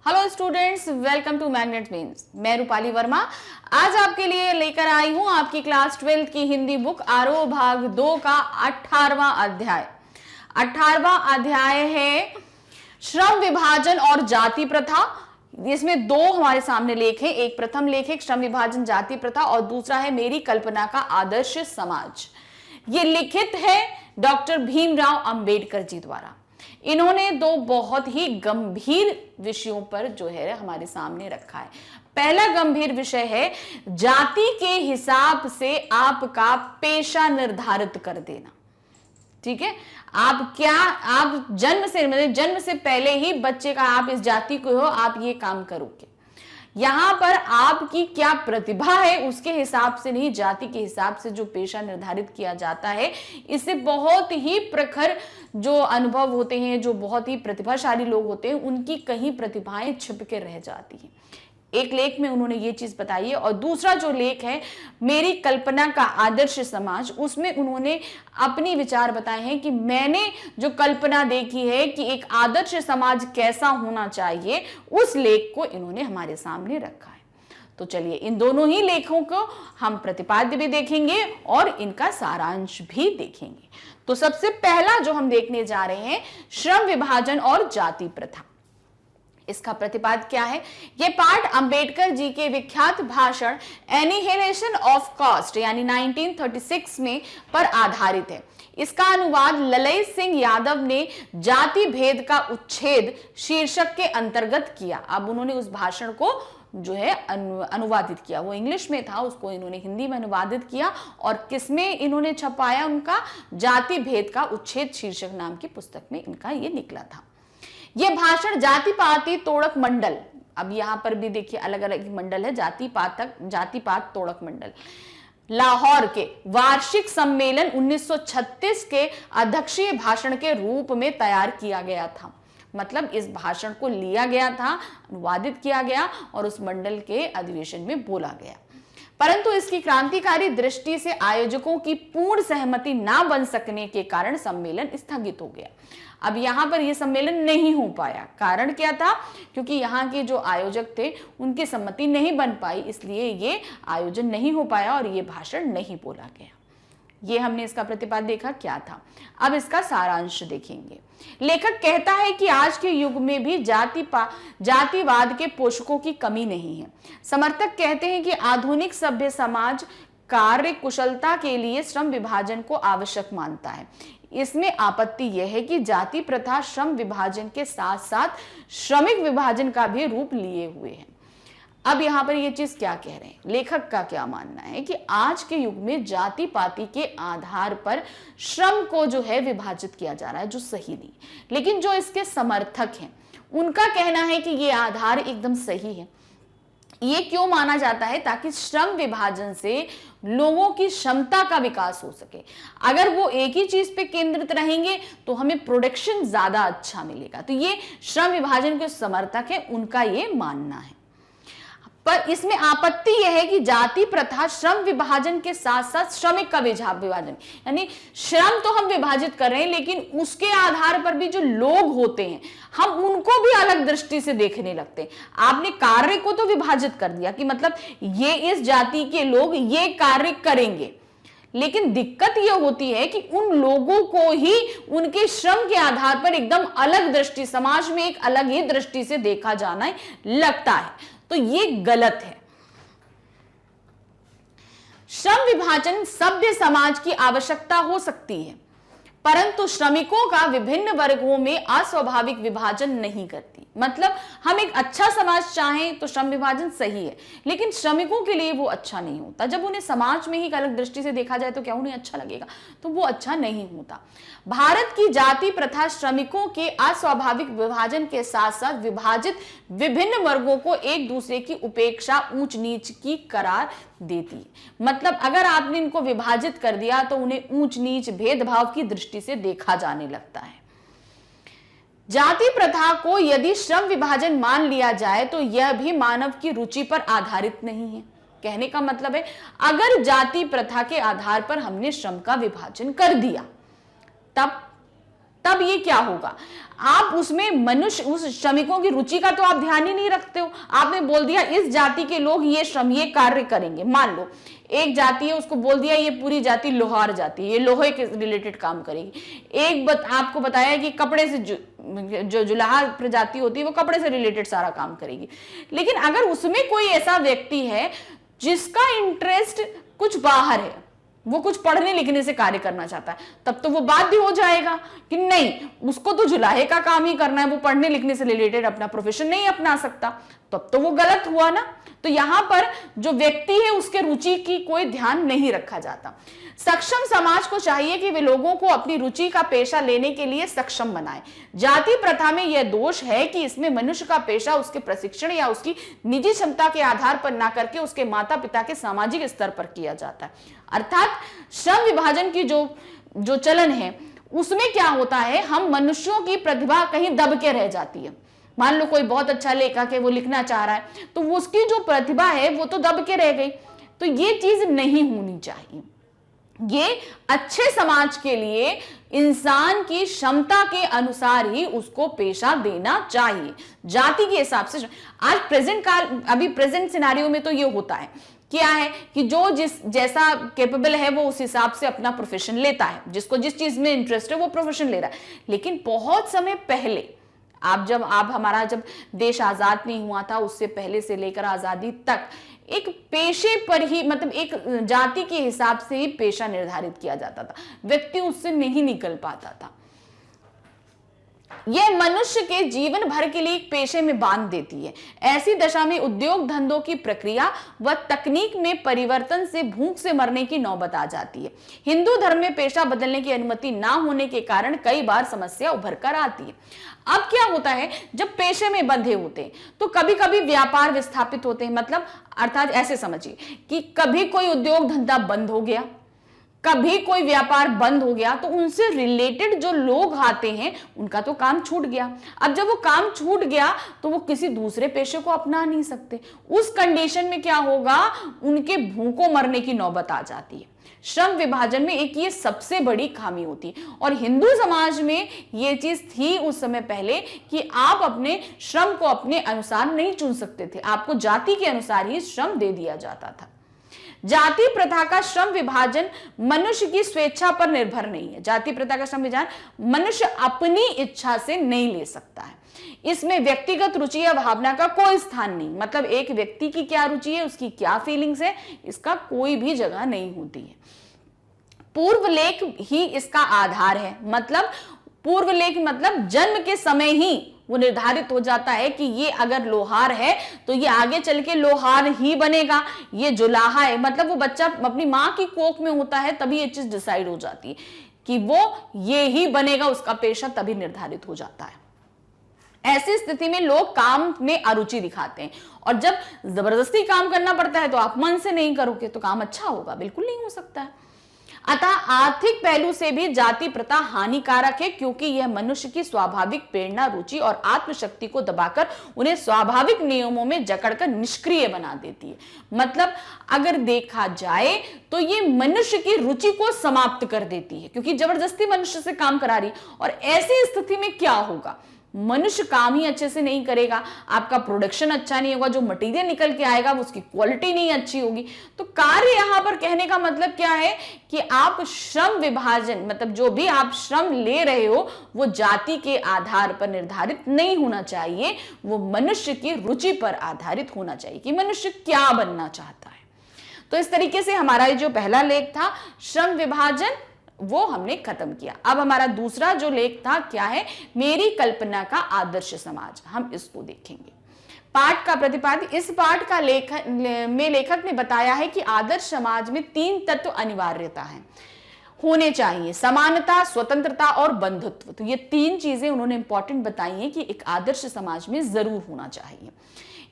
Hello students, welcome to magnet memes. मैं रूपाली वर्मा आज आपके लिए लेकर आई हूं आपकी क्लास 12 की हिंदी बुक आरोह भाग 2 का 18वां अध्याय। 18वां अध्याय है श्रम विभाजन और जाति प्रथा। इसमें दो हमारे सामने लेख हैं, एक प्रथम लेख है श्रम विभाजन जाति प्रथा और दूसरा है मेरी कल्पना का आदर्श समाज। ये लिखित है डॉक्टर भीमराव अंबेडकर जी द्वारा। इन्होंने दो बहुत ही गंभीर विषयों पर जो है हमारे सामने रखा है। पहला गंभीर विषय है जाति के हिसाब से आपका पेशा निर्धारित कर देना। ठीक है, आप जन्म से पहले ही बच्चे का आप इस जाति को हो, आप ये काम करोगे। यहां पर आपकी क्या प्रतिभा है उसके हिसाब से नहीं, जाति के हिसाब से जो पेशा निर्धारित किया जाता है, इससे बहुत ही प्रखर जो अनुभव होते हैं, जो बहुत ही प्रतिभाशाली लोग होते हैं, उनकी कहीं प्रतिभाएं छिप के रह जाती हैं। एक लेख में उन्होंने ये चीज बताई है और दूसरा जो लेख है मेरी कल्पना का आदर्श समाज, उसमें उन्होंने अपनी विचार बताए हैं कि मैंने जो कल्पना देखी है कि एक आदर्श समाज कैसा होना चाहिए, उस लेख को इन्होंने हमारे सामने रखा है। तो चलिए इन दोनों ही लेखों को हम प्रतिपाद्य भी देखेंगे और इनका सारांश भी देखेंगे। तो सबसे पहला जो हम देखने जा रहे हैं श्रम विभाजन और जाति प्रथा। इसका प्रतिपाद क्या है? यह पाठ अंबेडकर जी के विख्यात भाषण एनिहिलेशन ऑफ कास्ट यानी 1936 में पर आधारित है। इसका अनुवाद ललय सिंह यादव ने जाति भेद का उच्छेद शीर्षक के अंतर्गत किया। अब उन्होंने उस भाषण को जो है अनुवादित किया, वो इंग्लिश में था, उसको इन्होंने हिंदी में अनुवादित किया और किसमें इन्होंने छपाया? उनका जाति भेद का उच्छेद शीर्षक नाम की पुस्तक में इनका ये निकला था। यह भाषण जाति पाति तोड़क मंडल, अब यहां पर भी देखिए अलग अलग मंडल है, जाति पात तोड़क मंडल, लाहौर के वार्षिक सम्मेलन 1936 के अध्यक्षीय भाषण के रूप में तैयार किया गया था। मतलब इस भाषण को लिया गया था, अनुवादित किया गया और उस मंडल के अधिवेशन में बोला गया। परंतु इसकी क्रांतिकारी दृष्टि से आयोजकों की पूर्ण सहमति ना बन सकने के कारण सम्मेलन स्थगित हो गया। अब यहां पर यह सम्मेलन नहीं हो पाया, कारण क्या था? क्योंकि यहाँ के जो आयोजक थे उनकी सम्मति नहीं बन पाई, इसलिए ये आयोजन नहीं हो पाया और ये भाषण नहीं बोला गया। ये हमने इसका प्रतिपाद देखा क्या था। अब इसका सारांश देखेंगे। लेखक कहता है कि आज के युग में भी जातिवाद के पोषकों की कमी नहीं है। समर्थक कहते हैं कि आधुनिक सभ्य समाज कार्य कुशलता के लिए श्रम विभाजन को आवश्यक मानता है। इसमें आपत्ति यह है कि जाति प्रथा श्रम विभाजन के साथ साथ श्रमिक विभाजन का भी रूप लिए हुए है। अब यहां पर यह चीज क्या कह रहे हैं, लेखक का क्या मानना है कि आज के युग में जाति पाति के आधार पर श्रम को जो है विभाजित किया जा रहा है, जो सही नहीं। लेकिन जो इसके समर्थक हैं उनका कहना है कि यह आधार एकदम सही है। ये क्यों माना जाता है? ताकि श्रम विभाजन से लोगों की क्षमता का विकास हो सके। अगर वो एक ही चीज पे केंद्रित रहेंगे तो हमें प्रोडक्शन ज्यादा अच्छा मिलेगा। तो ये श्रम विभाजन के समर्थक है, उनका ये मानना है। पर इसमें आपत्ति यह है कि जाति प्रथा श्रम विभाजन के साथ साथ श्रमिक का विभाजन, यानी श्रम तो हम विभाजित कर रहे हैं लेकिन उसके आधार पर भी जो लोग होते हैं हम उनको भी अलग दृष्टि से देखने लगते हैं। आपने कार्य को तो विभाजित कर दिया कि मतलब ये इस जाति के लोग ये कार्य करेंगे, लेकिन दिक्कत यह होती है कि उन लोगों को ही उनके श्रम के आधार पर एकदम अलग दृष्टि, समाज में एक अलग ही दृष्टि से देखा जाना लगता है। तो ये गलत है। श्रम विभाजन सभ्य समाज की आवश्यकता हो सकती है, परंतु श्रमिकों का विभिन्न वर्गों में अस्वाभाविक विभाजन नहीं करती। मतलब हम एक अच्छा समाज चाहें तो श्रम विभाजन सही है, लेकिन श्रमिकों के लिए वो अच्छा नहीं होता। जब उन्हें समाज में ही एक अलग दृष्टि से देखा जाए तो क्या उन्हें अच्छा लगेगा? तो वो अच्छा नहीं होता। भारत की जाति प्रथा श्रमिकों के अस्वाभाविक विभाजन के साथ साथ विभाजित विभिन्न वर्गों को एक दूसरे की उपेक्षा, ऊंच नीच की करार देती है। मतलब अगर आपने इनको विभाजित कर दिया तो उन्हें ऊंच नीच, भेदभाव की दृष्टि से देखा जाने लगता है। जाति प्रथा को यदि श्रम विभाजन मान लिया जाए तो यह भी मानव की रुचि पर आधारित नहीं है। कहने का मतलब है अगर जाति प्रथा के आधार पर हमने श्रम का विभाजन कर दिया तब तब ये क्या होगा, आप उसमें मनुष्य उस श्रमिकों की रुचि का तो आप ध्यान ही नहीं रखते हो। आपने बोल दिया इस जाति के लोग ये श्रम ये कार्य करेंगे। मान लो एक जाति है, उसको बोल दिया ये पूरी जाति लोहार जाति है, ये लोहे के रिलेटेड काम करेगी। आपको बताया कि कपड़े से जो जुलाहा प्रजाति होती है वो कपड़े से रिलेटेड सारा काम करेगी। लेकिन अगर उसमें कोई ऐसा व्यक्ति है जिसका इंटरेस्ट कुछ बाहर है, वो कुछ पढ़ने लिखने से कार्य करना चाहता है, तब तो वो बाध्य हो जाएगा कि नहीं, उसको तो जुलाहे का काम ही करना है, वो पढ़ने लिखने से रिलेटेड अपना प्रोफेशन नहीं अपना सकता, तब तो वो गलत हुआ ना। तो यहां पर जो व्यक्ति है उसके रुचि की कोई ध्यान नहीं रखा जाता। सक्षम समाज को चाहिए कि वे लोगों को अपनी रुचि का पेशा लेने के लिए सक्षम बनाए। जाति प्रथा में यह दोष है कि इसमें मनुष्य का पेशा उसके प्रशिक्षण या उसकी निजी क्षमता के आधार पर ना करके उसके माता पिता के सामाजिक स्तर पर किया जाता है। अर्थात श्रम विभाजन की जो चलन है उसमें क्या होता है, हम मनुष्यों की प्रतिभा कहीं दब के रह जाती है। मान लो कोई बहुत अच्छा लेखक है, वो लिखना चाह रहा है, तो उसकी जो प्रतिभा है वो तो दब के रह गई। तो ये चीज नहीं होनी चाहिए। ये अच्छे समाज के लिए इंसान की क्षमता के अनुसार ही उसको पेशा देना चाहिए, जाति के हिसाब से। आज अभी प्रेजेंट सिनारियो में तो ये होता है, क्या है कि जो जैसा कैपेबल है वो उस हिसाब से अपना प्रोफेशन लेता है, जिसको जिस चीज में इंटरेस्ट है वो प्रोफेशन ले रहा है। लेकिन बहुत समय पहले हमारा जब देश आजाद नहीं हुआ था, उससे पहले से लेकर आजादी तक एक पेशे पर ही, मतलब एक जाति के हिसाब से ही पेशा निर्धारित किया जाता था, व्यक्ति उससे नहीं निकल पाता था। यह मनुष्य के जीवन भर के लिए एक पेशे में बांध देती है। ऐसी दशा में उद्योग धंधों की प्रक्रिया व तकनीक में परिवर्तन से भूख से मरने की नौबत आ जाती है। हिंदू धर्म में पेशा बदलने की अनुमति ना होने के कारण कई बार समस्या उभर कर आती है। अब क्या होता है, जब पेशे में बंधे होते हैं तो कभी कभी व्यापार विस्थापित होते हैं, मतलब अर्थात ऐसे समझिए कि कभी कोई उद्योग धंधा बंद हो गया, कभी कोई व्यापार बंद हो गया, तो उनसे रिलेटेड जो लोग आते हैं उनका तो काम छूट गया। अब जब वो काम छूट गया तो वो किसी दूसरे पेशे को अपना नहीं सकते। उस कंडीशन में क्या होगा, उनके भूखों मरने की नौबत आ जाती है। श्रम विभाजन में एक ये सबसे बड़ी खामी होती है। और हिंदू समाज में ये चीज थी उस समय पहले कि आप अपने श्रम को अपने अनुसार नहीं चुन सकते थे, आपको जाति के अनुसार ही श्रम दे दिया जाता था। जाति प्रथा का श्रम विभाजन मनुष्य की स्वेच्छा पर निर्भर नहीं है। जाति प्रथा का श्रम विभाजन मनुष्य अपनी इच्छा से नहीं ले सकता है। इसमें व्यक्तिगत रुचि या भावना का कोई स्थान नहीं, मतलब एक व्यक्ति की क्या रुचि है, उसकी क्या फीलिंग्स है, इसका कोई भी जगह नहीं होती है। पूर्व लेख ही इसका आधार है, मतलब पूर्व लेख मतलब जन्म के समय ही वो निर्धारित हो जाता है कि ये अगर लोहार है तो ये आगे चल के लोहार ही बनेगा, ये जुलाहा है, मतलब वो बच्चा अपनी माँ की कोख में होता है तभी ये चीज डिसाइड हो जाती है कि वो ये ही बनेगा, उसका पेशा तभी निर्धारित हो जाता है। ऐसी स्थिति में लोग काम में अरुचि दिखाते हैं, और जब जबरदस्ती काम करना पड़ता है तो आप मन से नहीं करोगे तो काम अच्छा होगा, बिल्कुल नहीं हो सकता है। अतः आर्थिक पहलू से भी जाति प्रथा हानिकारक है, क्योंकि यह मनुष्य की स्वाभाविक प्रेरणा, रुचि और आत्मशक्ति को दबाकर उन्हें स्वाभाविक नियमों में जकड़कर निष्क्रिय बना देती है। मतलब अगर देखा जाए तो ये मनुष्य की रुचि को समाप्त कर देती है, क्योंकि जबरदस्ती मनुष्य से काम करा रही। और ऐसी स्थिति में क्या होगा, मनुष्य काम ही अच्छे से नहीं करेगा, आपका प्रोडक्शन अच्छा नहीं होगा, जो मटेरियल निकल के आएगा वो उसकी क्वालिटी नहीं अच्छी होगी। तो कार्य यहां पर कहने का मतलब क्या है कि आप श्रम विभाजन, मतलब जो भी आप श्रम ले रहे हो वो जाति के आधार पर निर्धारित नहीं होना चाहिए, वो मनुष्य की रुचि पर आधारित होना चाहिए कि मनुष्य क्या बनना चाहता है। तो इस तरीके से हमारा जो पहला लेख था श्रम विभाजन, वो हमने खत्म किया। अब हमारा दूसरा जो लेख था क्या है, मेरी कल्पना का आदर्श समाज, हम इसको देखेंगे। पाठ का प्रतिपाद्य, इस पाठ का लेखक ने बताया है कि आदर्श समाज में 3 तत्व अनिवार्यता है, होने चाहिए: समानता, स्वतंत्रता और बंधुत्व। तो ये 3 चीजें उन्होंने इंपॉर्टेंट बताई हैं कि एक आदर्श समाज में जरूर होना चाहिए।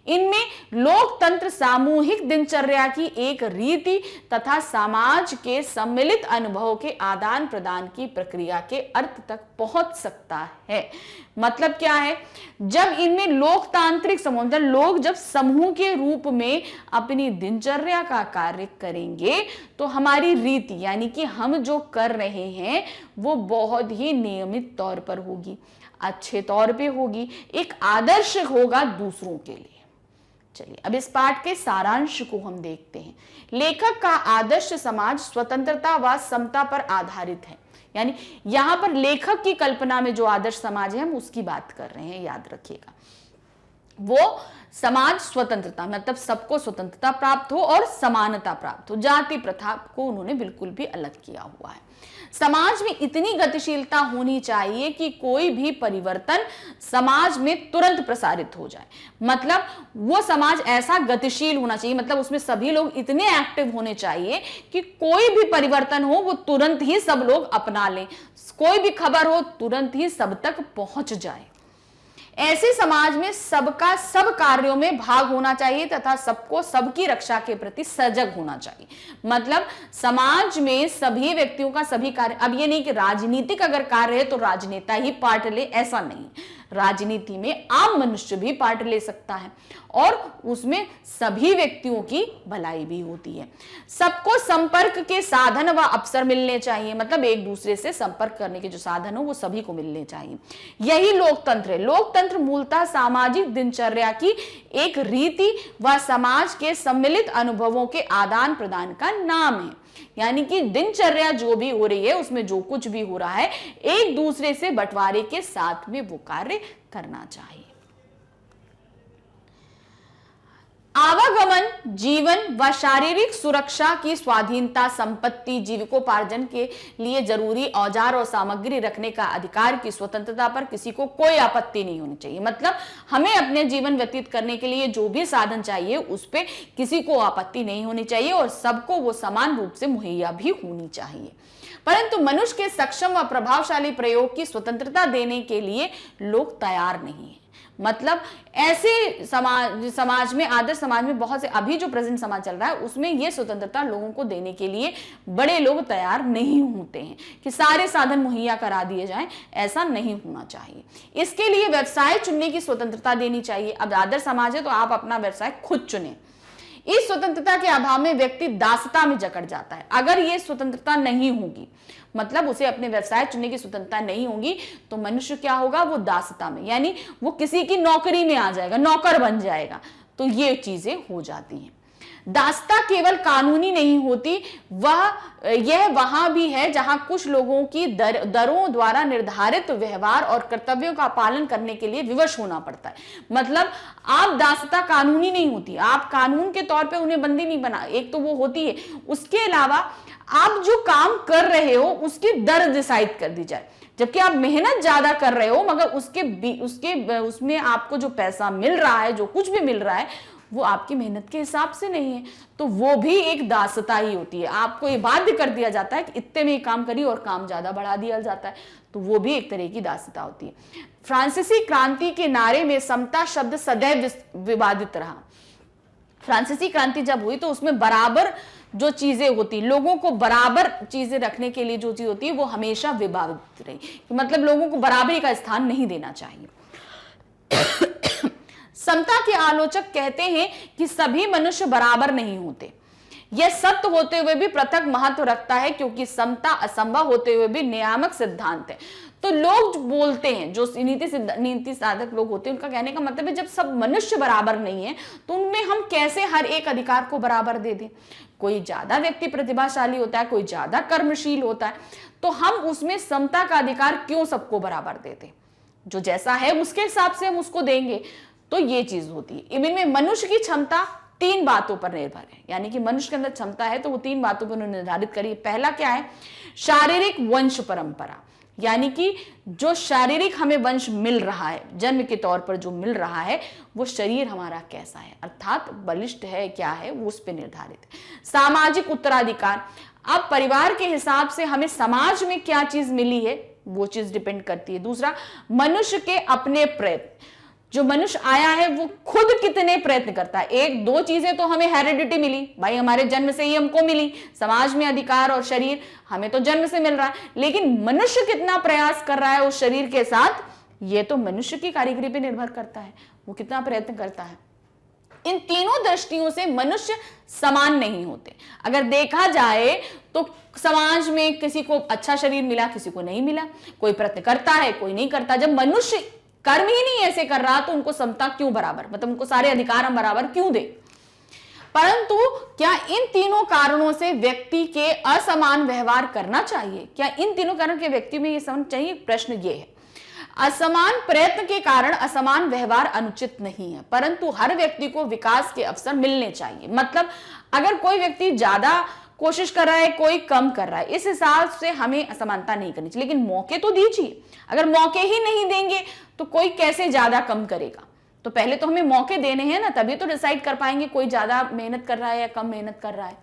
इनमें लोकतंत्र सामूहिक दिनचर्या की एक रीति तथा समाज के सम्मिलित अनुभव के आदान प्रदान की प्रक्रिया के अर्थ तक पहुंच सकता है। मतलब क्या है, जब इनमें लोकतांत्रिक समूह, मतलब लोग जब समूह के रूप में अपनी दिनचर्या का कार्य करेंगे तो हमारी रीति यानी कि हम जो कर रहे हैं वो बहुत ही नियमित तौर पर होगी, अच्छे तौर पे होगी, एक आदर्श होगा दूसरों के लिए। चलिए अब इस पाठ के सारांश को हम देखते हैं। लेखक का आदर्श समाज स्वतंत्रता व समता पर आधारित है। यानी यहां पर लेखक की कल्पना में जो आदर्श समाज है हम उसकी बात कर रहे हैं, याद रखिएगा। वो समाज स्वतंत्रता मतलब सबको स्वतंत्रता प्राप्त हो और समानता प्राप्त हो, जाति प्रथा को उन्होंने बिल्कुल भी अलग किया हुआ है। समाज में इतनी गतिशीलता होनी चाहिए कि कोई भी परिवर्तन समाज में तुरंत प्रसारित हो जाए। मतलब वो समाज ऐसा गतिशील होना चाहिए, मतलब उसमें सभी लोग इतने एक्टिव होने चाहिए कि कोई भी परिवर्तन हो वो तुरंत ही सब लोग अपना लें, कोई भी खबर हो तुरंत ही सब तक पहुंच जाए। ऐसे समाज में सबका सब कार्यों में भाग होना चाहिए तथा सबको सबकी रक्षा के प्रति सजग होना चाहिए। मतलब समाज में सभी व्यक्तियों का सभी कार्य, अब ये नहीं कि राजनीतिक अगर कार्य है तो राजनेता ही पार्ट ले, ऐसा नहीं। राजनीति में आम मनुष्य भी पार्ट ले सकता है और उसमें सभी व्यक्तियों की भलाई भी होती है। सबको संपर्क के साधन व अवसर मिलने चाहिए, मतलब एक दूसरे से संपर्क करने के जो साधन हो वो सभी को मिलने चाहिए। यही लोकतंत्र है। लोकतंत्र मूलतः सामाजिक दिनचर्या की एक रीति व समाज के सम्मिलित अनुभवों के आदान प्रदान का नाम है। यानी कि दिनचर्या जो भी हो रही है उसमें जो कुछ भी हो रहा है एक दूसरे से बंटवारे के साथ में वो कार्य करना चाहिए। आवागमन, जीवन व शारीरिक सुरक्षा की स्वाधीनता, संपत्ति, जीविकोपार्जन के लिए जरूरी औजार और सामग्री रखने का अधिकार की स्वतंत्रता पर किसी को कोई आपत्ति नहीं होनी चाहिए। मतलब हमें अपने जीवन व्यतीत करने के लिए जो भी साधन चाहिए उस पर किसी को आपत्ति नहीं होनी चाहिए और सबको वो समान रूप से मुहैया भी होनी चाहिए। परंतु मनुष्य के सक्षम व प्रभावशाली प्रयोग की स्वतंत्रता देने के लिए लोग तैयार नहीं है। मतलब ऐसे समाज में, आदर्श समाज में बहुत से, अभी जो प्रेजेंट समाज चल रहा है उसमें ये स्वतंत्रता लोगों को देने के लिए बड़े लोग तैयार नहीं होते हैं कि सारे साधन मुहैया करा दिए जाएं, ऐसा नहीं होना चाहिए। इसके लिए व्यवसाय चुनने की स्वतंत्रता देनी चाहिए। अब आदर्श समाज है तो आप अपना व्यवसाय खुद चुने। इस स्वतंत्रता के अभाव में व्यक्ति दासता में जकड़ जाता है। अगर ये स्वतंत्रता नहीं होगी, मतलब उसे अपने व्यवसाय चुनने की स्वतंत्रता नहीं होगी, तो मनुष्य क्या होगा, वो दासता में, यानी वो किसी की नौकरी में आ जाएगा, नौकर बन जाएगा। तो ये चीजें हो जाती हैं। दासता केवल कानूनी नहीं होती, यह वहां भी है जहां कुछ लोगों की दरों द्वारा निर्धारित व्यवहार और कर्तव्यों का पालन करने के लिए विवश होना पड़ता है। मतलब आप दासता कानूनी नहीं होती, आप कानून के तौर पे उन्हें बंदी नहीं बना, एक तो वो होती है, उसके अलावा आप जो काम कर रहे हो उसकी दर डिसाइड कर दी जाए। जबकि आप मेहनत ज्यादा कर रहे हो मगर उसमें आपको जो पैसा मिल रहा है, जो कुछ भी मिल रहा है, वो आपकी मेहनत के हिसाब से नहीं है, तो वो भी एक दासता ही होती है। आपको ये बाध्य कर दिया जाता है कि इतने में काम करिए और काम ज्यादा बढ़ा दिया जाता है, तो वो भी एक तरह की दासता होती है। फ्रांसीसी क्रांति के नारे में समता शब्द सदैव विवादित रहा। फ्रांसीसी क्रांति जब हुई तो उसमें बराबर जो चीजें होती, लोगों को बराबर चीजें रखने के लिए जो चीज होती है वो हमेशा विवादित रही, मतलब लोगों को बराबरी का स्थान नहीं देना चाहिए। समता के आलोचक कहते हैं कि सभी मनुष्य बराबर नहीं होते। यह सत्य होते हुए भी पृथक महत्व रखता है, क्योंकि समता असंभव होते हुए भी नियामक सिद्धांत है। तो लोग जो बोलते हैं, जो नीति साधक लोग होते हैं, उनका कहने का मतलब है जब सब मनुष्य बराबर नहीं है तो उनमें हम कैसे हर एक अधिकार को बराबर दे दें। कोई ज्यादा व्यक्ति प्रतिभाशाली होता है, कोई ज्यादा कर्मशील होता है, तो हम उसमें समता का अधिकार क्यों सबको बराबर दे दें? जो जैसा है उसके हिसाब से हम उसको देंगे। तो ये चीज होती है। इनमें मनुष्य की क्षमता 3 बातों पर निर्भर है, यानी कि मनुष्य के अंदर क्षमता है तो वो 3 बातों पर निर्धारित करिए। पहला क्या है, शारीरिक वंश परंपरा, यानी कि जो शारीरिक हमें वंश मिल रहा है, जन्म के तौर पर जो मिल रहा है, वो शरीर हमारा कैसा है, अर्थात बलिष्ठ है क्या है, वो उस पर निर्धारित है। सामाजिक उत्तराधिकार, अब परिवार के हिसाब से हमें समाज में क्या चीज मिली है वो चीज डिपेंड करती है। दूसरा, मनुष्य के अपने प्रयत्न, जो मनुष्य आया है वो खुद कितने प्रयत्न करता है। एक दो चीजें तो हमें हेरिडिटी मिली, भाई हमारे जन्म से ही हमको मिली, समाज में अधिकार और शरीर हमें तो जन्म से मिल रहा है, लेकिन मनुष्य कितना प्रयास कर रहा है उस शरीर के साथ, ये तो मनुष्य की कारीगरी पे निर्भर करता है, वो कितना प्रयत्न करता है। इन तीनों दृष्टियों से मनुष्य समान नहीं होते। अगर देखा जाए तो समाज में किसी को अच्छा शरीर मिला, किसी को नहीं मिला, कोई प्रयत्न करता है, कोई नहीं करता। जब मनुष्य कर्म ही नहीं ऐसे कर रहा तो उनको समता क्यों बराबर, मतलब उनको सारे अधिकार हम बराबर क्यों दे। परंतु क्या इन तीनों कारणों से व्यक्ति के असमान व्यवहार करना चाहिए? क्या इन तीनों कारणों के व्यक्ति में ये समझ चाहिए? प्रश्न ये है। असमान प्रयत्न के कारण असमान व्यवहार अनुचित नहीं है, परंतु हर व्यक्ति को विकास के अवसर मिलने चाहिए। मतलब अगर कोई व्यक्ति ज्यादा कोशिश कर रहा है, कोई कम कर रहा है, इस हिसाब से हमें असमानता नहीं करनी चाहिए, लेकिन मौके तो दीजिए। अगर मौके ही नहीं देंगे तो कोई कैसे ज्यादा कम करेगा? तो पहले तो हमें मौके देने हैं ना, तभी तो डिसाइड कर पाएंगे कोई ज्यादा मेहनत कर रहा है या कम मेहनत कर रहा है।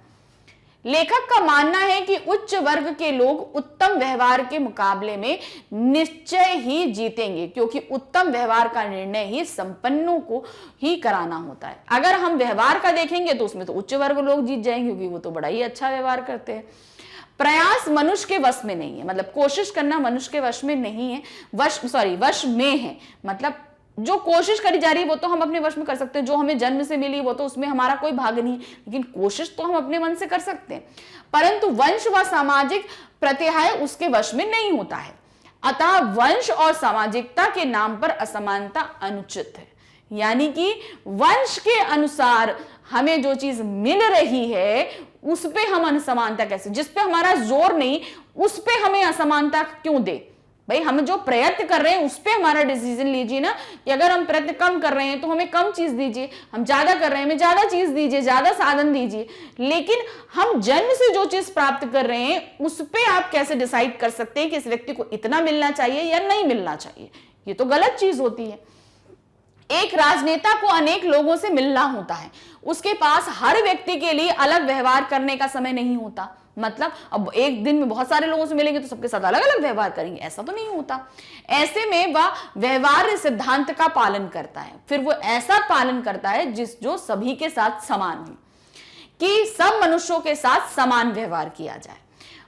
लेखक का मानना है कि उच्च वर्ग के लोग उत्तम व्यवहार के मुकाबले में निश्चय ही जीतेंगे, क्योंकि उत्तम व्यवहार का निर्णय ही संपन्नों को ही कराना होता है। अगर हम व्यवहार का देखेंगे तो उसमें तो उच्च वर्ग लोग जीत जाएंगे, क्योंकि वो तो बड़ा ही अच्छा व्यवहार करते हैं। प्रयास मनुष्य के वश में नहीं है, मतलब कोशिश करना मनुष्य के वश में नहीं है, वश में है। मतलब जो कोशिश करी जा रही है वो तो हम अपने वश में कर सकते हैं, जो हमें जन्म से मिली वो तो उसमें हमारा कोई भाग नहीं, लेकिन कोशिश तो हम अपने मन से कर सकते हैं। परंतु वंश व सामाजिक प्रत्यय उसके वश में नहीं होता है। अतः वंश और सामाजिकता के नाम पर असमानता अनुचित है। यानी कि वंश के अनुसार हमें जो चीज मिल रही है उस पे हम असमानता कैसे, जिस पे हमारा जोर नहीं उस पे हमें असमानता क्यों दे? भाई हम जो प्रयत्न कर रहे हैं उस पे हमारा डिसीजन लीजिए ना, कि अगर हम प्रयत्न कम कर रहे हैं तो हमें कम चीज दीजिए, हम ज्यादा कर रहे हैं हमें ज्यादा चीज दीजिए, ज्यादा साधन दीजिए। लेकिन हम जन्म से जो चीज प्राप्त कर रहे हैं उस पे आप कैसे डिसाइड कर सकते हैं कि इस व्यक्ति को इतना मिलना चाहिए या नहीं मिलना चाहिए? ये तो गलत चीज होती है। एक राजनेता को अनेक लोगों से मिलना होता है, उसके पास हर व्यक्ति के लिए अलग व्यवहार करने का समय नहीं होता। मतलब अब एक दिन में बहुत सारे लोगों से मिलेंगे तो सबके साथ अलग अलग व्यवहार करेंगे, ऐसा तो नहीं होता। ऐसे में वह व्यवहार सिद्धांत का पालन करता है, फिर वो ऐसा पालन करता है जो सभी के साथ समान हो, कि सब मनुष्यों के साथ समान व्यवहार किया जाए।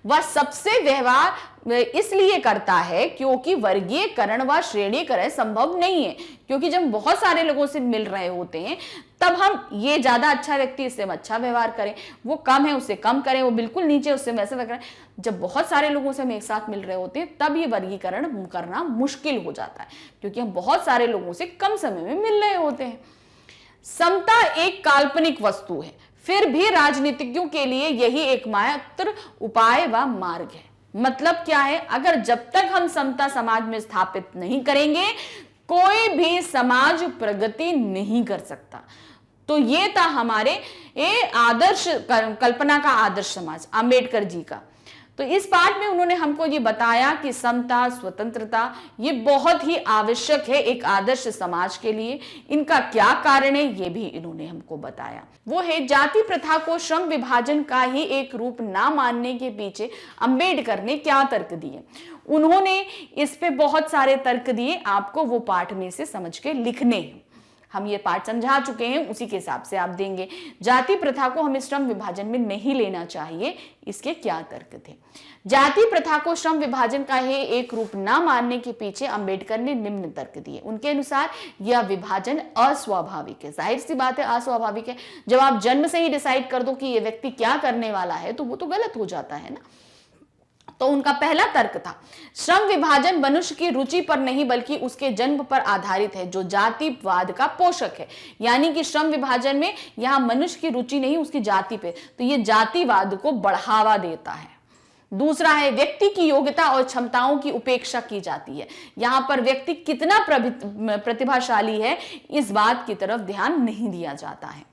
वह सबसे व्यवहार इसलिए करता है क्योंकि वर्गीयकरण व श्रेणीकरण संभव नहीं है। क्योंकि जब बहुत सारे लोगों से मिल रहे होते हैं तब हम ये ज्यादा अच्छा व्यक्ति इससे हम अच्छा व्यवहार करें, वो कम है उससे कम करें, वो बिल्कुल नीचे उससे वैसे करें। जब बहुत सारे लोगों से हम एक साथ मिल रहे होते हैं तब ये वर्गीकरण करना मुश्किल हो जाता है, क्योंकि हम बहुत सारे लोगों से कम समय में मिल रहे होते हैं। समता एक काल्पनिक वस्तु है, फिर भी राजनीतिज्ञों के लिए यही एकमात्र उपाय व मार्ग है। मतलब क्या है? अगर जब तक हम समता समाज में स्थापित नहीं करेंगे कोई भी समाज प्रगति नहीं कर सकता। तो ये था हमारे आदर्श कल्पना का आदर्श समाज अंबेडकर जी का। तो इस पाठ में उन्होंने हमको ये बताया कि समता स्वतंत्रता ये बहुत ही आवश्यक है एक आदर्श समाज के लिए। इनका क्या कारण है ये भी इन्होंने हमको बताया। वो है जाति प्रथा को श्रम विभाजन का ही एक रूप ना मानने के पीछे अंबेडकर ने क्या तर्क दिए। उन्होंने इस पे बहुत सारे तर्क दिए, आपको वो पाठ में से समझ के लिखने हैं। हम ये पाठ समझा चुके हैं, उसी के हिसाब से आप देंगे। जाति प्रथा को हमें श्रम विभाजन में नहीं लेना चाहिए, इसके क्या तर्क थे। जाति प्रथा को श्रम विभाजन का ही एक रूप ना मानने के पीछे अंबेडकर ने निम्न तर्क दिए। उनके अनुसार यह विभाजन अस्वाभाविक है। जाहिर सी बात है अस्वाभाविक है। जब आप जन्म से ही डिसाइड कर दो कि ये व्यक्ति क्या करने वाला है तो वो तो गलत हो जाता है ना। तो उनका पहला तर्क था श्रम विभाजन मनुष्य की रुचि पर नहीं बल्कि उसके जन्म पर आधारित है, जो जातिवाद का पोषक है। यानी कि श्रम विभाजन में यहां मनुष्य की रुचि नहीं उसकी जाति पे, तो ये जातिवाद को बढ़ावा देता है। दूसरा है व्यक्ति की योग्यता और क्षमताओं की उपेक्षा की जाती है। यहां पर व्यक्ति कितना प्रतिभाशाली है इस बात की तरफ ध्यान नहीं दिया जाता है।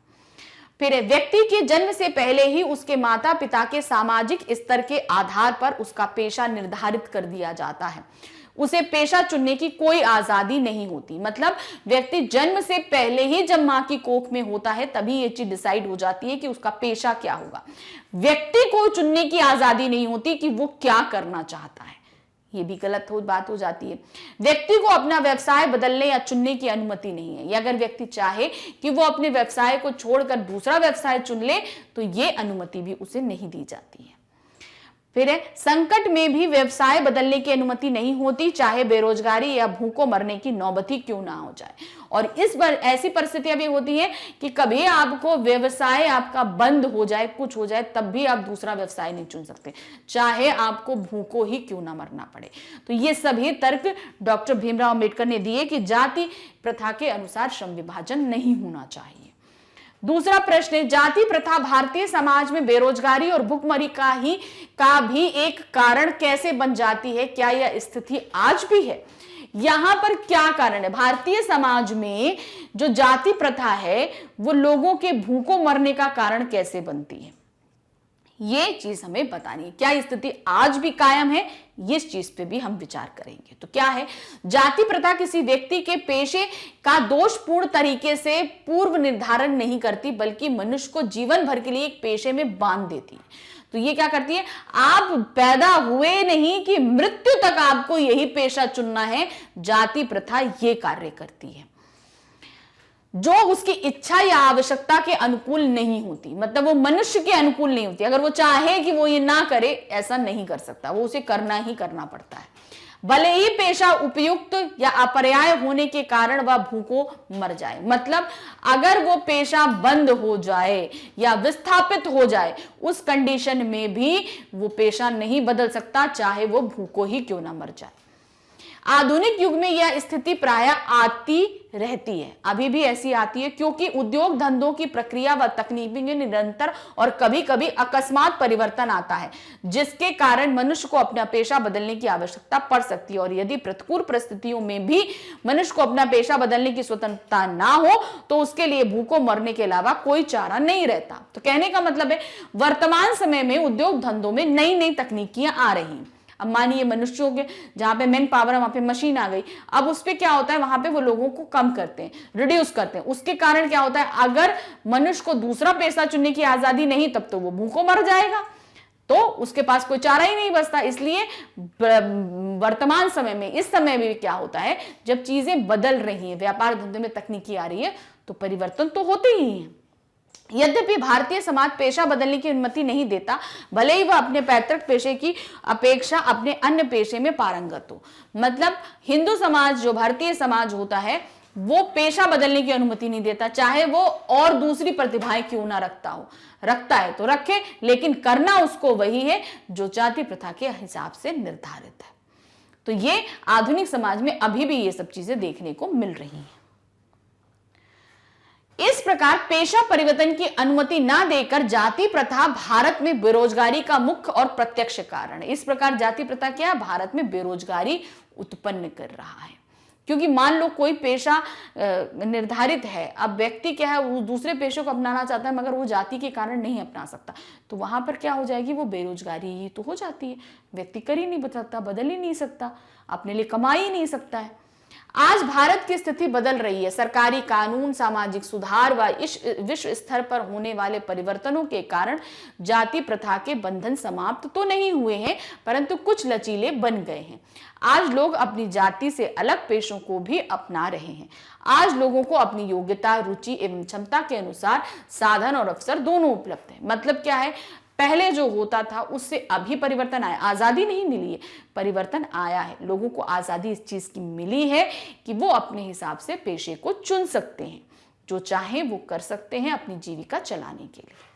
फिर व्यक्ति के जन्म से पहले ही उसके माता पिता के सामाजिक स्तर के आधार पर उसका पेशा निर्धारित कर दिया जाता है। उसे पेशा चुनने की कोई आजादी नहीं होती। मतलब व्यक्ति जन्म से पहले ही जब मां की कोख में होता है तभी ये चीज डिसाइड हो जाती है कि उसका पेशा क्या होगा। व्यक्ति को चुनने की आजादी नहीं होती कि वो क्या करना चाहता है। ये भी गलत बात हो जाती है। व्यक्ति को अपना व्यवसाय बदलने या चुनने की अनुमति नहीं है, या अगर व्यक्ति चाहे कि वो अपने व्यवसाय को छोड़कर दूसरा व्यवसाय चुन ले तो ये अनुमति भी उसे नहीं दी जाती है। फिर है, संकट में भी व्यवसाय बदलने की अनुमति नहीं होती, चाहे बेरोजगारी या भूखों मरने की नौबत ही क्यों ना हो जाए। और इस बार ऐसी परिस्थितियां भी होती हैं कि कभी आपको व्यवसाय आपका बंद हो जाए, कुछ हो जाए, तब भी आप दूसरा व्यवसाय नहीं चुन सकते, चाहे आपको भूखों ही क्यों ना मरना पड़े। तो ये सभी तर्क डॉक्टर भीमराव अंबेडकर ने दिए कि जाति प्रथा के अनुसार श्रम विभाजन नहीं होना चाहिए। दूसरा प्रश्न है, जाति प्रथा भारतीय समाज में बेरोजगारी और भुखमरी का भी एक कारण कैसे बन जाती है? क्या यह स्थिति आज भी है? यहां पर क्या कारण है? भारतीय समाज में जो जाति प्रथा है वो लोगों के भूखों मरने का कारण कैसे बनती है, ये चीज हमें बतानी है। क्या स्थिति आज भी कायम है? इस चीज पे भी हम विचार करेंगे। तो क्या है, जाति प्रथा किसी व्यक्ति के पेशे का दोषपूर्ण तरीके से पूर्व निर्धारण नहीं करती, बल्कि मनुष्य को जीवन भर के लिए एक पेशे में बांध देती है। तो ये क्या करती है, आप पैदा हुए नहीं कि मृत्यु तक आपको यही पेशा चुनना है। जाति प्रथा ये कार्य करती है, जो उसकी इच्छा या आवश्यकता के अनुकूल नहीं होती, मतलब वो मनुष्य के अनुकूल नहीं होती। अगर वो चाहे कि वो ये ना करे, ऐसा नहीं कर सकता, वो उसे करना ही करना पड़ता है, भले ही पेशा उपयुक्त या अपर्याय होने के कारण वह भूखों मर जाए। मतलब अगर वो पेशा बंद हो जाए या विस्थापित हो जाए, उस कंडीशन में भी वो पेशा नहीं बदल सकता, चाहे वो भूखों ही क्यों ना मर जाए। आधुनिक युग में यह स्थिति प्रायः आती रहती है, अभी भी ऐसी आती है, क्योंकि उद्योग धंधों की प्रक्रिया व तकनीकी में निरंतर और कभी कभी अकस्मात परिवर्तन आता है, जिसके कारण मनुष्य को अपना पेशा बदलने की आवश्यकता पड़ सकती है। और यदि प्रतिकूल परिस्थितियों में भी मनुष्य को अपना पेशा बदलने की स्वतंत्रता ना हो तो उसके लिए भूखों मरने के अलावा कोई चारा नहीं रहता। तो कहने का मतलब है, वर्तमान समय में उद्योग धंधों में नई नई तकनीकियां आ रही हैं। अब मानिए मनुष्यों के जहां पे मैन पावर है वहां पे मशीन आ गई, अब उस पे क्या होता है, वहां पे वो लोगों को कम करते हैं, रिड्यूस करते हैं। उसके कारण क्या होता है, अगर मनुष्य को दूसरा पेशा चुनने की आजादी नहीं, तब तो वो भूखों मर जाएगा, तो उसके पास कोई चारा ही नहीं बचता। इसलिए वर्तमान समय में, इस समय में क्या होता है, जब चीजें बदल रही हैं, व्यापार धंधे में तकनीकी आ रही है, तो परिवर्तन तो होते ही हैं। यद्यपि भारतीय समाज पेशा बदलने की अनुमति नहीं देता, भले ही वह अपने पैतृक पेशे की अपेक्षा अपने अन्य पेशे में पारंगत हो। मतलब हिंदू समाज, जो भारतीय समाज होता है, वो पेशा बदलने की अनुमति नहीं देता, चाहे वो और दूसरी प्रतिभाएं क्यों ना रखता हो। रखता है तो रखे, लेकिन करना उसको वही है जो जाति प्रथा के हिसाब से निर्धारित है। तो ये आधुनिक समाज में अभी भी ये सब चीजें देखने को मिल रही हैं। इस प्रकार पेशा परिवर्तन की अनुमति ना देकर जाति प्रथा भारत में बेरोजगारी का मुख्य और प्रत्यक्ष कारण है। इस प्रकार जाति प्रथा क्या, भारत में बेरोजगारी उत्पन्न कर रहा है, क्योंकि मान लो कोई पेशा निर्धारित है, अब व्यक्ति क्या है, वो दूसरे पेशे को अपनाना चाहता है, मगर वो जाति के कारण नहीं अपना सकता, तो वहां पर क्या हो जाएगी, वो बेरोजगारी ही तो हो जाती है। व्यक्ति कर ही नहीं सकता, बदल ही नहीं सकता, अपने लिए कमा ही नहीं सकता है। आज भारत की स्थिति बदल रही है। सरकारी कानून, सामाजिक सुधार व विश्व स्तर पर होने वाले परिवर्तनों के कारण जाति प्रथा के बंधन समाप्त तो नहीं हुए हैं, परंतु कुछ लचीले बन गए हैं। आज लोग अपनी जाति से अलग पेशों को भी अपना रहे हैं। आज लोगों को अपनी योग्यता, रुचि एवं क्षमता के अनुसार साधन और अवसर दोनों उपलब्ध है। मतलब क्या है, पहले जो होता था उससे अभी परिवर्तन आया, आजादी नहीं मिली है, परिवर्तन आया है। लोगों को आजादी इस चीज की मिली है कि वो अपने हिसाब से पेशे को चुन सकते हैं, जो चाहे वो कर सकते हैं अपनी जीविका चलाने के लिए।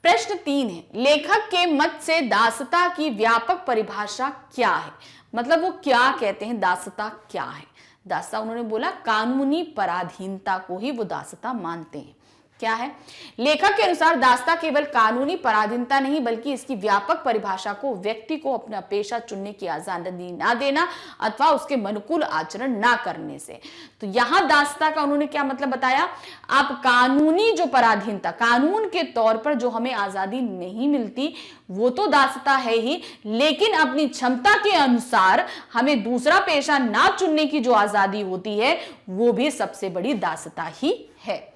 प्रश्न 3 है, लेखक के मत से दासता की व्यापक परिभाषा क्या है? मतलब वो क्या कहते हैं, दासता क्या है? दासता उन्होंने बोला कानूनी पराधीनता को ही वो दासता मानते हैं। क्या है, लेखक के अनुसार दासता केवल कानूनी पराधीनता नहीं, बल्कि इसकी व्यापक परिभाषा को व्यक्ति को अपना पेशा चुनने की आजादी ना देना अथवा उसके अनुकूल आचरण ना करने से। तो यहां दासता का उन्होंने क्या मतलब बताया, आप कानूनी जो पराधीनता, कानून के तौर पर जो हमें आजादी नहीं मिलती, वो तो दासता है ही, लेकिन अपनी क्षमता के अनुसार हमें दूसरा पेशा ना चुनने की जो आजादी होती है, वो भी सबसे बड़ी दासता ही है।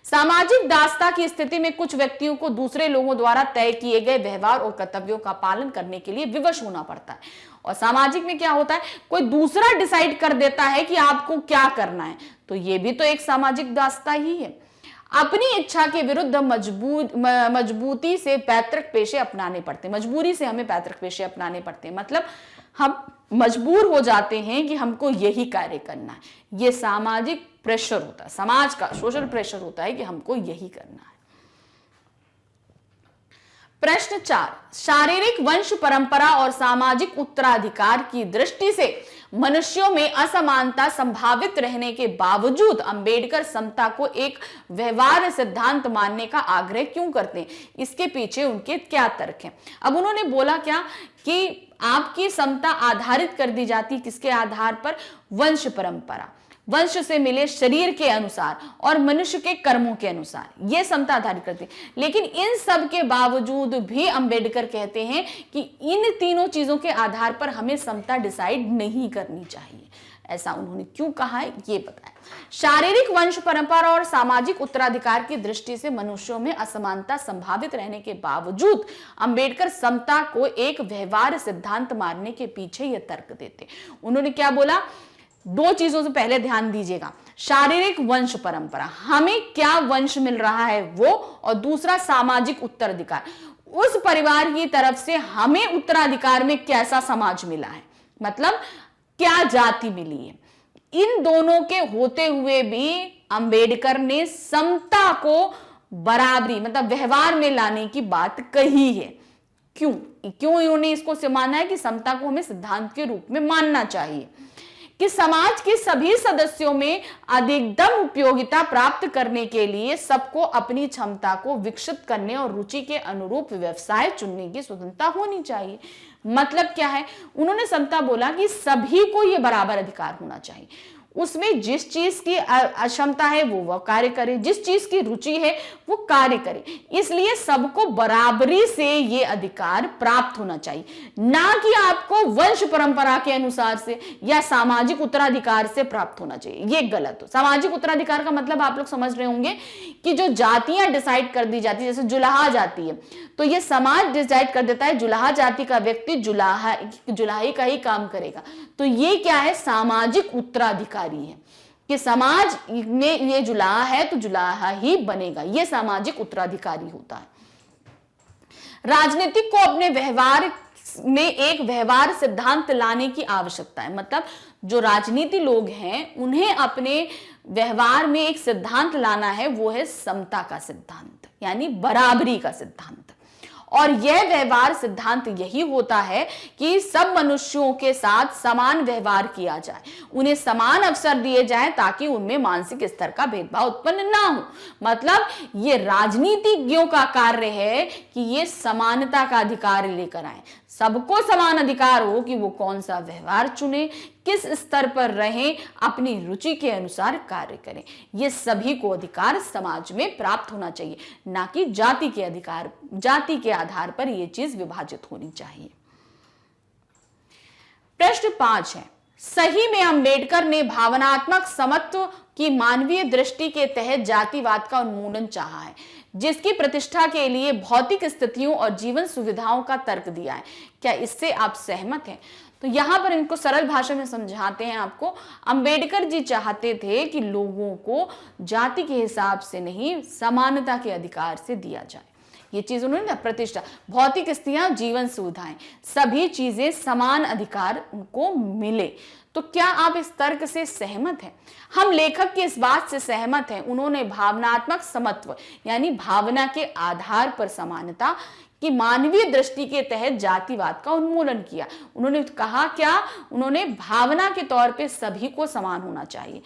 सामाजिक दासता की स्थिति में कुछ व्यक्तियों को दूसरे लोगों द्वारा तय किए गए व्यवहार और कर्तव्यों का पालन करने के लिए विवश होना पड़ता है। और सामाजिक में क्या होता है, कोई दूसरा डिसाइड कर देता है कि आपको क्या करना है, तो ये भी तो एक सामाजिक दासता ही है। अपनी इच्छा के विरुद्ध मजबूती से पैतृक पेशे अपनाने पड़ते हैं, मजबूरी से हमें पैतृक पेशे अपनाने पड़ते हैं, मतलब हम मजबूर हो जाते हैं कि हमको यही कार्य करना है। ये सामाजिक प्रेशर होता है, समाज का सोशल प्रेशर होता है कि हमको यही करना है। प्रश्न 4, शारीरिक वंश परंपरा और सामाजिक उत्तराधिकार की दृष्टि से मनुष्यों में असमानता संभावित रहने के बावजूद अंबेडकर समता को एक व्यवहार्य सिद्धांत मानने का आग्रह क्यों करते हैं, इसके पीछे उनके क्या तर्क हैं। अब उन्होंने बोला क्या कि आपकी समता आधारित कर दी जाती किसके आधार पर, वंश परंपरा, वंश से मिले शरीर के अनुसार और मनुष्य के कर्मों के अनुसार, यह समता आधारित करती है। लेकिन इन सब के बावजूद भी अंबेडकर कहते हैं कि इन तीनों चीजों के आधार पर हमें समता डिसाइड नहीं करनी चाहिए। ऐसा उन्होंने क्यों कहा है ये बताया। शारीरिक वंश परंपरा और सामाजिक उत्तराधिकार की दृष्टि से मनुष्यों में असमानता संभावित रहने के बावजूद अंबेडकर समता को एक व्यवहार्य सिद्धांत मानने के पीछे यह तर्क देते। उन्होंने क्या बोला, दो चीजों से पहले ध्यान दीजिएगा, शारीरिक वंश परंपरा, हमें क्या वंश मिल रहा है वो, और दूसरा सामाजिक उत्तराधिकार, उस परिवार की तरफ से हमें उत्तराधिकार में कैसा समाज मिला है, मतलब क्या जाति मिली है। इन दोनों के होते हुए भी अंबेडकर ने समता को बराबरी मतलब व्यवहार में लाने की बात कही है। क्यों इन्होंने इसको माना है कि समता को हमें सिद्धांत के रूप में मानना चाहिए कि समाज के सभी सदस्यों में अधिकतम उपयोगिता प्राप्त करने के लिए सबको अपनी क्षमता को विकसित करने और रुचि के अनुरूप व्यवसाय चुनने की स्वतंत्रता होनी चाहिए। मतलब क्या है, उन्होंने समता बोला कि सभी को यह बराबर अधिकार होना चाहिए, उसमें जिस चीज की अक्षमता है वो कार्य करे, जिस चीज की रुचि है वो कार्य करे। इसलिए सबको बराबरी से ये अधिकार प्राप्त होना चाहिए, ना कि आपको वंश परंपरा के अनुसार से या सामाजिक उत्तराधिकार से प्राप्त होना चाहिए। ये गलत हो। सामाजिक उत्तराधिकार का मतलब आप लोग समझ रहे होंगे कि जो जातियां डिसाइड कर दी जाती है, जैसे जुलाहा जाति है तो ये समाज डिसाइड कर देता है जुलाहा जाति का व्यक्ति जुलाही का ही काम करेगा, तो ये क्या है, सामाजिक उत्तराधिकारी है कि समाज में ये जुलाहा है तो जुलाहा ही बनेगा, ये सामाजिक उत्तराधिकारी होता है। राजनीतिक को अपने व्यवहार में एक व्यवहार सिद्धांत लाने की आवश्यकता है, मतलब जो राजनीति लोग हैं उन्हें अपने व्यवहार में एक सिद्धांत लाना है, वो है समता का सिद्धांत यानी बराबरी का सिद्धांत। और यह व्यवहार सिद्धांत यही होता है कि सब मनुष्यों के साथ समान व्यवहार किया जाए, उन्हें समान अवसर दिए जाएं ताकि उनमें मानसिक स्तर का भेदभाव उत्पन्न ना हो। मतलब ये राजनीतिज्ञों का कार्य है कि ये समानता का अधिकार लेकर आए, सबको समान अधिकार हो कि वो कौन सा व्यवहार चुने, किस स्तर पर रहें, अपनी रुचि के अनुसार कार्य करें। ये सभी को अधिकार समाज में प्राप्त होना चाहिए, ना कि जाति के आधार पर यह चीज विभाजित होनी चाहिए। प्रश्न 5 है, सही में अंबेडकर ने भावनात्मक समत्व की मानवीय दृष्टि के तहत जातिवाद का उन्मूलन चाहा है, जिसकी प्रतिष्ठा के लिए भौतिक स्थितियों और जीवन सुविधाओं का तर्क दिया है। क्या इससे आप सहमत हैं? तो यहां पर इनको सरल भाषा में समझाते हैं आपको। अंबेडकर जी चाहते थे कि लोगों को जाति के हिसाब से नहीं, समानता के अधिकार से दिया जाए। ये चीज उन्होंने प्रतिष्ठा, भौतिक स्थितियां, जीवन सुविधाएं, सभी चीजें समान अधिकार उनको मिले। तो क्या आप इस तर्क से सहमत हैं? हम लेखक की इस बात से सहमत हैं। उन्होंने भावनात्मक समत्व यानी भावना के आधार पर समानता कि मानवीय दृष्टि के तहत जातिवाद का उन्मूलन किया। उन्होंने कहा क्या, उन्होंने भावना के तौर पे सभी को समान होना चाहिए।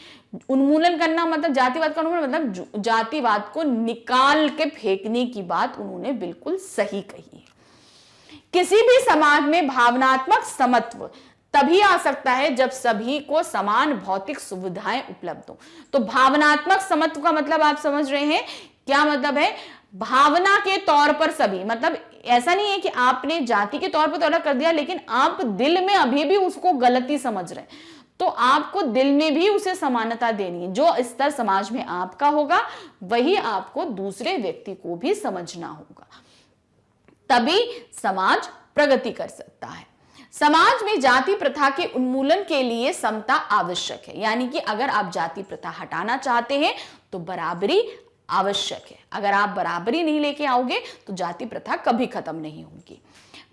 उन्मूलन करना मतलब जातिवाद का उन्मूलन मतलब जातिवाद को निकाल के फेंकने की बात उन्होंने बिल्कुल सही कही है। किसी भी समाज में भावनात्मक समत्व तभी आ सकता है जब सभी को समान भौतिक सुविधाएं उपलब्ध हो। तो भावनात्मक समत्व का मतलब आप समझ रहे हैं क्या मतलब है? भावना के तौर पर सभी, मतलब ऐसा नहीं है कि आपने जाति के तौर पर तो अलग कर दिया लेकिन आप दिल में अभी भी उसको गलती समझ रहे हैं, तो आपको दिल में भी उसे समानता देनी है। जो स्तर समाज में आपका होगा वही आपको दूसरे व्यक्ति को भी समझना होगा, तभी समाज प्रगति कर सकता है। समाज में जाति प्रथा के उन्मूलन के लिए समता आवश्यक है, यानी कि अगर आप जाति प्रथा हटाना चाहते हैं तो बराबरी आवश्यक है। अगर आप बराबरी नहीं लेके आओगे तो जाति प्रथा कभी खत्म नहीं होगी।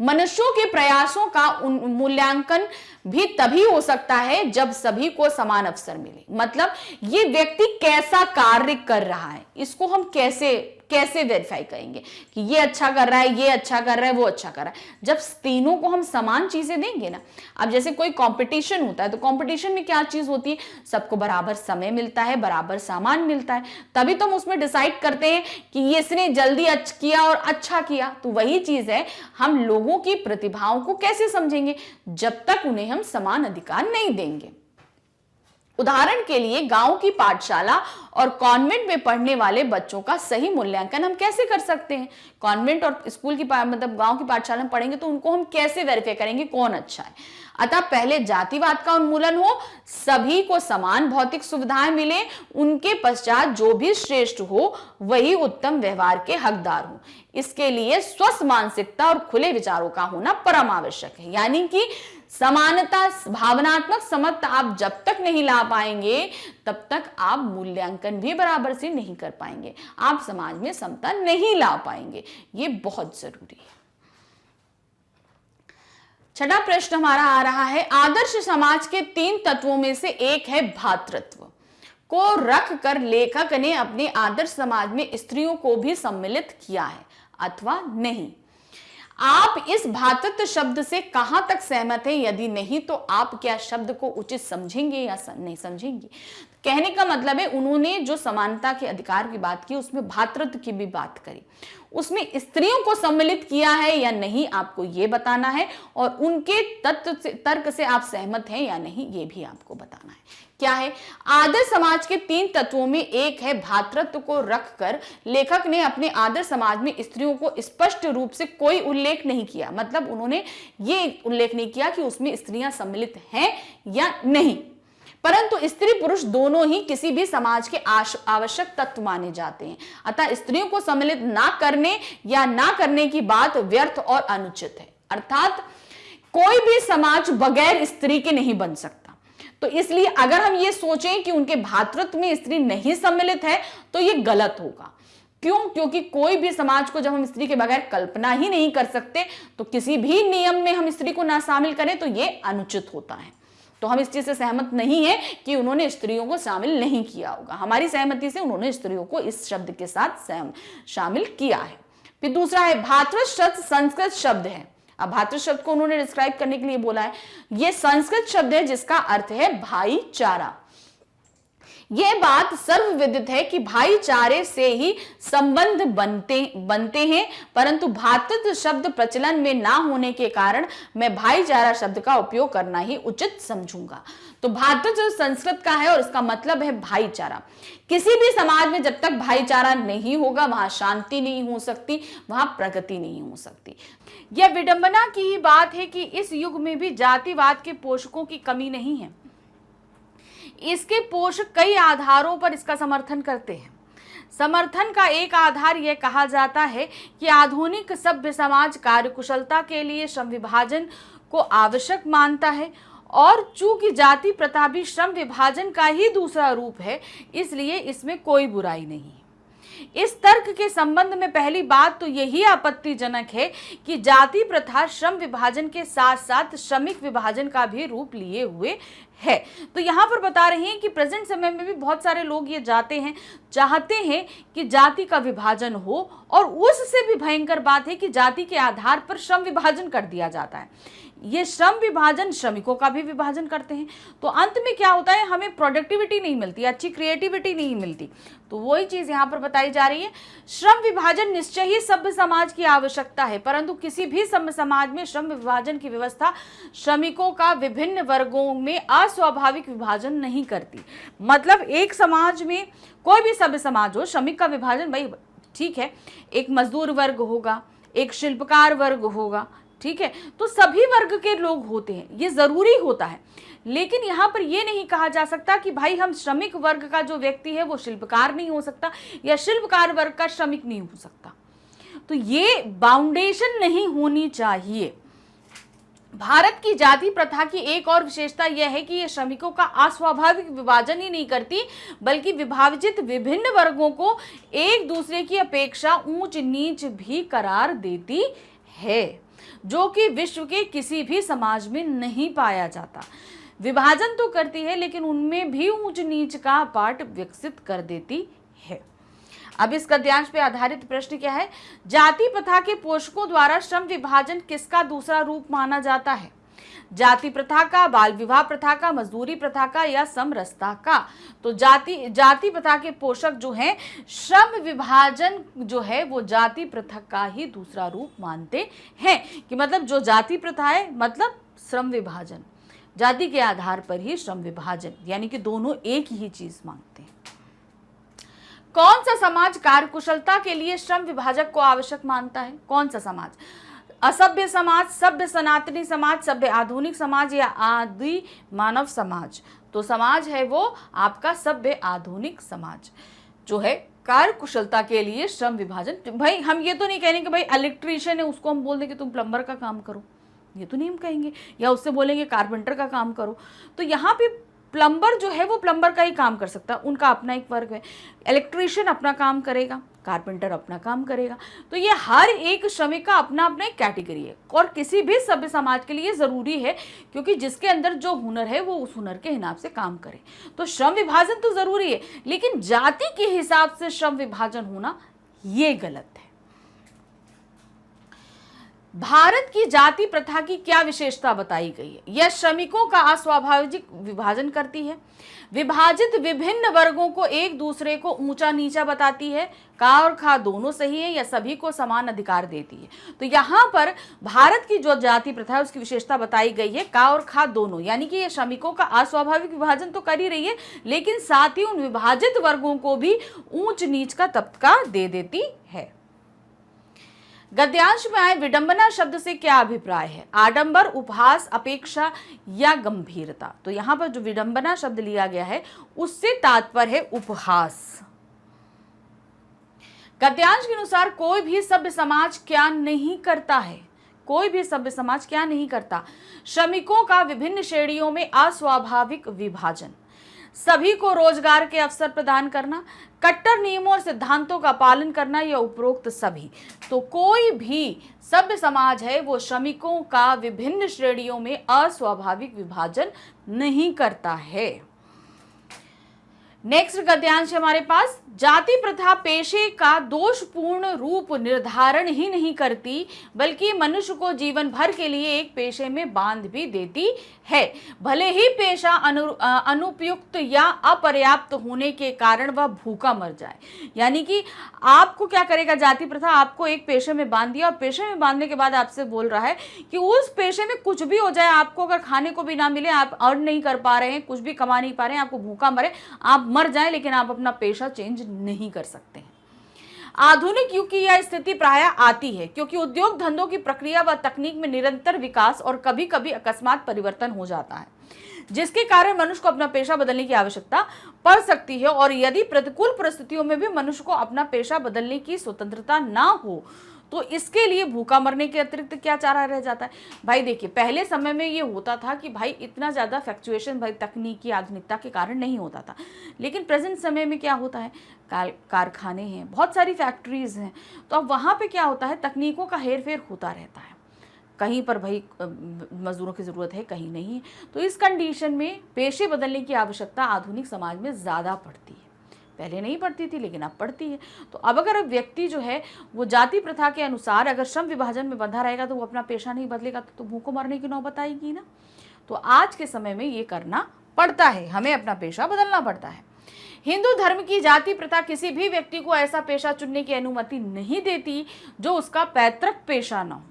मनुष्यों के प्रयासों का मूल्यांकन भी तभी हो सकता है जब सभी को समान अवसर मिले। मतलब ये व्यक्ति कैसा कार्य कर रहा है, इसको हम कैसे वेरीफाई करेंगे कि ये अच्छा कर रहा है, ये अच्छा कर रहा है, वो अच्छा कर रहा है। जब तीनों को हम समान चीजें देंगे ना, अब जैसे कोई कंपटीशन होता है तो कंपटीशन में क्या चीज होती है, सबको बराबर समय मिलता है, बराबर सामान मिलता है, तभी तो हम उसमें डिसाइड करते हैं कि ये इसने जल्दी किया और अच्छा किया। तो वही चीज है, हम लोगों की प्रतिभाओं को कैसे समझेंगे जब तक उन्हें हम समान अधिकार नहीं देंगे। उदाहरण के लिए गांव की पाठशाला और कॉन्वेंट में पढ़ने वाले बच्चों का सही मूल्यांकन हम कैसे कर सकते हैं। कॉन्वेंट और स्कूल की मतलब गांव की पाठशाला में पढ़ेंगे तो उनको हम कैसे वेरीफाई करेंगे कौन अच्छा है। अतः पहले जातिवाद का उन्मूलन हो, सभी को समान भौतिक सुविधाएं मिले, उनके पश्चात जो भी श्रेष्ठ हो वही उत्तम व्यवहार के हकदार हो। इसके लिए स्वस्थ मानसिकता और खुले विचारों का होना परम आवश्यक है। यानी कि समानता, भावनात्मक समता आप जब तक नहीं ला पाएंगे तब तक आप मूल्यांकन भी बराबर से नहीं कर पाएंगे, आप समाज में समता नहीं ला पाएंगे। ये बहुत जरूरी है। छठा प्रश्न हमारा आ रहा है, आदर्श समाज के 3 तत्वों में से एक है भ्रातृत्व को रख कर लेखक ने अपने आदर्श समाज में स्त्रियों को भी सम्मिलित किया है अथवा नहीं। आप इस भ्रातृत्व शब्द से कहां तक सहमत हैं? यदि नहीं तो आप क्या शब्द को उचित समझेंगे या नहीं समझेंगे? कहने का मतलब है उन्होंने जो समानता के अधिकार की बात की उसमें भ्रातृत्व की भी बात करी, उसमें स्त्रियों को सम्मिलित किया है या नहीं आपको ये बताना है, और उनके तर्क से आप सहमत हैं या नहीं ये भी आपको बताना है। क्या है? आदर्श समाज के 3 तत्वों में एक है भ्रातृत्व को रखकर लेखक ने अपने आदर्श समाज में स्त्रियों को स्पष्ट रूप से कोई उल्लेख नहीं किया। मतलब उन्होंने ये उल्लेख नहीं किया कि उसमें स्त्रियां सम्मिलित हैं या नहीं, परंतु स्त्री पुरुष दोनों ही किसी भी समाज के आवश्यक तत्व माने जाते हैं। अतः स्त्रियों को सम्मिलित ना करने या ना करने की बात व्यर्थ और अनुचित है। अर्थात कोई भी समाज बगैर स्त्री के नहीं बन सकता। तो इसलिए अगर हम ये सोचें कि उनके भ्रातृत्व में स्त्री नहीं सम्मिलित है तो ये गलत होगा। क्यों? क्योंकि कोई भी समाज को जब हम स्त्री के बगैर कल्पना ही नहीं कर सकते तो किसी भी नियम में हम स्त्री को ना शामिल करें तो ये अनुचित होता है। तो हम इस चीज से सहमत नहीं है कि उन्होंने स्त्रियों को शामिल नहीं किया होगा। हमारी सहमति से उन्होंने स्त्रियों को इस शब्द के साथ शामिल किया है। फिर दूसरा है भ्रातृत्व शब्द संस्कृत शब्द है। अब भ्रातृत्व शब्द को उन्होंने डिस्क्राइब करने के लिए बोला है, यह संस्कृत शब्द है जिसका अर्थ है भाईचारा। यह बात सर्वविदित है कि भाईचारे से ही संबंध बनते हैं, परंतु भ्रातृत्व शब्द प्रचलन में ना होने के कारण मैं भाईचारा शब्द का उपयोग करना ही उचित समझूंगा। तो भ्रातृत्व संस्कृत का है और इसका मतलब है भाईचारा। किसी भी समाज में जब तक भाईचारा नहीं होगा वहां शांति नहीं हो सकती, वहां प्रगति नहीं हो सकती। यह विडंबना की ही बात है कि इस युग में भी जातिवाद के पोषकों की कमी नहीं है। इसके पोषक कई आधारों पर इसका समर्थन करते हैं। समर्थन का एक आधार यह कहा जाता है कि आधुनिक सभ्य समाज कार्यकुशलता के लिए श्रम विभाजन को आवश्यक मानता है, और चूंकि जाति प्रथा भी श्रम विभाजन का ही दूसरा रूप है इसलिए इसमें कोई बुराई नहीं। इस तर्क के संबंध में पहली बात तो यही आपत्तिजनक है कि जाति प्रथा श्रम विभाजन के साथ साथ श्रमिक विभाजन का भी रूप लिए हुए है। तो यहाँ पर बता रहे हैं कि प्रेजेंट समय में भी बहुत सारे लोग ये चाहते हैं कि जाति का विभाजन हो, और उससे भी भयंकर बात है कि जाति के आधार पर श्रम विभाजन कर दिया जाता है। ये श्रम विभाजन श्रमिकों का भी विभाजन करते हैं। तो अंत में क्या होता है, हमें प्रोडक्टिविटी नहीं मिलती, अच्छी क्रिएटिविटी नहीं मिलती। तो वही चीज यहाँ पर बताई जा रही है। श्रम विभाजन निश्चय ही सभ्य समाज की आवश्यकता है, परंतु किसी भी सभ्य समाज में श्रम विभाजन की व्यवस्था श्रमिकों का विभिन्न वर्गों में अस्वाभाविक विभाजन नहीं करती। मतलब एक समाज में, कोई भी सभ्य समाज हो, श्रमिक का विभाजन भाई ठीक है, एक मजदूर वर्ग होगा, एक शिल्पकार वर्ग होगा, ठीक है, तो सभी वर्ग के लोग होते हैं, ये जरूरी होता है। लेकिन यहाँ पर ये नहीं कहा जा सकता कि भाई हम श्रमिक वर्ग का जो व्यक्ति है वो शिल्पकार नहीं हो सकता या शिल्पकार वर्ग का श्रमिक नहीं हो सकता। तो ये बाउंडेशन नहीं होनी चाहिए। भारत की जाति प्रथा की एक और विशेषता यह है कि यह श्रमिकों का अस्वाभाविक विभाजन ही नहीं करती, बल्कि विभाजित विभिन्न वर्गों को एक दूसरे की अपेक्षा ऊंच नीच भी करार देती है, जो कि विश्व के किसी भी समाज में नहीं पाया जाता। विभाजन तो करती है लेकिन उनमें भी ऊंच नीच का पाठ विकसित कर देती है। अब इस गद्यांश पे आधारित प्रश्न क्या है? जाति प्रथा के पोषकों द्वारा श्रम विभाजन किसका दूसरा रूप माना जाता है? जाति प्रथा का, बाल विवाह प्रथा का, मजदूरी प्रथा का या समरसता का? तो जाति प्रथा के पोषक जो हैं, श्रम विभाजन जो है वो जाति प्रथा का ही दूसरा रूप मानते हैं। कि मतलब जो जाति प्रथा है मतलब श्रम विभाजन, जाति के आधार पर ही श्रम विभाजन, यानी कि दोनों एक ही चीज मांगते हैं। कौन सा समाज कार्यकुशलता के लिए श्रम विभाजक को आवश्यक मानता है? कौन सा समाज? असभ्य समाज, सभ्य सनातनी समाज, सभ्य आधुनिक समाज या आदि मानव समाज? तो समाज है वो आपका सभ्य आधुनिक समाज जो है कार्यकुशलता के लिए श्रम विभाजन। भाई हम ये तो नहीं कहेंगे कि भाई इलेक्ट्रीशियन है उसको हम बोल देंगे तुम प्लम्बर का काम करो, ये तो नहीं हम कहेंगे, या उससे बोलेंगे कारपेंटर का काम करो। तो यहाँ पे प्लम्बर जो है वो प्लम्बर का ही काम कर सकता है, उनका अपना एक वर्ग है। इलेक्ट्रीशियन अपना काम करेगा, कारपेंटर अपना काम करेगा। तो ये हर एक श्रमिक का अपना अपना एक कैटेगरी है और किसी भी सभ्य समाज के लिए जरूरी है, क्योंकि जिसके अंदर जो हुनर है वो उस हुनर के हिसाब से काम करे। तो श्रम विभाजन तो जरूरी है, लेकिन जाति के हिसाब से श्रम विभाजन होना ये गलत है। भारत की जाति प्रथा की क्या विशेषता बताई गई है? यह श्रमिकों का अस्वाभाविक विभाजन करती है, विभाजित विभिन्न वर्गों को एक दूसरे को ऊंचा नीचा बताती है, का और खा दोनों सही है, या सभी को समान अधिकार देती है। तो यहाँ पर भारत की जो जाति प्रथा है उसकी विशेषता बताई गई है, का और खा दोनों, यानी कि ये श्रमिकों का अस्वाभाविक विभाजन तो कर ही रही है, लेकिन साथ ही उन विभाजित वर्गों को भी ऊंच नीच का तबका दे देती है। गद्यांश में आए विडंबना शब्द से क्या अभिप्राय है? आडंबर, उपहास, अपेक्षा या गंभीरता? तो यहां पर जो विडंबना शब्द लिया गया है उससे तात्पर्य है उपहास। गद्यांश के अनुसार कोई भी सभ्य समाज क्या नहीं करता है? कोई भी सभ्य समाज क्या नहीं करता? श्रमिकों का विभिन्न श्रेणियों में अस्वाभाविक विभाजन, सभी को रोजगार के अवसर प्रदान करना, कट्टर नियमों और सिद्धांतों का पालन करना या उपरोक्त सभी। तो कोई भी सभ्य समाज है वो श्रमिकों का विभिन्न श्रेणियों में अस्वाभाविक विभाजन नहीं करता है। नेक्स्ट गद्यांश हमारे पास, जाति प्रथा पेशे का दोषपूर्ण रूप निर्धारण ही नहीं करती, बल्कि मनुष्य को जीवन भर के लिए एक पेशे में बांध भी देती है, भले ही पेशा अनुपयुक्त या अपर्याप्त होने के कारण वह भूखा मर जाए। यानी कि आपको क्या करेगा जाति प्रथा? आपको एक पेशे में बांध दिया और पेशे में बांधने के बाद आपसे बोल रहा है कि उस पेशे में कुछ भी हो जाए, आपको अगर खाने को भी ना मिले, आप अर्न नहीं कर पा रहे हैं, कुछ भी कमा नहीं पा रहे हैं, आपको भूखा मरे, आप मर जाए, लेकिन आप अपना पेशा चेंज नहीं कर सकते हैं। आधुनिक युग की यह स्थिति प्रायः आती है क्योंकि उद्योग धंधों की प्रक्रिया व तकनीक में निरंतर विकास और कभी कभी अकस्मात परिवर्तन हो जाता है, जिसके कारण मनुष्य को अपना पेशा बदलने की आवश्यकता पड़ सकती है। और यदि प्रतिकूल परिस्थितियों में भी मनुष्य को अपना पेशा बदलने की स्वतंत्रता ना हो तो इसके लिए भूखा मरने के अतिरिक्त क्या चारा रह जाता है? भाई देखिए, पहले समय में ये होता था कि भाई इतना ज़्यादा फ्लक्चुएशन भाई तकनीकी आधुनिकता के कारण नहीं होता था, लेकिन प्रेजेंट समय में क्या होता है, कारखाने हैं, बहुत सारी फैक्ट्रीज हैं, तो अब वहाँ पे क्या होता है, तकनीकों का हेर फेर होता रहता है। कहीं पर भाई मजदूरों की ज़रूरत है, कहीं नहीं है। तो इस कंडीशन में पेशे बदलने की आवश्यकता आधुनिक समाज में ज़्यादा पड़ती है। पहले नहीं पड़ती थी लेकिन अब पड़ती है। तो अब अगर व्यक्ति जो है वो जाति प्रथा के अनुसार अगर श्रम विभाजन में बंधा रहेगा तो वो अपना पेशा नहीं बदलेगा तो भूखों मरने की नौबत आएगी ना। तो आज के समय में ये करना पड़ता है, हमें अपना पेशा बदलना पड़ता है। हिंदू धर्म की जाति प्रथा किसी भी व्यक्ति को ऐसा पेशा चुनने की अनुमति नहीं देती जो उसका पैतृक पेशा न हो।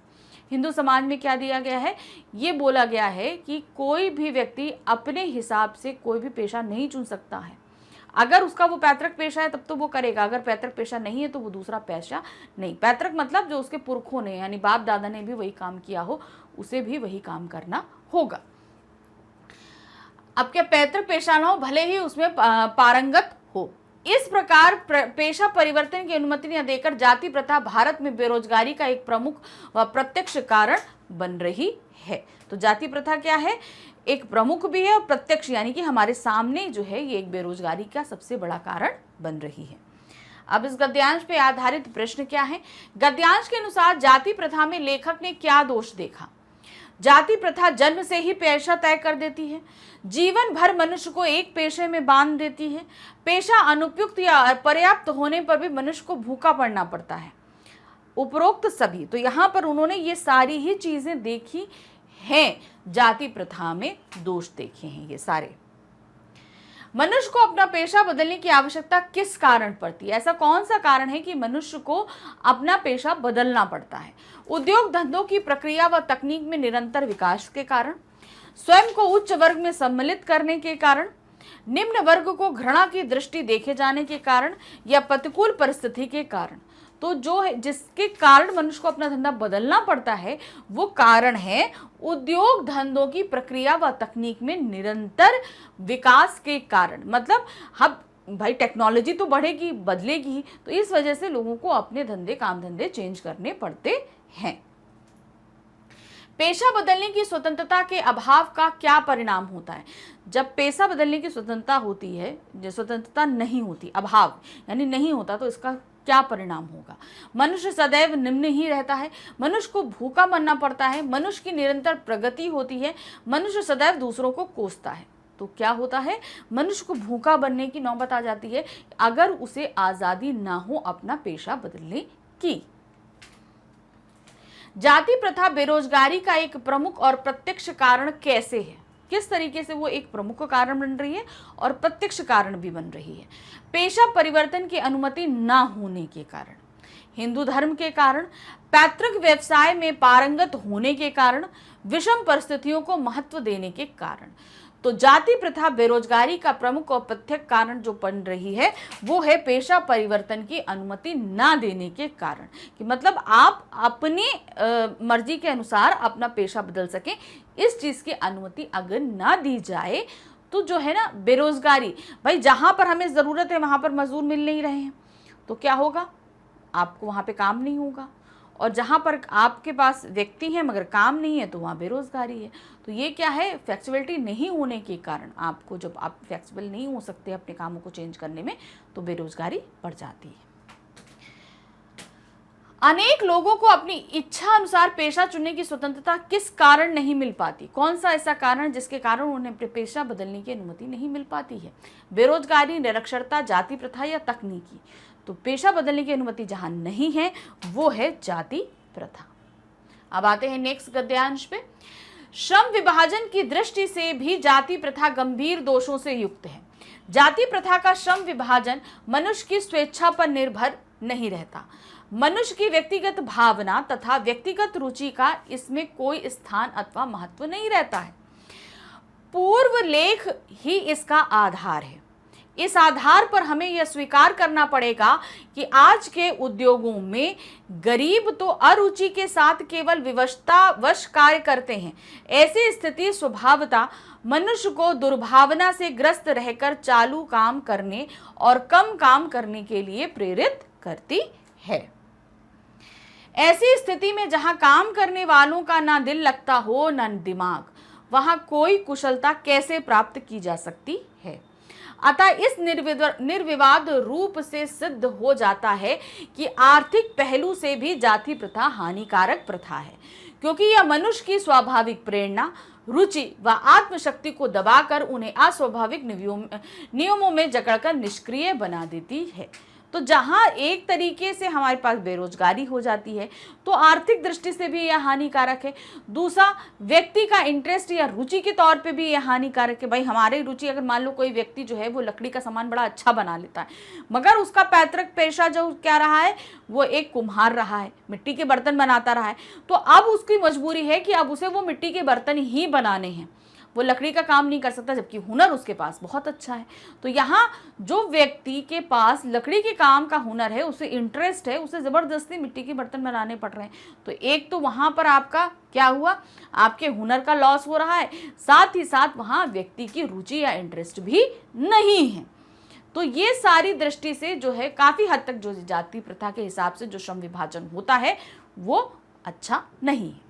हिंदू समाज में क्या दिया गया है, ये बोला गया है कि कोई भी व्यक्ति अपने हिसाब से कोई भी पेशा नहीं चुन सकता है। अगर उसका वो पैतृक पेशा है तब तो वो करेगा, अगर पैतृक पेशा नहीं है तो वो दूसरा पेशा नहीं। पैतृक मतलब जो उसके पुरखों ने यानी बाप दादा ने भी वही काम किया हो, उसे भी वही काम करना होगा। अब क्या पैतृक पेशा ना हो, भले ही उसमें पारंगत हो। इस प्रकार पेशा परिवर्तन की अनुमति न देकर जाति प्रथा भारत में बेरोजगारी का एक प्रमुख व प्रत्यक्ष कारण बन रही है। तो जाति प्रथा क्या है, एक प्रमुख भी है और प्रत्यक्ष यानी कि हमारे सामने जो है ये एक बेरोजगारी का सबसे बड़ा कारण बन रही है। अब इस गद्यांश पे आधारित प्रश्न क्या है? गद्यांश के अनुसार जाति प्रथा में लेखक ने क्या दोष देखा? जाति प्रथा जन्म से ही पेशा तय कर देती है, जीवन भर मनुष्य को एक पेशे में बांध देती है, पेशा अनुपयुक्त या अपर्याप्त होने पर भी मनुष्य को भूखा पड़ना पड़ता है। उपरोक्त सभी, तो यहाँ पर उन्होंने ये सारी ही चीजें देखी हैं, जाति प्रथा में दोष देखे हैं ये सारे। मनुष्य को अपना पेशा बदलने की आवश्यकता किस कारण पड़ती है? ऐसा कौन सा कारण है कि मनुष्य को अपना पेशा बदलना पड़ता है? उद्योग धंधों की प्रक्रिया व तकनीक में निरंतर विकास के कारण, स्वयं को उच्च वर्ग में सम्मिलित करने के कारण, निम्न वर्ग को घृणा की दृष्टि देखे जाने के कारण, या प्रतिकूल परिस्थिति के कारण। तो जो है जिसके कारण मनुष्य को अपना धंधा बदलना पड़ता है वो कारण है उद्योग धंधों की प्रक्रिया व तकनीक में निरंतर विकास के कारण। मतलब हम भाई टेक्नोलॉजी तो बढ़ेगी, बदलेगी ही, तो इस वजह से लोगों को अपने धंधे काम धंधे चेंज करने पड़ते हैं। पेशा बदलने की स्वतंत्रता के अभाव का क्या परिणाम होता है? जब पेशा बदलने की स्वतंत्रता होती है, जो स्वतंत्रता नहीं होती, अभाव यानी नहीं होता, तो इसका क्या परिणाम होगा? मनुष्य सदैव निम्न ही रहता है, मनुष्य को भूखा मरना पड़ता है, मनुष्य की निरंतर प्रगति होती है, मनुष्य सदैव दूसरों को कोसता है। तो क्या होता है? मनुष्य को भूखा बनने की नौबत आ जाती है अगर उसे आजादी ना हो अपना पेशा बदलने की। जाति प्रथा बेरोजगारी का एक प्रमुख और प्रत्यक्ष कारण कैसे है? किस तरीके से वो एक प्रमुख कारण बन रही है और प्रत्यक्ष कारण भी बन रही है? पेशा परिवर्तन की अनुमति ना होने के कारण, हिंदू धर्म के कारण, पैतृक व्यवसाय में पारंगत होने के कारण, विषम परिस्थितियों को महत्व देने के कारण। तो जाति प्रथा बेरोजगारी का प्रमुख और प्रत्यक्ष कारण जो बन रही है वो है पेशा परिवर्तन की अनुमति ना देने के कारण। कि मतलब आप अपनी मर्जी के अनुसार अपना पेशा बदल सकें, इस चीज की अनुमति अगर ना दी जाए तो जो है ना बेरोजगारी, भाई जहां पर हमें जरूरत है वहां पर मजदूर मिल नहीं रहे हैं तो क्या होगा? आपको वहां पे काम नहीं होगा, और जहां पर आपके पास व्यक्ति हैं मगर काम नहीं है तो वहां बेरोजगारी है। तो ये क्या है? फ्लेक्सिबिलिटी नहीं होने के कारण आपको, जब आप फ्लेक्सिबल नहीं हो सकते अपने कामों को चेंज करने में, तो बेरोजगारी बढ़ जाती है। अनेक लोगों को अपनी इच्छा अनुसार पेशा चुनने की स्वतंत्रता किस कारण नहीं मिल पाती? कौन सा ऐसा कारण जिसके कारण उन्हें अपने पेशा बदलने की अनुमति नहीं मिल पाती है? बेरोजगारी, निरक्षरता, जाति प्रथा या तकनीकी? तो पेशा बदलने की अनुमति जहां नहीं है वो है जाति प्रथा। अब आते हैं नेक्स्ट गद्यांश पे। श्रम विभाजन की दृष्टि से भी जाति प्रथा गंभीर दोषों से युक्त है। जाति प्रथा का श्रम विभाजन मनुष्य की स्वेच्छा पर निर्भर नहीं रहता। मनुष्य की व्यक्तिगत भावना तथा व्यक्तिगत रुचि का इसमें कोई स्थान अथवा महत्व नहीं रहता है। पूर्व लेख ही इसका आधार है। इस आधार पर हमें यह स्वीकार करना पड़ेगा कि आज के उद्योगों में गरीब तो अरुचि के साथ केवल विवशतावश कार्य करते हैं। ऐसी स्थिति स्वभावतः मनुष्य को दुर्भावना से ग्रस्त रहकर चालू काम करने और कम काम करने के लिए प्रेरित करती है। ऐसी स्थिति में जहां काम करने वालों का ना दिल लगता हो ना दिमाग, वहां कोई कुशलता कैसे प्राप्त की जा सकती है? अतः इस निर्विवाद रूप से सिद्ध हो जाता है कि आर्थिक पहलू से भी जाति प्रथा हानिकारक प्रथा है, क्योंकि यह मनुष्य की स्वाभाविक प्रेरणा, रुचि व आत्मशक्ति को दबाकर उन्हें अस्वाभाविक नियमों में जकड़कर निष्क्रिय बना देती है। तो जहां एक तरीके से हमारे पास बेरोजगारी हो जाती है तो आर्थिक दृष्टि से भी यह हानिकारक है। दूसरा, व्यक्ति का इंटरेस्ट या रुचि के तौर पे भी यह हानिकारक है। भाई हमारी रुचि, अगर मान लो कोई व्यक्ति जो है वो लकड़ी का सामान बड़ा अच्छा बना लेता है, मगर उसका पैतृक पेशा जो क्या रहा है, वो एक कुम्हार रहा है, मिट्टी के बर्तन बनाता रहा है, तो अब उसकी मजबूरी है कि अब उसे वो मिट्टी के बर्तन ही बनाने हैं। वो लकड़ी का काम नहीं कर सकता, जबकि हुनर उसके पास बहुत अच्छा है। तो यहाँ जो व्यक्ति के पास लकड़ी के काम का हुनर है, उसे इंटरेस्ट है, उसे ज़बरदस्ती मिट्टी के बर्तन बनाने पड़ रहे हैं, तो एक तो वहाँ पर आपका क्या हुआ, आपके हुनर का लॉस हो रहा है, साथ ही साथ वहाँ व्यक्ति की रुचि या इंटरेस्ट भी नहीं है। तो ये सारी दृष्टि से जो है काफ़ी हद तक जो जाति प्रथा के हिसाब से जो श्रम विभाजन होता है वो अच्छा नहीं है।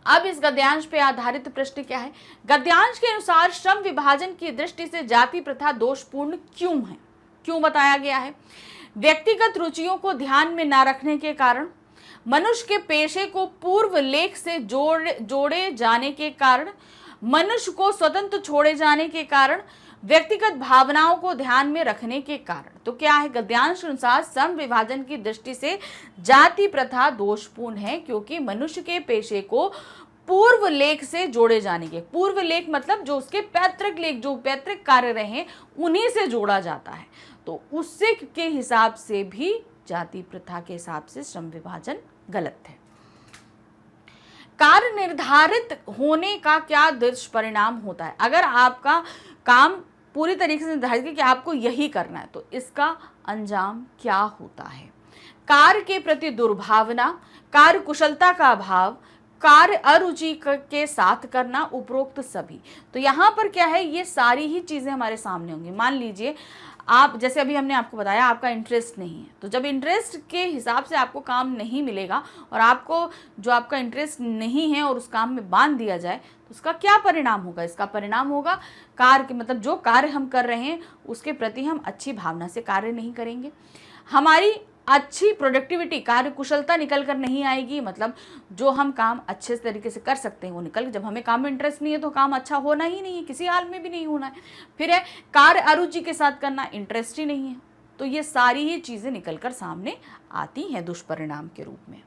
अब इस गद्यांश पे आधारित प्रश्न क्या है? गद्यांश के अनुसार श्रम विभाजन की दृष्टि से जाति प्रथा दोषपूर्ण क्यों है? क्यों बताया गया है? व्यक्तिगत रुचियों को ध्यान में न रखने के कारण, मनुष्य के पेशे को पूर्व लेख से जोड़े जाने के कारण, मनुष्य को स्वतंत्र छोड़े जाने के कारण, व्यक्तिगत भावनाओं को ध्यान में रखने के कारण। तो क्या है? गद्यांश के अनुसार श्रम विभाजन की दृष्टि से जाति प्रथा दोषपूर्ण है क्योंकि मनुष्य के पेशे को पूर्व लेख से जोड़े जाने के, पूर्व लेख मतलब जो उसके पैतृक लेख, जो पैतृक कार्य रहे उन्हीं से जोड़ा जाता है, तो उससे के हिसाब से भी जाति प्रथा के हिसाब से श्रम विभाजन गलत है। कार्य निर्धारित होने का क्या दुष्परिणाम होता है? अगर आपका काम पूरी तरीके से निर्धारित है कि आपको यही करना है, तो इसका अंजाम क्या होता है? कार्य के प्रति दुर्भावना, कार्य कुशलता का अभाव, कार्य अरुचि के साथ करना, उपरोक्त सभी। तो यहाँ पर क्या है, ये सारी ही चीज़ें हमारे सामने होंगी। मान लीजिए आप, जैसे अभी हमने आपको बताया आपका इंटरेस्ट नहीं है, तो जब इंटरेस्ट के हिसाब से आपको काम नहीं मिलेगा और आपको जो आपका इंटरेस्ट नहीं है और उस काम में बांध दिया जाए, तो उसका क्या परिणाम होगा? इसका परिणाम होगा कार्य के, मतलब जो कार्य हम कर रहे हैं उसके प्रति हम अच्छी भावना से कार्य नहीं करेंगे, हमारी अच्छी प्रोडक्टिविटी, कार्य कुशलता निकल कर नहीं आएगी, मतलब जो हम काम अच्छे तरीके से कर सकते हैं वो निकल, जब हमें काम में इंटरेस्ट नहीं है तो काम अच्छा होना ही नहीं है, किसी हाल में भी नहीं होना है। फिर है कार्य अरुचि के साथ करना, इंटरेस्ट ही नहीं है, तो ये सारी ही चीज़ें निकल कर सामने आती हैं दुष्परिणाम के रूप में।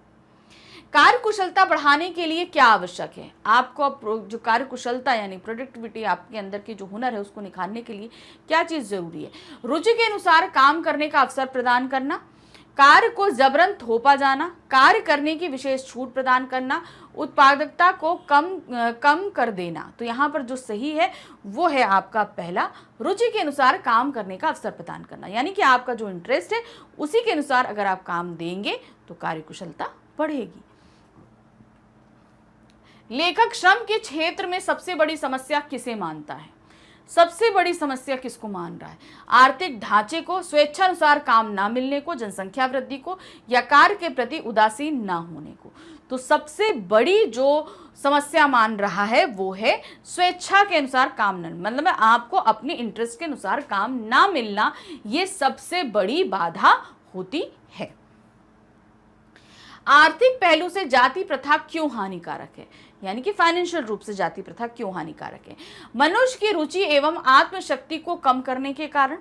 कार्य कुशलता बढ़ाने के लिए क्या आवश्यक है? आपको जो कार्य कुशलता यानी प्रोडक्टिविटी, आपके अंदर की जो हुनर है उसको निखारने के लिए क्या चीज़ जरूरी है? रुचि के अनुसार काम करने का अवसर प्रदान करना, कार्य को जबरन थोपा जाना, कार्य करने की विशेष छूट प्रदान करना, उत्पादकता को कम कर देना। तो यहाँ पर जो सही है वो है आपका पहला, रुचि के अनुसार काम करने का अवसर प्रदान करना, यानी कि आपका जो इंटरेस्ट है उसी के अनुसार अगर आप काम देंगे तो कार्य कुशलता बढ़ेगी। लेखक श्रम के क्षेत्र में सबसे बड़ी समस्या किसे मानता है? सबसे बड़ी समस्या किसको मान रहा है? आर्थिक ढांचे को, स्वेच्छानुसार काम ना मिलने को, जनसंख्या वृद्धि को, या कार्य के प्रति उदासीन ना होने को? तो सबसे बड़ी जो समस्या मान रहा है वो है स्वेच्छा के अनुसार काम न, मतलब आपको अपने इंटरेस्ट के अनुसार काम ना मिलना, ये सबसे बड़ी बाधा होती है। आर्थिक पहलू से जाति प्रथा क्यों हानिकारक है? यानी कि फाइनेंशियल रूप से जाति प्रथा क्यों हानिकारक है? मनुष्य की रुचि एवं आत्मशक्ति को कम करने के कारण,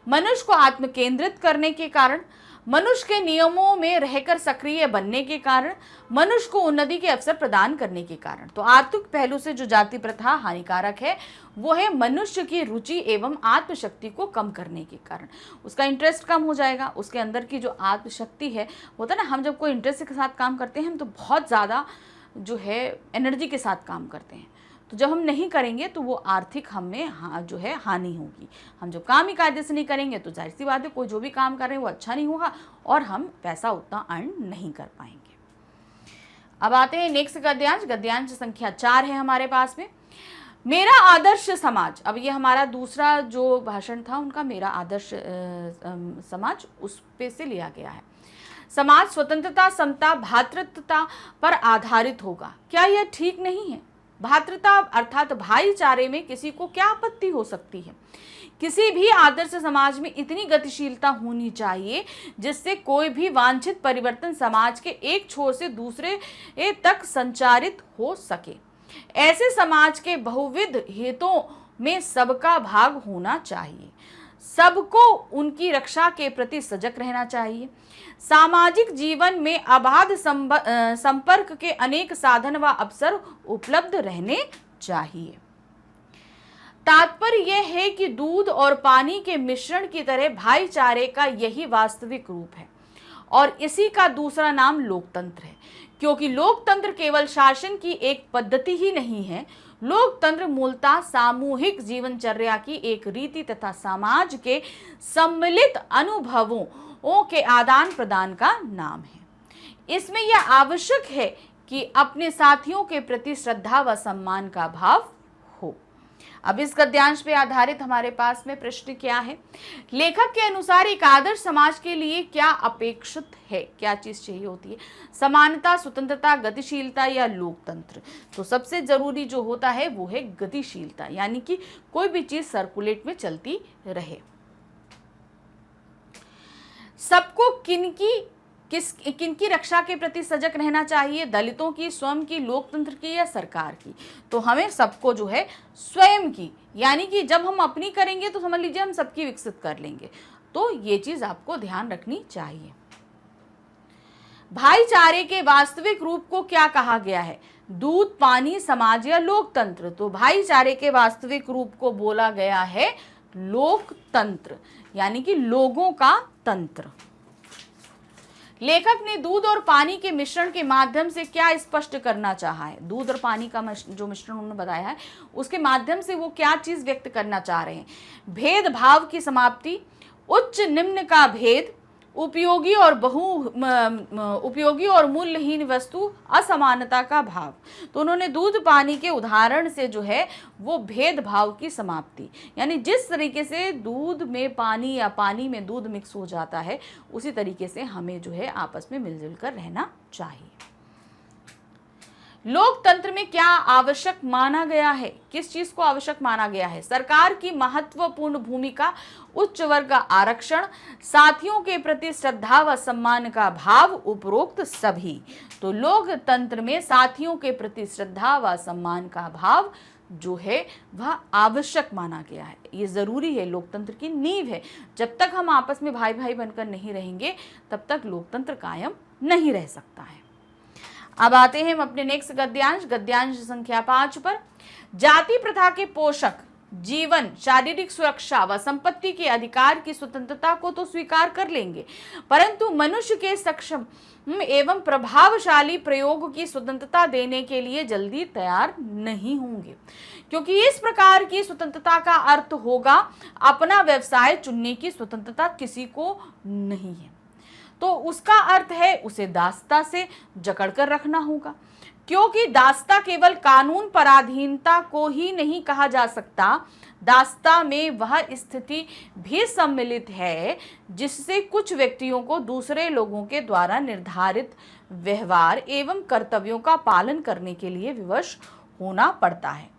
मनुष्य को आत्म केंद्रित करने के कारण, मनुष्य के नियमों में रहकर सक्रिय बनने के कारण, मनुष्य को उन्नति के अवसर प्रदान करने के कारण। तो आर्थिक पहलू से जो जाति प्रथा हानिकारक है वो है मनुष्य की रुचि एवं आत्मशक्ति को कम करने के कारण। उसका इंटरेस्ट कम हो जाएगा, उसके अंदर की जो आत्मशक्ति है, होता है ना, हम जब कोई इंटरेस्ट के साथ काम करते हैं हम तो बहुत ज़्यादा जो है एनर्जी के साथ काम करते हैं, तो जब हम नहीं करेंगे तो वो आर्थिक हमें जो है हानि होगी। हम जब काम ही कायदे से नहीं करेंगे तो जाहिर सी बात है कोई जो भी काम कर रहे हैं वो अच्छा नहीं होगा और हम पैसा उतना अर्न नहीं कर पाएंगे। अब आते हैं नेक्स्ट गद्यांश। गद्यांश संख्या 4 है हमारे पास में। मेरा आदर्श समाज, अब ये हमारा दूसरा जो भाषण था उनका, मेरा आदर्श समाज, उस पे से लिया गया है। समाज स्वतंत्रता, समता, भ्रातृत्वता पर आधारित होगा। क्या यह ठीक नहीं है? भ्रातृता अर्थात भाईचारे में किसी को क्या आपत्ति हो सकती है? किसी भी आदर्श समाज में इतनी गतिशीलता होनी चाहिए जिससे कोई भी वांछित परिवर्तन समाज के एक छोर से दूसरे तक संचारित हो सके। ऐसे समाज के बहुविध हितों में सबका भाग होना चाहिए। सबको उनकी रक्षा के प्रति सजग रहना चाहिए। सामाजिक जीवन में अबाध संपर्क के अनेक साधन व अवसर उपलब्ध रहने चाहिए। तात्पर्य यह है कि दूध और पानी के मिश्रण की तरह भाईचारे का यही वास्तविक रूप है और इसी का दूसरा नाम लोकतंत्र है, क्योंकि लोकतंत्र केवल शासन की एक पद्धति ही नहीं है। लोकतंत्र मूलतः सामूहिक जीवनचर्या की एक रीति तथा समाज के सम्मिलित अनुभवों के आदान प्रदान का नाम है। इसमें यह आवश्यक है कि अपने साथियों के प्रति श्रद्धा व सम्मान का भाव हो। अब इस गद्यांश पे आधारित हमारे पास में प्रश्न क्या है? लेखक के अनुसार एक आदर्श समाज के लिए क्या अपेक्षित है, क्या चीज चाहिए होती है? समानता, स्वतंत्रता, गतिशीलता या लोकतंत्र? तो सबसे जरूरी जो होता है वो है गतिशीलता, यानी कि कोई भी चीज सर्कुलेट में चलती रहे। सबको किनकी रक्षा के प्रति सजग रहना चाहिए? दलितों की, स्वयं की, लोकतंत्र की या सरकार की? तो हमें सबको जो है स्वयं की, यानी कि जब हम अपनी करेंगे तो समझ लीजिए हम सबकी विकसित कर लेंगे। तो ये चीज आपको ध्यान रखनी चाहिए। भाईचारे के वास्तविक रूप को क्या कहा गया है? दूध, पानी, समाज या लोकतंत्र? तो भाईचारे के वास्तविक रूप को बोला गया है लोकतंत्र, यानी कि लोगों का तंत्र। लेखक ने दूध और पानी के मिश्रण के माध्यम से क्या स्पष्ट करना चाहा है? दूध और पानी का जो मिश्रण उन्होंने बताया है उसके माध्यम से वो क्या चीज व्यक्त करना चाह रहे हैं? भेदभाव की समाप्ति, उच्च निम्न का भेद, उपयोगी और मूल्यहीन वस्तु, असमानता का भाव। तो उन्होंने दूध पानी के उदाहरण से जो है वो भेदभाव की समाप्ति, यानी जिस तरीके से दूध में पानी या पानी में दूध मिक्स हो जाता है उसी तरीके से हमें जो है आपस में मिलजुल कर रहना चाहिए। लोकतंत्र में क्या आवश्यक माना गया है? किस चीज को आवश्यक माना गया है? सरकार की महत्वपूर्ण भूमिका, उच्च वर्ग आरक्षण, साथियों के प्रति श्रद्धा व सम्मान का भाव, उपरोक्त सभी। तो लोकतंत्र में साथियों के प्रति श्रद्धा व सम्मान का भाव जो है वह आवश्यक माना गया है। ये जरूरी है, लोकतंत्र की नींव है। जब तक हम आपस में भाई भाई बनकर नहीं रहेंगे तब तक लोकतंत्र कायम नहीं रह सकता है। अब आते हैं हम अपने नेक्स्ट गद्यांश संख्या 5 पर। जाति प्रथा के पोषक जीवन, शारीरिक सुरक्षा व संपत्ति के अधिकार की स्वतंत्रता को तो स्वीकार कर लेंगे, परंतु मनुष्य के सक्षम एवं प्रभावशाली प्रयोग की स्वतंत्रता देने के लिए जल्दी तैयार नहीं होंगे, क्योंकि इस प्रकार की स्वतंत्रता का अर्थ होगा अपना व्यवसाय चुनने की स्वतंत्रता किसी को नहीं है। तो उसका अर्थ है उसे दासता से जकड़ कर रखना होगा, क्योंकि दासता केवल कानून पराधीनता को ही नहीं कहा जा सकता। दासता में वह स्थिति भी सम्मिलित है जिससे कुछ व्यक्तियों को दूसरे लोगों के द्वारा निर्धारित व्यवहार एवं कर्तव्यों का पालन करने के लिए विवश होना पड़ता है।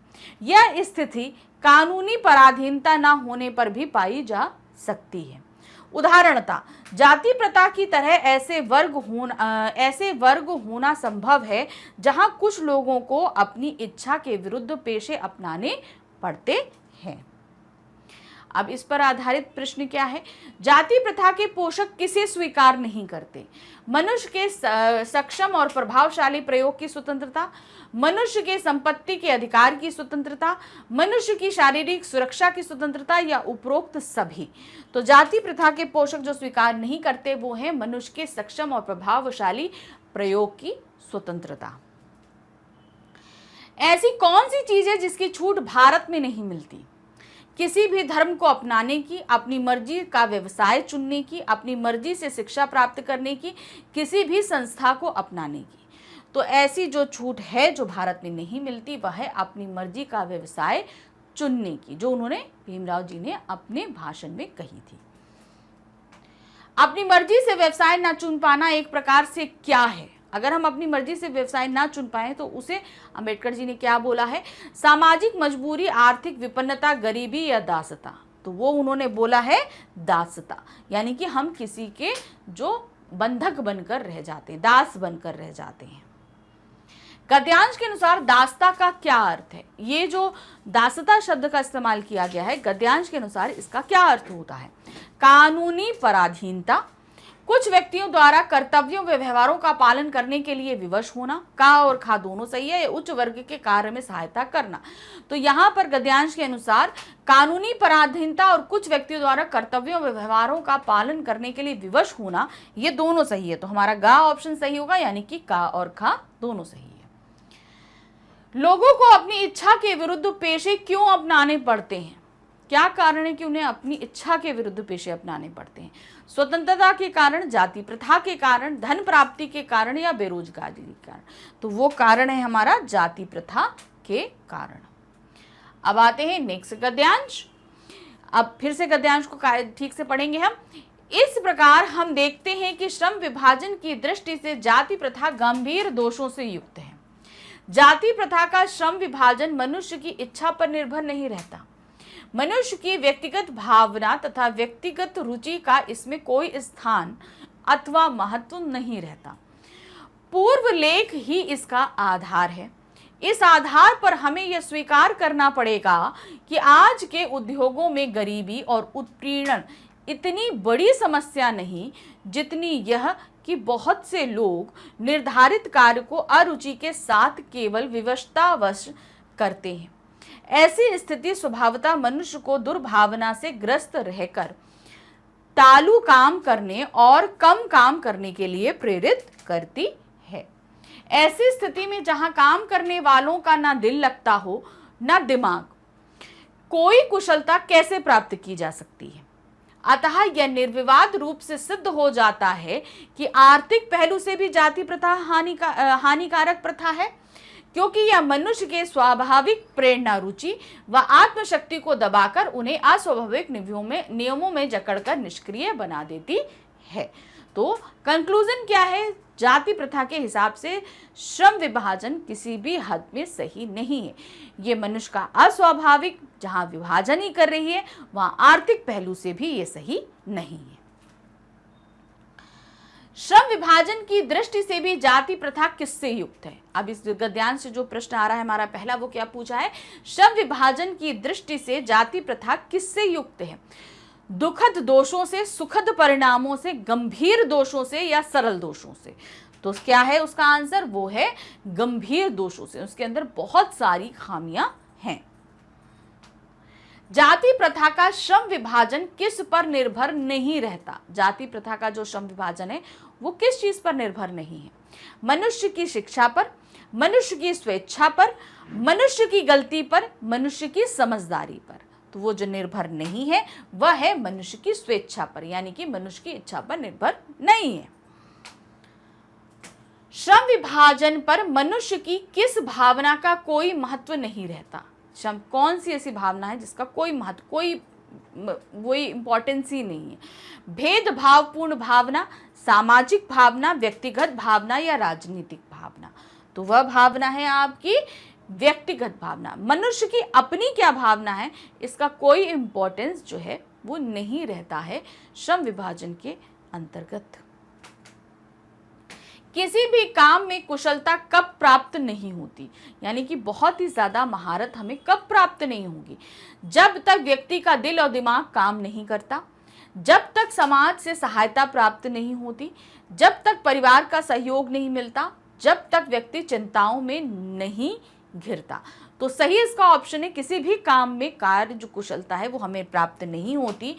यह स्थिति कानूनी पराधीनता न होने पर भी पाई जा सकती है। उदाहरणतः जाति प्रथा की तरह ऐसे वर्ग होना संभव है जहां कुछ लोगों को अपनी इच्छा के विरुद्ध पेशे अपनाने पड़ते हैं। अब इस पर आधारित प्रश्न क्या है? जाति प्रथा के पोषक किसे स्वीकार नहीं करते? मनुष्य के सक्षम और प्रभावशाली प्रयोग की स्वतंत्रता, मनुष्य के संपत्ति के अधिकार की स्वतंत्रता, मनुष्य की शारीरिक सुरक्षा की स्वतंत्रता या उपरोक्त सभी। तो जाति प्रथा के पोषक जो स्वीकार नहीं करते वो है मनुष्य के सक्षम और प्रभावशाली प्रयोग की स्वतंत्रता। ऐसी कौन सी चीज है जिसकी छूट भारत में नहीं मिलती? किसी भी धर्म को अपनाने की, अपनी मर्जी का व्यवसाय चुनने की, अपनी मर्जी से शिक्षा प्राप्त करने की, किसी भी संस्था को अपनाने की। तो ऐसी जो छूट है जो भारत में नहीं मिलती वह है अपनी मर्जी का व्यवसाय चुनने की, जो उन्होंने भीमराव जी ने अपने भाषण में कही थी। अपनी मर्जी से व्यवसाय ना चुन पाना एक प्रकार से क्या है? अगर हम अपनी मर्जी से व्यवसाय ना चुन पाए तो उसे अंबेडकर जी ने क्या बोला है? सामाजिक मजबूरी, आर्थिक विपन्नता, गरीबी या दासता। तो वो उन्होंने बोला है दासता, यानी कि हम किसी के जो बंधक बनकर रह जाते हैं, दास बनकर रह जाते हैं। गद्यांश के अनुसार दासता का क्या अर्थ है? ये जो दासता शब्द का इस्तेमाल किया गया है गद्यांश के अनुसार इसका क्या अर्थ होता है? कानूनी पराधीनता, कुछ व्यक्तियों द्वारा कर्तव्यों व व्यवहारों का पालन करने के लिए विवश होना। का और खा दोनों सही है। उच्च वर्ग के कार्य में सहायता करना। तो यहाँ पर गद्यांश के अनुसार कानूनी पराधीनता और कुछ व्यक्तियों द्वारा कर्तव्यों व व्यवहारों का पालन करने के लिए विवश होना, ये दोनों सही है। तो हमारा गा ऑप्शन सही होगा, यानी कि का और खा दोनों सही है। लोगों को अपनी इच्छा के विरुद्ध पेशे क्यों अपनाने पड़ते हैं? क्या कारण है कि उन्हें अपनी इच्छा के विरुद्ध पेशे अपनाने पड़ते हैं? स्वतंत्रता के कारण, जाति प्रथा के कारण, धन प्राप्ति के कारण या बेरोजगारी के कारण? तो वो कारण है हमारा जाति प्रथा के कारण। अब आते हैं नेक्स्ट गद्यांश। अब फिर से गद्यांश को ठीक से पढ़ेंगे हम। इस प्रकार हम देखते हैं कि श्रम विभाजन की दृष्टि से जाति प्रथा गंभीर दोषों से युक्त है। जाति प्रथा का श्रम विभाजन मनुष्य की इच्छा पर निर्भर नहीं रहता। मनुष्य की व्यक्तिगत भावना तथा व्यक्तिगत रुचि का इसमें कोई स्थान अथवा महत्व नहीं रहता। पूर्व लेख ही इसका आधार है। इस आधार पर हमें यह स्वीकार करना पड़ेगा कि आज के उद्योगों में गरीबी और उत्पीड़न इतनी बड़ी समस्या नहीं जितनी यह कि बहुत से लोग निर्धारित कार्य को अरुचि के साथ केवल विवशतावश करते हैं। ऐसी स्थिति स्वभावतः मनुष्य को दुर्भावना से ग्रस्त रहकर टालू काम करने और कम काम करने के लिए प्रेरित करती है। ऐसी स्थिति में जहां काम करने वालों का ना दिल लगता हो ना दिमाग, कोई कुशलता कैसे प्राप्त की जा सकती है? अतः यह निर्विवाद रूप से सिद्ध हो जाता है कि आर्थिक पहलू से भी जाति प्रथा हानिकारक प्रथा है, क्योंकि यह मनुष्य के स्वाभाविक प्रेरणा, रुचि व आत्मशक्ति को दबाकर उन्हें अस्वाभाविक नियमों में जकड़कर निष्क्रिय बना देती है। तो कंक्लूजन क्या है? जाति प्रथा के हिसाब से श्रम विभाजन किसी भी हद में सही नहीं है। ये मनुष्य का अस्वाभाविक, जहां विभाजन ही कर रही है वहां आर्थिक पहलू से भी ये सही नहीं है। श्रम विभाजन की दृष्टि से भी जाति प्रथा किससे युक्त है? अब इस गद्यांश से जो प्रश्न आ रहा है हमारा पहला, वो क्या पूछा है? श्रम विभाजन की दृष्टि से जाति प्रथा किससे युक्त है? दुखद दोषों से, सुखद परिणामों से, गंभीर दोषों से या सरल दोषों से? तो क्या है उसका आंसर? वो है गंभीर दोषों से। उसके अंदर बहुत सारी खामियां हैं। जाति प्रथा का श्रम विभाजन किस पर निर्भर नहीं रहता? जाति प्रथा का जो श्रम विभाजन है वो किस चीज पर निर्भर नहीं है? मनुष्य की शिक्षा पर, मनुष्य की स्वेच्छा पर, मनुष्य की गलती पर, मनुष्य की समझदारी पर। तो वो जो निर्भर नहीं है वह है मनुष्य की स्वेच्छा पर, यानी कि मनुष्य की इच्छा पर निर्भर नहीं है। श्रम विभाजन पर मनुष्य की किस भावना का कोई महत्व नहीं रहता? श्रम कौन सी ऐसी भावना है जिसका कोई महत्व, कोई इंपॉर्टेंस ही नहीं है? भेदभावपूर्ण भावना, सामाजिक भावना, व्यक्तिगत भावना या राजनीतिक भावना? तो वह भावना है आपकी व्यक्तिगत भावना। मनुष्य की अपनी क्या भावना है इसका कोई इंपॉर्टेंस जो है वो नहीं रहता है श्रम विभाजन के अंतर्गत। किसी भी काम में कुशलता कब प्राप्त नहीं होती, यानी कि बहुत ही ज्यादा महारत हमें कब प्राप्त नहीं होगी? जब तक व्यक्ति का दिल और दिमाग काम नहीं करता, जब तक समाज से सहायता प्राप्त नहीं होती, जब तक परिवार का सहयोग नहीं मिलता, जब तक व्यक्ति चिंताओं में नहीं घिरता। तो सही इसका ऑप्शन है, किसी भी काम में कार्य जो कुशलता है वो हमें प्राप्त नहीं होती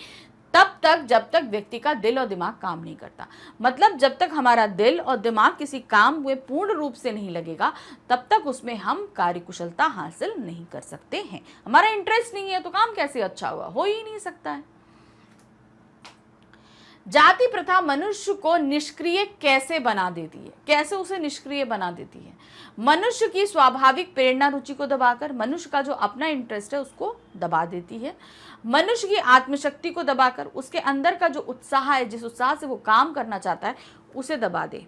तब तक जब तक व्यक्ति का दिल और दिमाग काम नहीं करता। मतलब जब तक हमारा दिल और दिमाग किसी काम में पूर्ण रूप से नहीं लगेगा तब तक उसमें हम कार्य कुशलता हासिल नहीं कर सकते हैं। हमारा इंटरेस्ट नहीं है तो काम कैसे अच्छा हुआ? हो ही नहीं सकता है। जाति प्रथा मनुष्य को निष्क्रिय कैसे बना देती है? कैसे उसे निष्क्रिय बना देती है? मनुष्य की स्वाभाविक प्रेरणा, रुचि को दबाकर, मनुष्य का जो अपना इंटरेस्ट है उसको दबा देती है। मनुष्य की आत्मशक्ति को दबाकर उसके अंदर का जो उत्साह है, जिस उत्साह से वो काम करना चाहता है, उसे दबा दे।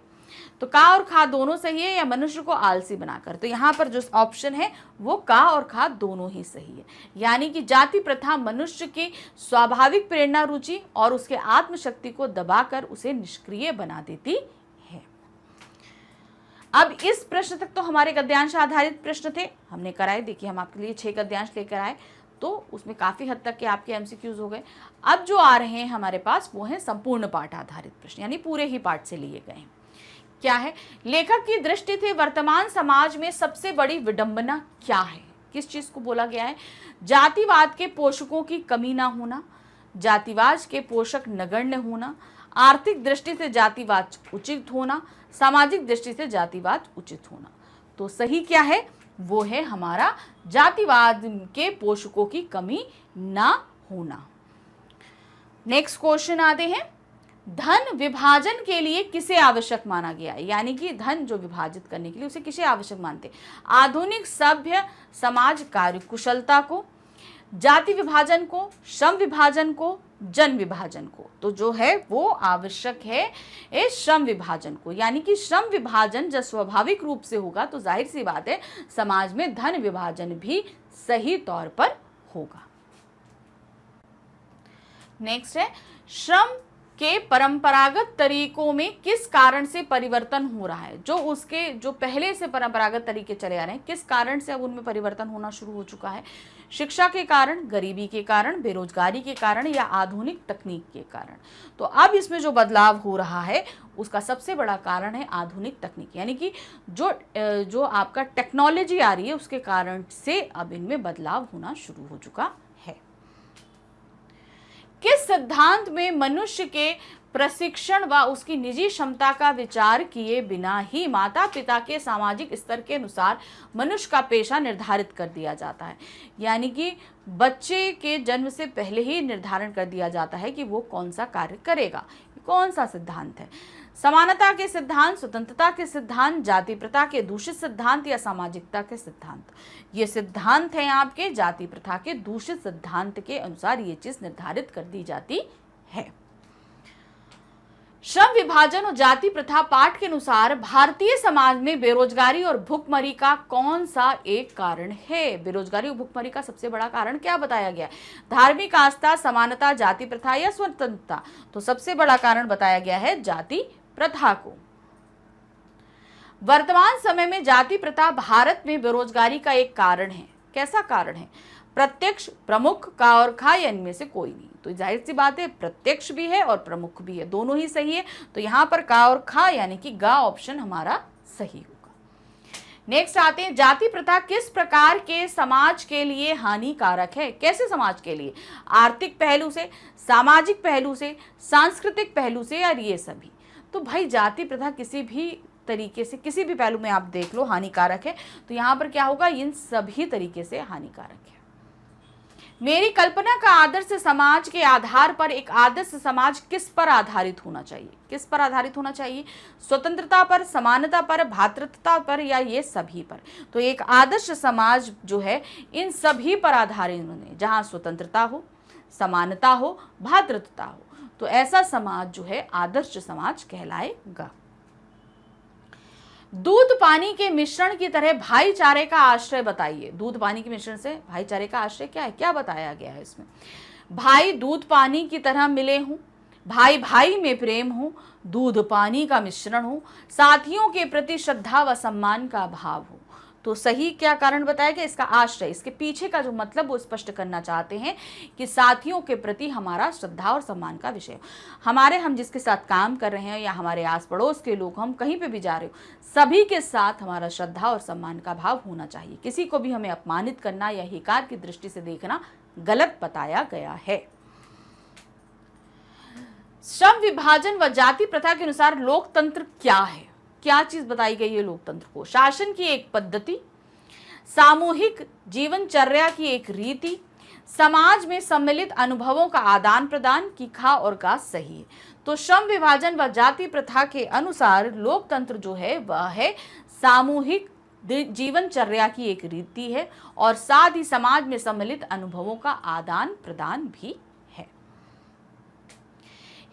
तो का और खा दोनों सही है, या मनुष्य को आलसी बनाकर? तो यहाँ पर जो ऑप्शन है वो का और खा दोनों ही सही है। यानी कि जाति प्रथा मनुष्य की स्वाभाविक प्रेरणा, रुचि और उसके आत्मशक्ति को दबाकर उसे निष्क्रिय बना देती है। अब इस प्रश्न तक तो हमारे गद्यांश आधारित प्रश्न थे, हमने कराए। देखिए हम आपके लिए 6 गद्यांश लेकर आए, तो उसमें काफी हद तक के आपके एमसीक्यूज हो गए। अब जो आ रहे हैं हमारे पास वो है संपूर्ण पाठ आधारित प्रश्न, यानी पूरे ही पाठ से लिए गए हैं। क्या है? लेखक की दृष्टि से वर्तमान समाज में सबसे बड़ी विडंबना क्या है? किस चीज को बोला गया है? जातिवाद के पोषकों की कमी ना होना, जातिवाद के पोषक नगण्य होना, आर्थिक दृष्टि से जातिवाद उचित होना, सामाजिक दृष्टि से जातिवाद उचित होना। तो सही क्या है? वो है हमारा जातिवाद के पोषकों की कमी ना होना। नेक्स्ट क्वेश्चन आते हैं, धन विभाजन के लिए किसे आवश्यक माना गया है, यानी कि धन जो विभाजित करने के लिए उसे किसे आवश्यक मानते हैं? आधुनिक सभ्य समाज कार्यकुशलता को, जाति विभाजन को, श्रम विभाजन को, जन विभाजन को। तो जो है वो आवश्यक है इस श्रम विभाजन को, यानी कि श्रम विभाजन जब स्वाभाविक रूप से होगा तो जाहिर सी बात है समाज में धन विभाजन भी सही तौर पर होगा। नेक्स्ट है, श्रम के परंपरागत तरीकों में किस कारण से परिवर्तन हो रहा है? जो पहले से परंपरागत तरीके चले आ रहे हैं, किस कारण से अब उनमें परिवर्तन होना शुरू हो चुका है? शिक्षा के कारण, गरीबी के कारण, बेरोजगारी के कारण या आधुनिक तकनीक के कारण? तो अब इसमें जो बदलाव हो रहा है उसका सबसे बड़ा कारण है आधुनिक तकनीक, यानी कि जो आपका टेक्नोलॉजी आ रही है उसके कारण से अब इनमें बदलाव होना शुरू हो चुका है। किस सिद्धांत में मनुष्य के प्रशिक्षण व उसकी निजी क्षमता का विचार किए बिना ही माता पिता के सामाजिक स्तर के अनुसार मनुष्य का पेशा निर्धारित कर दिया जाता है? यानी कि बच्चे के जन्म से पहले ही निर्धारण कर दिया जाता है कि वो कौन सा कार्य करेगा। कौन सा सिद्धांत है? समानता के सिद्धांत, स्वतंत्रता के सिद्धांत, जाति प्रथा के दूषित सिद्धांत या सामाजिकता के सिद्धांत? ये सिद्धांत है आपके जाति प्रथा के दूषित सिद्धांत के अनुसार ये चीज निर्धारित कर दी जाती है। श्रम विभाजन और जाति प्रथा पाठ के अनुसार भारतीय समाज में बेरोजगारी और भुखमरी का कौन सा एक कारण है? बेरोजगारी और भुखमरी का सबसे बड़ा कारण क्या बताया गया? धार्मिक आस्था, समानता, जाति प्रथा या स्वतंत्रता? तो सबसे बड़ा कारण बताया गया है जाति प्रथा को। वर्तमान समय में जाति प्रथा भारत में बेरोजगारी का एक कारण है। कैसा कारण है? प्रत्यक्ष, प्रमुख, का और खा या इनमें से कोई नहीं। तो जाहिर सी बात है प्रत्यक्ष भी है और प्रमुख भी है, दोनों ही सही है। तो यहां पर का और खा यानी कि गा ऑप्शन हमारा सही होगा। नेक्स्ट आते हैं, जाति प्रथा किस प्रकार के समाज के लिए हानिकारक है? कैसे समाज के लिए? आर्थिक पहलू से, सामाजिक पहलू से, सांस्कृतिक पहलू से या ये सभी? तो भाई जाति प्रथा किसी भी तरीके से, किसी भी पहलू में आप देख लो हानिकारक है। तो यहां पर क्या होगा? इन सभी तरीके से हानिकारक है। मेरी कल्पना का आदर्श समाज के आधार पर एक आदर्श समाज किस पर आधारित होना चाहिए? किस पर आधारित होना चाहिए? स्वतंत्रता पर, समानता पर, भ्रातृत्वता पर या ये सभी पर? तो एक आदर्श समाज जो है इन सभी पर आधारित होने, जहां स्वतंत्रता हो, समानता हो, भ्रातृत्वता हो, तो ऐसा समाज जो है आदर्श समाज कहलाएगा। दूध पानी के मिश्रण की तरह भाईचारे का आश्रय बताइए। दूध पानी के मिश्रण से भाईचारे का आश्रय क्या है? क्या बताया गया है इसमें? भाई दूध पानी की तरह मिले हों, भाई भाई में प्रेम हो, दूध पानी का मिश्रण हो, साथियों के प्रति श्रद्धा व सम्मान का भाव हो। तो सही क्या कारण बताया गया? इसका आश्रय, इसके पीछे का जो मतलब वो स्पष्ट करना चाहते हैं कि साथियों के प्रति हमारा श्रद्धा और सम्मान का विषय। हम जिसके साथ काम कर रहे हैं या हमारे आस पड़ोस के लोग, हम कहीं पे भी जा रहे हो, सभी के साथ हमारा श्रद्धा और सम्मान का भाव होना चाहिए। किसी को भी हमें अपमानित करना या हिकार की दृष्टि से देखना गलत बताया गया है। श्रम विभाजन व जाति प्रथा के अनुसार लोकतंत्र क्या है? क्या चीज बताई गई है लोकतंत्र को? शासन की एक पद्धति, सामूहिक जीवनचर्या की एक रीति, समाज में सम्मिलित अनुभवों का आदान प्रदान की खा और का सही है। तो श्रम विभाजन व जाति प्रथा के अनुसार लोकतंत्र जो है वह है सामूहिक जीवनचर्या की एक रीति है और साथ ही समाज में सम्मिलित अनुभवों का आदान प्रदान भी है।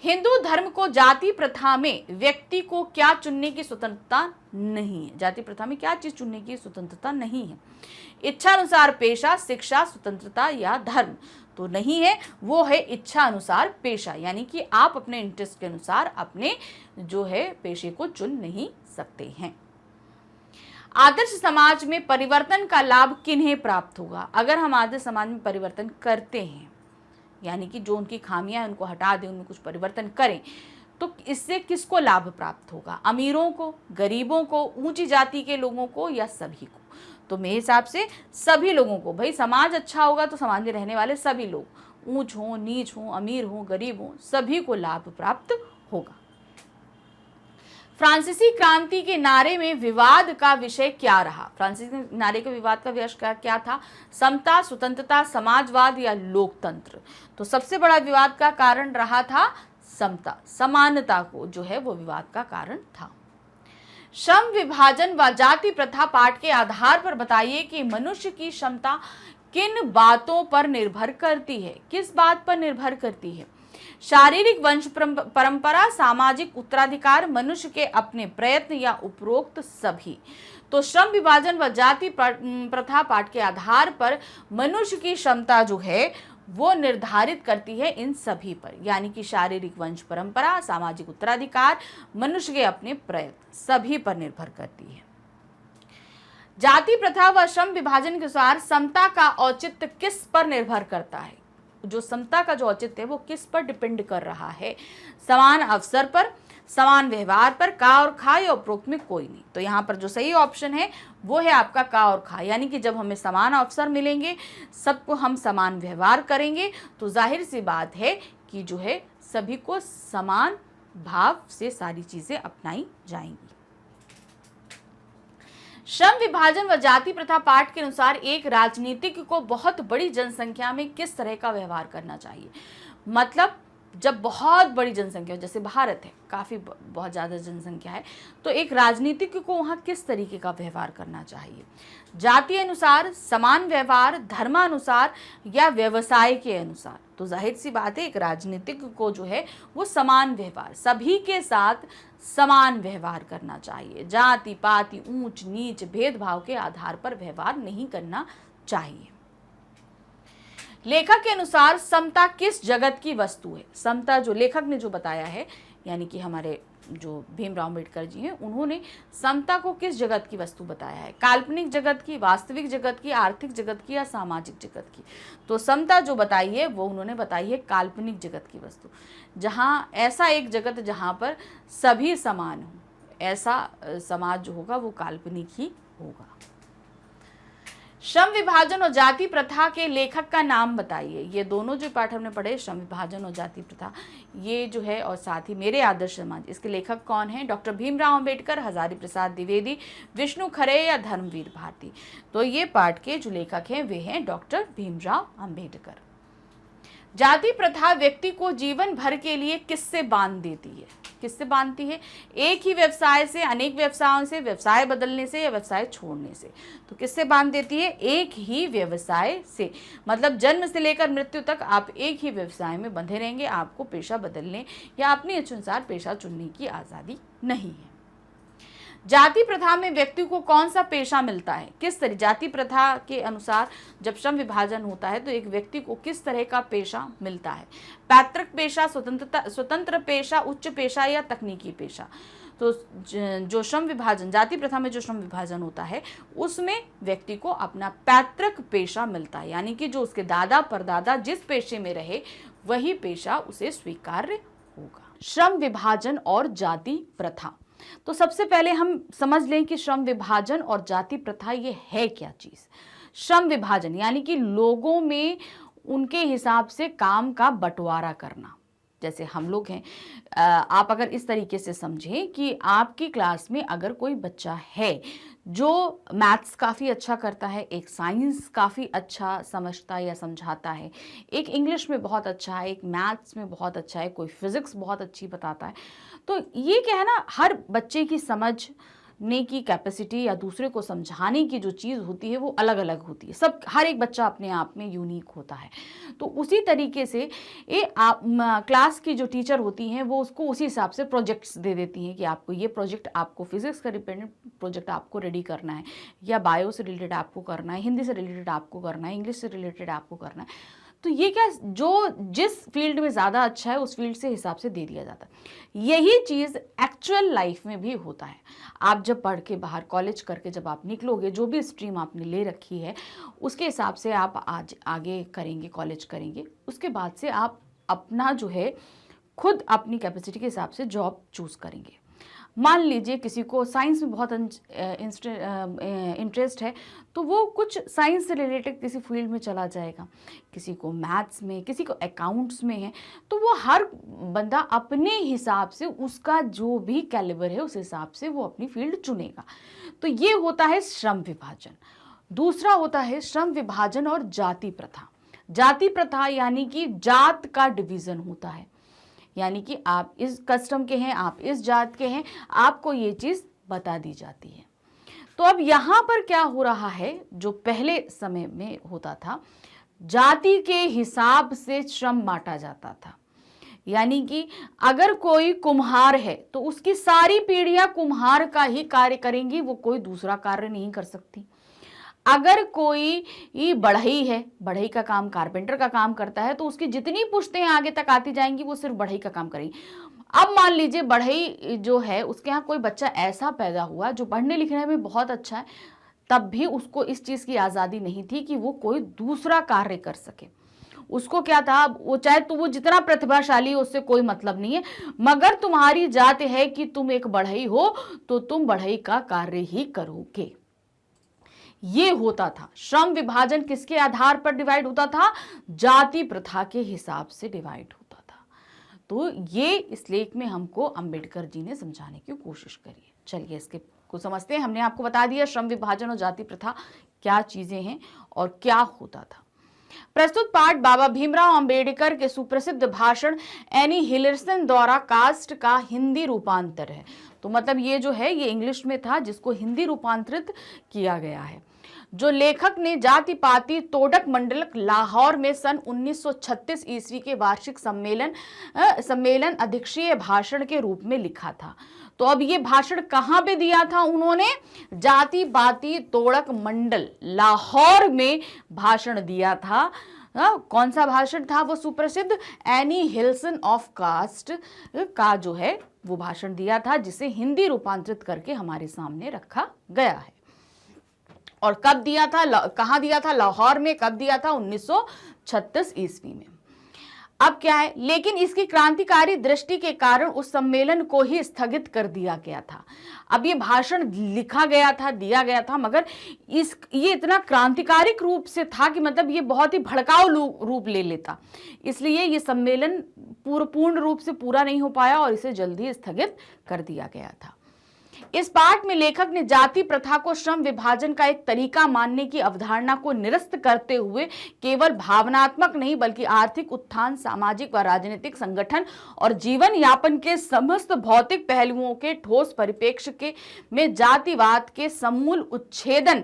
हिंदू धर्म को जाति प्रथा में व्यक्ति को क्या चुनने की स्वतंत्रता नहीं है। जाति प्रथा में क्या चीज चुनने की स्वतंत्रता नहीं है? इच्छा अनुसार पेशा, शिक्षा, स्वतंत्रता या धर्म? तो नहीं है, वो है इच्छा अनुसार पेशा, यानी कि आप अपने इंटरेस्ट के अनुसार अपने जो है पेशे को चुन नहीं सकते हैं। आदर्श समाज में परिवर्तन का लाभ किन्हें प्राप्त होगा? अगर हम आदर्श समाज में परिवर्तन करते हैं, यानी कि जो उनकी खामियां उनको हटा दें, उनमें कुछ परिवर्तन करें, तो इससे किसको लाभ प्राप्त होगा? अमीरों को, गरीबों को, ऊंची जाति के लोगों को या सभी को? तो मेरे हिसाब से सभी लोगों को। भाई समाज अच्छा होगा तो समाज में रहने वाले सभी लोग, ऊंच हो, नीच हो, अमीर हो, गरीब हो, सभी को लाभ प्राप्त होगा। फ्रांसीसी क्रांति के नारे में विवाद का विषय क्या रहा? फ्रांसीसी नारे के विवाद का विषय क्या था? समता, स्वतंत्रता, समाजवाद या लोकतंत्र? तो सबसे बड़ा विवाद का कारण रहा था समता, समानता को जो है वो विवाद का कारण था। श्रम विभाजन व जाति प्रथा पाठ के आधार पर बताइए कि मनुष्य की क्षमता किन बातों पर निर्भर करती है? किस बात पर निर्भर करती है? शारीरिक वंश परंपरा, सामाजिक उत्तराधिकार, मनुष्य के अपने प्रयत्न या उपरोक्त सभी? तो श्रम विभाजन व जाति प्रथा पाठ के आधार पर मनुष्य की क्षमता जो है वो निर्धारित करती है इन सभी पर, यानी कि शारीरिक वंश परंपरा, सामाजिक उत्तराधिकार, मनुष्य के अपने प्रयत्न, सभी पर निर्भर करती है। जाति प्रथा व श्रम विभाजन के अनुसार समता का औचित्य किस पर निर्भर करता है? जो समता का जो औचित्य है वो किस पर डिपेंड कर रहा है? समान अवसर पर, समान व्यवहार पर, का और खा या उपरोक्त में कोई नहीं? तो यहाँ पर जो सही ऑप्शन है वो है आपका का और खा, यानी कि जब हमें समान अवसर मिलेंगे, सबको हम समान व्यवहार करेंगे, तो जाहिर सी बात है कि जो है सभी को समान भाव से सारी चीजें अपनाई जाएंगी। श्रम विभाजन व जाति प्रथा पाठ के अनुसार एक राजनीतिक को बहुत बड़ी जनसंख्या में किस तरह का व्यवहार करना चाहिए? मतलब जब बहुत बड़ी जनसंख्या हो, जैसे भारत है, काफ़ी बहुत ज़्यादा जनसंख्या है, तो एक राजनीतिक को वहाँ किस तरीके का व्यवहार करना चाहिए? जाति अनुसार, समान व्यवहार, धर्मानुसार या व्यवसाय के अनुसार? तो जाहिर सी बात है एक राजनीतिक को जो है वो समान व्यवहार, सभी के साथ समान व्यवहार करना चाहिए। जाति पाति, ऊंच नीच, भेदभाव के आधार पर व्यवहार नहीं करना चाहिए। लेखक के अनुसार समता किस जगत की वस्तु है? समता जो लेखक ने जो बताया है, यानी कि हमारे जो भीमराव अम्बेडकर जी हैं, उन्होंने समता को किस जगत की वस्तु बताया है? काल्पनिक जगत की, वास्तविक जगत की, आर्थिक जगत की या सामाजिक जगत की? तो समता जो बताई है वो उन्होंने बताई है काल्पनिक जगत की वस्तु, जहाँ ऐसा एक जगत जहाँ पर सभी समान हो, ऐसा समाज जो होगा वो काल्पनिक ही होगा। श्रम विभाजन और जाति प्रथा के लेखक का नाम बताइए। ये दोनों जो पाठ हमने पढ़े, श्रम विभाजन और जाति प्रथा, ये जो है, और साथ ही मेरे आदर्श समाज, इसके लेखक कौन हैं? डॉक्टर भीमराव अंबेडकर, हजारी प्रसाद द्विवेदी, विष्णु खरे या धर्मवीर भारती? तो ये पाठ के जो लेखक हैं वे हैं डॉक्टर भीमराव अंबेडकर। जाति प्रथा व्यक्ति को जीवन भर के लिए किससे बांध देती है? किससे बांधती है? एक ही व्यवसाय से, अनेक व्यवसायों से, व्यवसाय बदलने से या व्यवसाय छोड़ने से? तो किससे बांध देती है? एक ही व्यवसाय से। मतलब जन्म से लेकर मृत्यु तक आप एक ही व्यवसाय में बंधे रहेंगे, आपको पेशा बदलने या अपने इच्छानुसार पेशा चुनने की आज़ादी नहीं है। जाति प्रथा में व्यक्ति को कौन सा पेशा मिलता है? किस तरह? जाति प्रथा के अनुसार जब श्रम विभाजन होता है तो एक व्यक्ति को किस तरह का पेशा मिलता है? पैतृक पेशा, स्वतंत्र पेशा, उच्च पेशा या तकनीकी पेशा? तो जो श्रम विभाजन, जाति प्रथा में जो श्रम विभाजन होता है उसमें व्यक्ति को अपना पैतृक पेशा मिलता है, यानी कि जो उसके दादा परदादा जिस पेशे में रहे वही पेशा उसे स्वीकार्य होगा। श्रम विभाजन और जाति प्रथा, तो सबसे पहले हम समझ लें कि श्रम विभाजन और जाति प्रथा ये है क्या चीज। श्रम विभाजन यानी कि लोगों में उनके हिसाब से काम का बंटवारा करना। जैसे हम लोग हैं, आप अगर इस तरीके से समझें कि आपकी क्लास में अगर कोई बच्चा है जो मैथ्स काफ़ी अच्छा करता है, एक साइंस काफ़ी अच्छा समझता है या समझाता है, एक इंग्लिश में बहुत अच्छा है, एक मैथ्स में बहुत अच्छा है, कोई फिजिक्स बहुत अच्छी बताता है, तो ये क्या है ना, हर बच्चे की समझने की कैपेसिटी या दूसरे को समझाने की जो चीज़ होती है वो अलग अलग होती है। सब हर एक बच्चा अपने आप में यूनिक होता है। तो उसी तरीके से क्लास की जो टीचर होती हैं वो उसको उसी हिसाब से प्रोजेक्ट्स दे देती हैं कि आपको ये प्रोजेक्ट, आपको फिजिक्स का डिपेंडेंट प्रोजेक्ट आपको रेडी करना है, या बायो से रिलेटेड आपको करना है, हिंदी से रिलेटेड आपको करना है, इंग्लिश से रिलेटेड आपको करना है। तो ये क्या, जो जिस फील्ड में ज़्यादा अच्छा है उस फील्ड से हिसाब से दे दिया जाता है। यही चीज़ एक्चुअल लाइफ में भी होता है। आप जब पढ़ के बाहर कॉलेज करके जब आप निकलोगे, जो भी स्ट्रीम आपने ले रखी है उसके हिसाब से आप आज आगे करेंगे, कॉलेज करेंगे, उसके बाद से आप अपना जो है खुद अपनी कैपेसिटी के हिसाब से जॉब चूज़ करेंगे। मान लीजिए किसी को साइंस में बहुत इंटरेस्ट है तो वो कुछ साइंस से रिलेटेड किसी फील्ड में चला जाएगा, किसी को मैथ्स में, किसी को अकाउंट्स में है, तो वो हर बंदा अपने हिसाब से उसका जो भी कैलिबर है उस हिसाब से वो अपनी फील्ड चुनेगा। तो ये होता है श्रम विभाजन। दूसरा होता है श्रम विभाजन और जाति प्रथा। जाति प्रथा यानी कि जात का डिवीज़न होता है, यानी कि आप इस कस्टम के हैं, आप इस जात के हैं, आपको ये चीज़ बता दी जाती है। तो अब यहाँ पर क्या हो रहा है, जो पहले समय में होता था, जाति के हिसाब से श्रम बांटा जाता था। यानी कि अगर कोई कुम्हार है तो उसकी सारी पीढ़ियां कुम्हार का ही कार्य करेंगी, वो कोई दूसरा कार्य नहीं कर सकती। अगर कोई बढ़ई है, बढ़ई का काम, कारपेंटर का काम करता है, तो उसकी जितनी पुश्तें आगे तक आती जाएंगी वो सिर्फ बढ़ई का काम करेंगी। अब मान लीजिए बढ़ई जो है उसके यहाँ कोई बच्चा ऐसा पैदा हुआ जो पढ़ने लिखने में बहुत अच्छा है, तब भी उसको इस चीज़ की आज़ादी नहीं थी कि वो कोई दूसरा कार्य कर सके। उसको क्या था, वो चाहे तो वो जितना प्रतिभाशाली हो उससे कोई मतलब नहीं है, मगर तुम्हारी जात है कि तुम एक बढ़ई हो तो तुम बढ़ई का कार्य ही करोगे। ये होता था। श्रम विभाजन किसके आधार पर डिवाइड होता था? जाति प्रथा के हिसाब से डिवाइड होता था। तो ये इस लेख में हमको अंबेडकर जी ने समझाने की कोशिश करी है। चलिए इसके को समझते हैं। हमने आपको बता दिया श्रम विभाजन और जाति प्रथा क्या चीजें हैं और क्या होता था। प्रस्तुत पाठ बाबा भीमराव अंबेडकर के सुप्रसिद्ध भाषण एनी हिलरसन द्वारा कास्ट का हिंदी रूपांतर है। तो मतलब ये जो है ये इंग्लिश में था, जिसको हिंदी रूपांतरित किया गया है। जो लेखक ने जाति पाति तोड़क मंडल लाहौर में सन 1936 ईस्वी के वार्षिक सम्मेलन अध्यक्षीय भाषण के रूप में लिखा था। तो अब ये भाषण कहाँ पे दिया था उन्होंने? जाति पाति तोड़क मंडल लाहौर में भाषण दिया था। कौन सा भाषण था? वो सुप्रसिद्ध एनी हिल्सन ऑफ कास्ट का जो है वो भाषण दिया था, जिसे हिंदी रूपांतरित करके हमारे सामने रखा गया है। और कब दिया था, कहाँ दिया था? लाहौर में। कब दिया था? 1936 ईस्वी में। अब क्या है, लेकिन इसकी क्रांतिकारी दृष्टि के कारण उस सम्मेलन को ही स्थगित कर दिया गया था। अब ये भाषण लिखा गया था, दिया गया था, मगर ये इतना क्रांतिकारी रूप से था कि मतलब ये बहुत ही भड़काऊ रूप ले लेता, इसलिए ये सम्मेलन पूर्ण रूप से पूरा नहीं हो पाया और इसे जल्दी स्थगित कर दिया गया था। इस पाठ में लेखक ने जाति प्रथा को श्रम विभाजन का एक तरीका मानने की अवधारणा को निरस्त करते हुए केवल भावनात्मक नहीं बल्कि आर्थिक उत्थान, सामाजिक व राजनीतिक संगठन और जीवन यापन के समस्त भौतिक पहलुओं के ठोस परिप्रेक्ष्य में जातिवाद के समूल उच्छेदन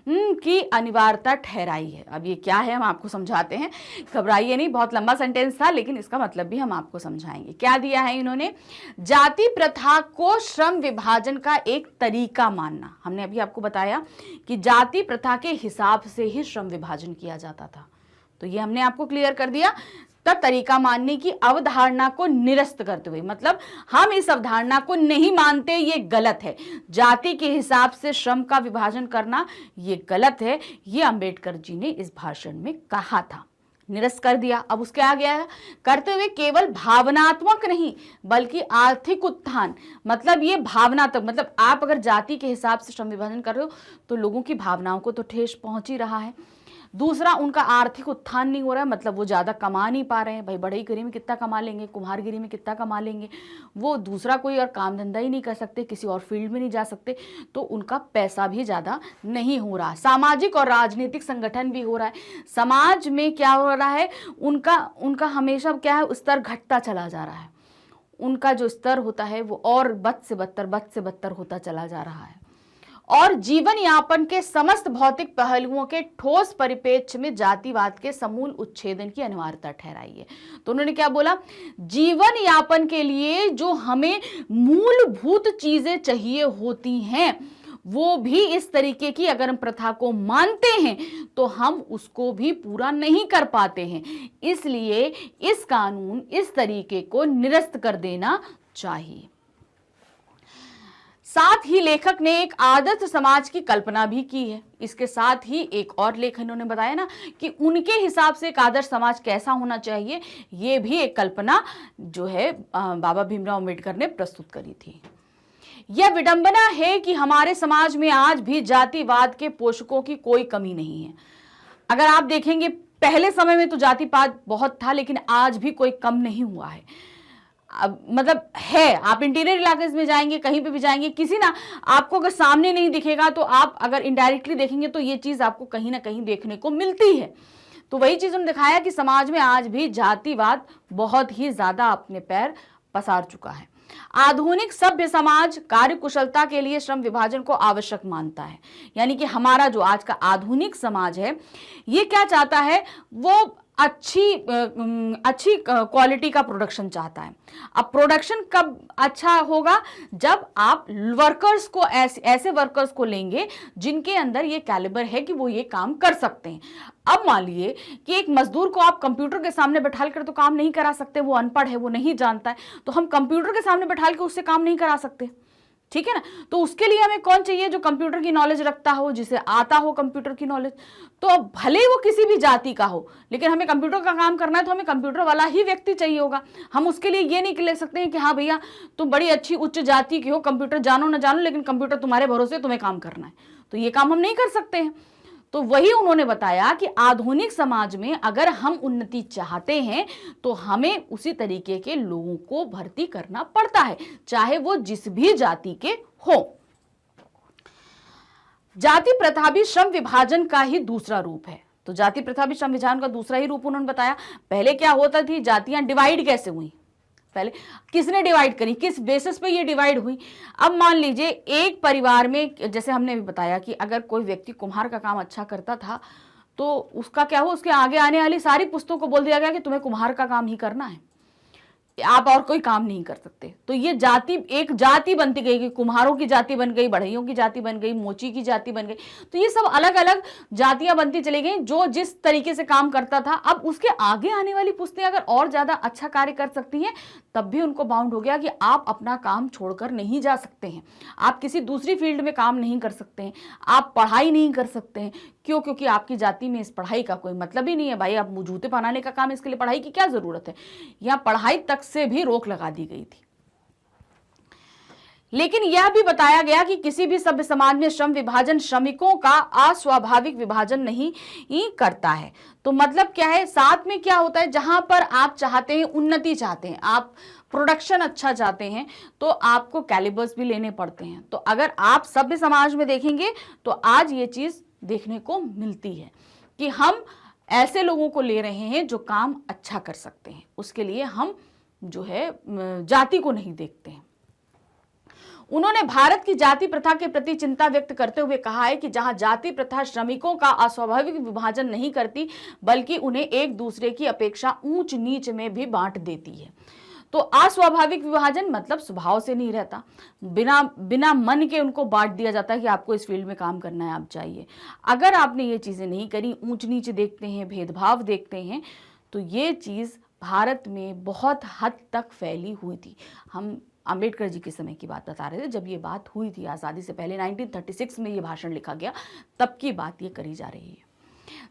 की अनिवार्यता ठहराई है। अब ये क्या है हम आपको समझाते हैं, घबराइए नहीं, बहुत लंबा सेंटेंस था लेकिन इसका मतलब भी हम आपको समझाएंगे। क्या दिया है इन्होंने? जाति प्रथा को श्रम विभाजन का एक तरीका मानना। हमने अभी आपको बताया कि जाति प्रथा के हिसाब से ही श्रम विभाजन किया जाता था, तो ये हमने आपको क्लियर कर दिया। तब तरीका मानने की अवधारणा को निरस्त करते हुए, मतलब हम इस अवधारणा को नहीं मानते, ये गलत है। जाति के हिसाब से श्रम का विभाजन करना ये गलत है, ये अंबेडकर जी ने इस भाषण में कहा था। निरस्त कर दिया। अब उसके आ गया है करते हुए केवल भावनात्मक नहीं बल्कि आर्थिक उत्थान, मतलब ये भावनात्मक, मतलब आप अगर जाति के हिसाब से श्रम विभाजन कर रहे हो तो लोगों की भावनाओं को तो ठेस पहुंच ही रहा है। दूसरा, उनका आर्थिक उत्थान नहीं हो रहा है, मतलब वो ज़्यादा कमा नहीं पा रहे हैं। भाई बढ़ईगिरी में कितना कमा लेंगे, कुम्हारगिरी में कितना कमा लेंगे, वो दूसरा कोई और काम धंधा ही नहीं कर सकते, किसी और फील्ड में नहीं जा सकते, तो उनका पैसा भी ज़्यादा नहीं हो रहा। सामाजिक और राजनीतिक संगठन भी हो रहा है। समाज में क्या हो रहा है, उनका हमेशा क्या है, स्तर घटता चला जा रहा है। उनका जो स्तर होता है वो और बद से बदतर होता चला जा रहा है। और जीवन यापन के समस्त भौतिक पहलुओं के ठोस परिप्रेक्ष्य में जातिवाद के समूल उच्छेदन की अनिवार्यता ठहराई है। तो उन्होंने क्या बोला? जीवन यापन के लिए जो हमें मूलभूत चीजें चाहिए होती हैं, वो भी इस तरीके की अगर हम प्रथा को मानते हैं तो हम उसको भी पूरा नहीं कर पाते हैं। इसलिए इस कानून, इस तरीके को निरस्त कर देना चाहिए। साथ ही लेखक ने एक आदर्श समाज की कल्पना भी की है। इसके साथ ही एक और लेख इन्होंने बताया ना कि उनके हिसाब से एक आदर्श समाज कैसा होना चाहिए, ये भी एक कल्पना जो है बाबा भीमराव अम्बेडकर ने प्रस्तुत करी थी। यह विडंबना है कि हमारे समाज में आज भी जातिवाद के पोषकों की कोई कमी नहीं है। अगर आप देखेंगे पहले समय में तो जातिवाद बहुत था, लेकिन आज भी कोई कम नहीं हुआ है। मतलब है, आप इंटीरियर इलाके में जाएंगे, कहीं पे भी जाएंगे, किसी ना आपको अगर सामने नहीं दिखेगा तो आप अगर इनडायरेक्टली देखेंगे तो ये चीज आपको कहीं ना कहीं देखने को मिलती है। तो वही चीज उन्होंने दिखाया कि समाज में आज भी जातिवाद बहुत ही ज्यादा अपने पैर पसार चुका है। आधुनिक सभ्य समाज कार्य कुशलता के लिए श्रम विभाजन को आवश्यक मानता है। यानी कि हमारा जो आज का आधुनिक समाज है, ये क्या चाहता है, वो अच्छी क्वालिटी का प्रोडक्शन चाहता है। अब प्रोडक्शन कब अच्छा होगा, जब आप वर्कर्स को ऐसे वर्कर्स को लेंगे जिनके अंदर ये कैलिबर है कि वो ये काम कर सकते हैं। अब मान लिए कि एक मजदूर को आप कंप्यूटर के सामने बैठा कर तो काम नहीं करा सकते, वो अनपढ़ है, वो नहीं जानता है, तो हम कंप्यूटर के सामने बैठा के उससे काम नहीं करा सकते, ठीक है ना। तो उसके लिए हमें कौन चाहिए, जो कंप्यूटर की नॉलेज रखता हो, जिसे आता हो कंप्यूटर की नॉलेज। तो भले वो किसी भी जाति का हो, लेकिन हमें कंप्यूटर का काम करना है तो हमें कंप्यूटर वाला ही व्यक्ति चाहिए होगा। हम उसके लिए ये नहीं ले सकते हैं कि हाँ भैया तुम बड़ी अच्छी उच्च जाति की हो, कंप्यूटर जानो ना जानो, लेकिन कंप्यूटर तुम्हारे भरोसे तुम्हें काम करना है, तो ये काम हम नहीं कर सकते हैं। तो वही उन्होंने बताया कि आधुनिक समाज में अगर हम उन्नति चाहते हैं तो हमें उसी तरीके के लोगों को भर्ती करना पड़ता है, चाहे वो जिस भी जाति के हो। जाति प्रथा भी श्रम विभाजन का ही दूसरा रूप है। तो जाति प्रथा भी श्रम विभाजन का दूसरा ही रूप उन्होंने बताया। पहले क्या होता थी, जातियां डिवाइड कैसे हुई, पहले किसने डिवाइड करी, किस बेसिस पे ये डिवाइड हुई। अब मान लीजिए एक परिवार में, जैसे हमने भी बताया कि अगर कोई व्यक्ति कुम्हार का काम अच्छा करता था तो उसका क्या हुआ, उसके आगे आने वाली सारी पुस्तकों को बोल दिया गया कि तुम्हें कुम्हार का काम ही करना है, आप और कोई काम नहीं कर सकते। तो ये जाति, एक जाति बनती गई कि कुम्हारों की जाति बन गई, बढ़इयों की जाति बन गई, मोची की जाति बन गई। तो ये सब अलग अलग जातियां बनती चली गई जो जिस तरीके से काम करता था। अब उसके आगे आने वाली पुस्तें अगर और ज्यादा अच्छा कार्य कर सकती हैं, तब भी उनको बाउंड हो गया कि आप अपना काम छोड़कर नहीं जा सकते हैं, आप किसी दूसरी फील्ड में काम नहीं कर सकते हैं, आप पढ़ाई नहीं कर सकते हैं। क्यों? क्योंकि आपकी जाति में इस पढ़ाई का कोई मतलब ही नहीं है। भाई, आप जूते पहनाने का काम, इसके लिए पढ़ाई की क्या जरूरत है। यहाँ पढ़ाई तक से भी रोक लगा दी गई थी। लेकिन यह भी बताया गया कि किसी भी सभ्य समाज में श्रम विभाजन श्रमिकों का अस्वाभाविक विभाजन नहीं करता है। तो मतलब क्या है, साथ में क्या होता है, जहां पर आप चाहते हैं उन्नति, चाहते हैं आप प्रोडक्शन अच्छा चाहते हैं, तो आपको कैलिबर्स भी लेने पड़ते हैं। तो अगर आप सभ्य समाज में देखेंगे तो आज ये चीज देखने को मिलती है कि हम ऐसे लोगों को ले रहे हैं जो काम अच्छा कर सकते हैं, उसके लिए हम जो है जाति को नहीं देखते हैं। उन्होंने भारत की जाति प्रथा के प्रति चिंता व्यक्त करते हुए कहा है कि जहां जाति प्रथा श्रमिकों का अस्वाभाविक विभाजन नहीं करती, बल्कि उन्हें एक दूसरे की अपेक्षा ऊंच नीच में भी बांट देती है। तो अस्वाभाविक विभाजन मतलब स्वभाव से नहीं रहता, बिना मन के उनको बांट दिया जाता है कि आपको इस फील्ड में काम करना है, आप चाहिए। अगर आपने ये चीजें नहीं करी, ऊंच नीच देखते हैं, भेदभाव देखते हैं, तो ये चीज भारत में बहुत हद तक फैली हुई थी। हम अंबेडकर जी के समय की बात बता रहे थे, जब ये बात हुई थी आज़ादी से पहले 1936 में ये भाषण लिखा गया, तब की बात ये करी जा रही है।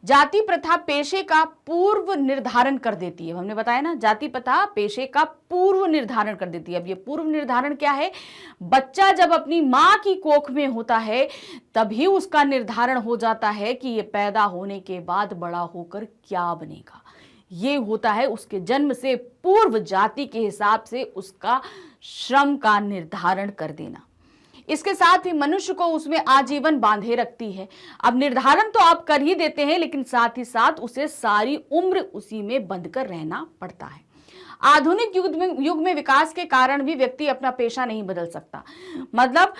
जाति प्रथा पेशे का पूर्व निर्धारण कर देती है। हमने बताया ना, जाति प्रथा पेशे का पूर्व निर्धारण कर देती है। अब ये पूर्व निर्धारण क्या है, बच्चा जब अपनी माँ की कोख में होता है तभी उसका निर्धारण हो जाता है कि ये पैदा होने के बाद बड़ा होकर क्या बनेगा। ये होता है उसके जन्म से पूर्व जाति के हिसाब से उसका श्रम का निर्धारण कर देना। इसके साथ ही मनुष्य को उसमें आजीवन बांधे रखती है। अब निर्धारण तो आप कर ही देते हैं, लेकिन साथ ही साथ उसे सारी उम्र उसी में बंध कर रहना पड़ता है। आधुनिक युग में विकास के कारण भी व्यक्ति अपना पेशा नहीं बदल सकता। मतलब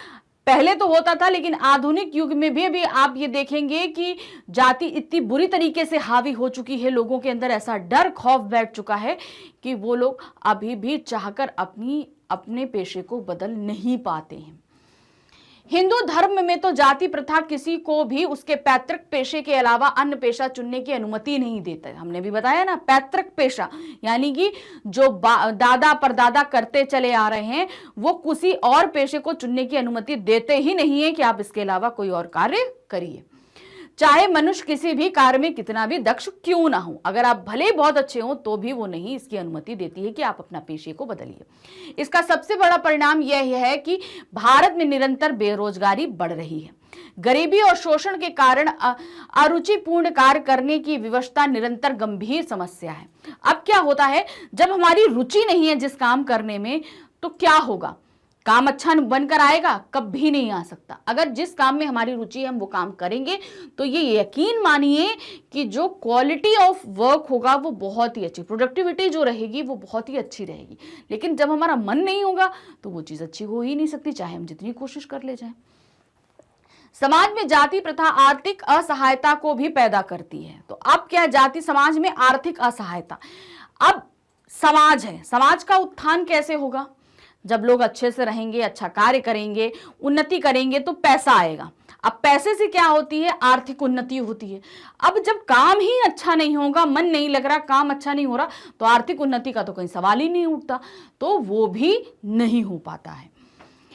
पहले तो होता था, लेकिन आधुनिक युग में भी आप ये देखेंगे कि जाति इतनी बुरी तरीके से हावी हो चुकी है, लोगों के अंदर ऐसा डर खौफ बैठ चुका है कि वो लोग अभी भी चाहकर अपने पेशे को बदल नहीं पाते हैं। हिंदू धर्म में तो जाति प्रथा किसी को भी उसके पैतृक पेशे के अलावा अन्य पेशा चुनने की अनुमति नहीं देता है। हमने भी बताया ना, पैतृक पेशा यानी कि जो दादा परदादा करते चले आ रहे हैं, वो किसी और पेशे को चुनने की अनुमति देते ही नहीं है कि आप इसके अलावा कोई और कार्य करिए। चाहे मनुष्य किसी भी कार्य में कितना भी दक्ष क्यों ना हो, अगर आप भले ही बहुत अच्छे हो तो भी वो नहीं इसकी अनुमति देती है कि आप अपना पेशे को बदलिए। इसका सबसे बड़ा परिणाम यह है कि भारत में निरंतर बेरोजगारी बढ़ रही है। गरीबी और शोषण के कारण अरुचिपूर्ण कार्य करने की विवशता निरंतर गंभीर समस्या है। अब क्या होता है, जब हमारी रुचि नहीं है जिस काम करने में, तो क्या होगा, काम अच्छा बनकर आएगा? कभी नहीं आ सकता। अगर जिस काम में हमारी रुचि है हम वो काम करेंगे तो ये यकीन मानिए कि जो क्वालिटी ऑफ वर्क होगा वो बहुत ही अच्छी, प्रोडक्टिविटी जो रहेगी वो बहुत ही अच्छी रहेगी। लेकिन जब हमारा मन नहीं होगा तो वो चीज अच्छी हो ही नहीं सकती, चाहे हम जितनी कोशिश कर ले जाएं। समाज में जाति प्रथा आर्थिक असहायता को भी पैदा करती है। तो अब क्या, जाति समाज में आर्थिक असहायता। अब समाज है, समाज का उत्थान कैसे होगा? जब लोग अच्छे से रहेंगे, अच्छा कार्य करेंगे, उन्नति करेंगे तो पैसा आएगा। अब पैसे से क्या होती है? आर्थिक उन्नति होती है। अब जब काम ही अच्छा नहीं होगा, मन नहीं लग रहा, काम अच्छा नहीं हो रहा, तो आर्थिक उन्नति का तो कोई सवाल ही नहीं उठता, तो वो भी नहीं हो पाता है।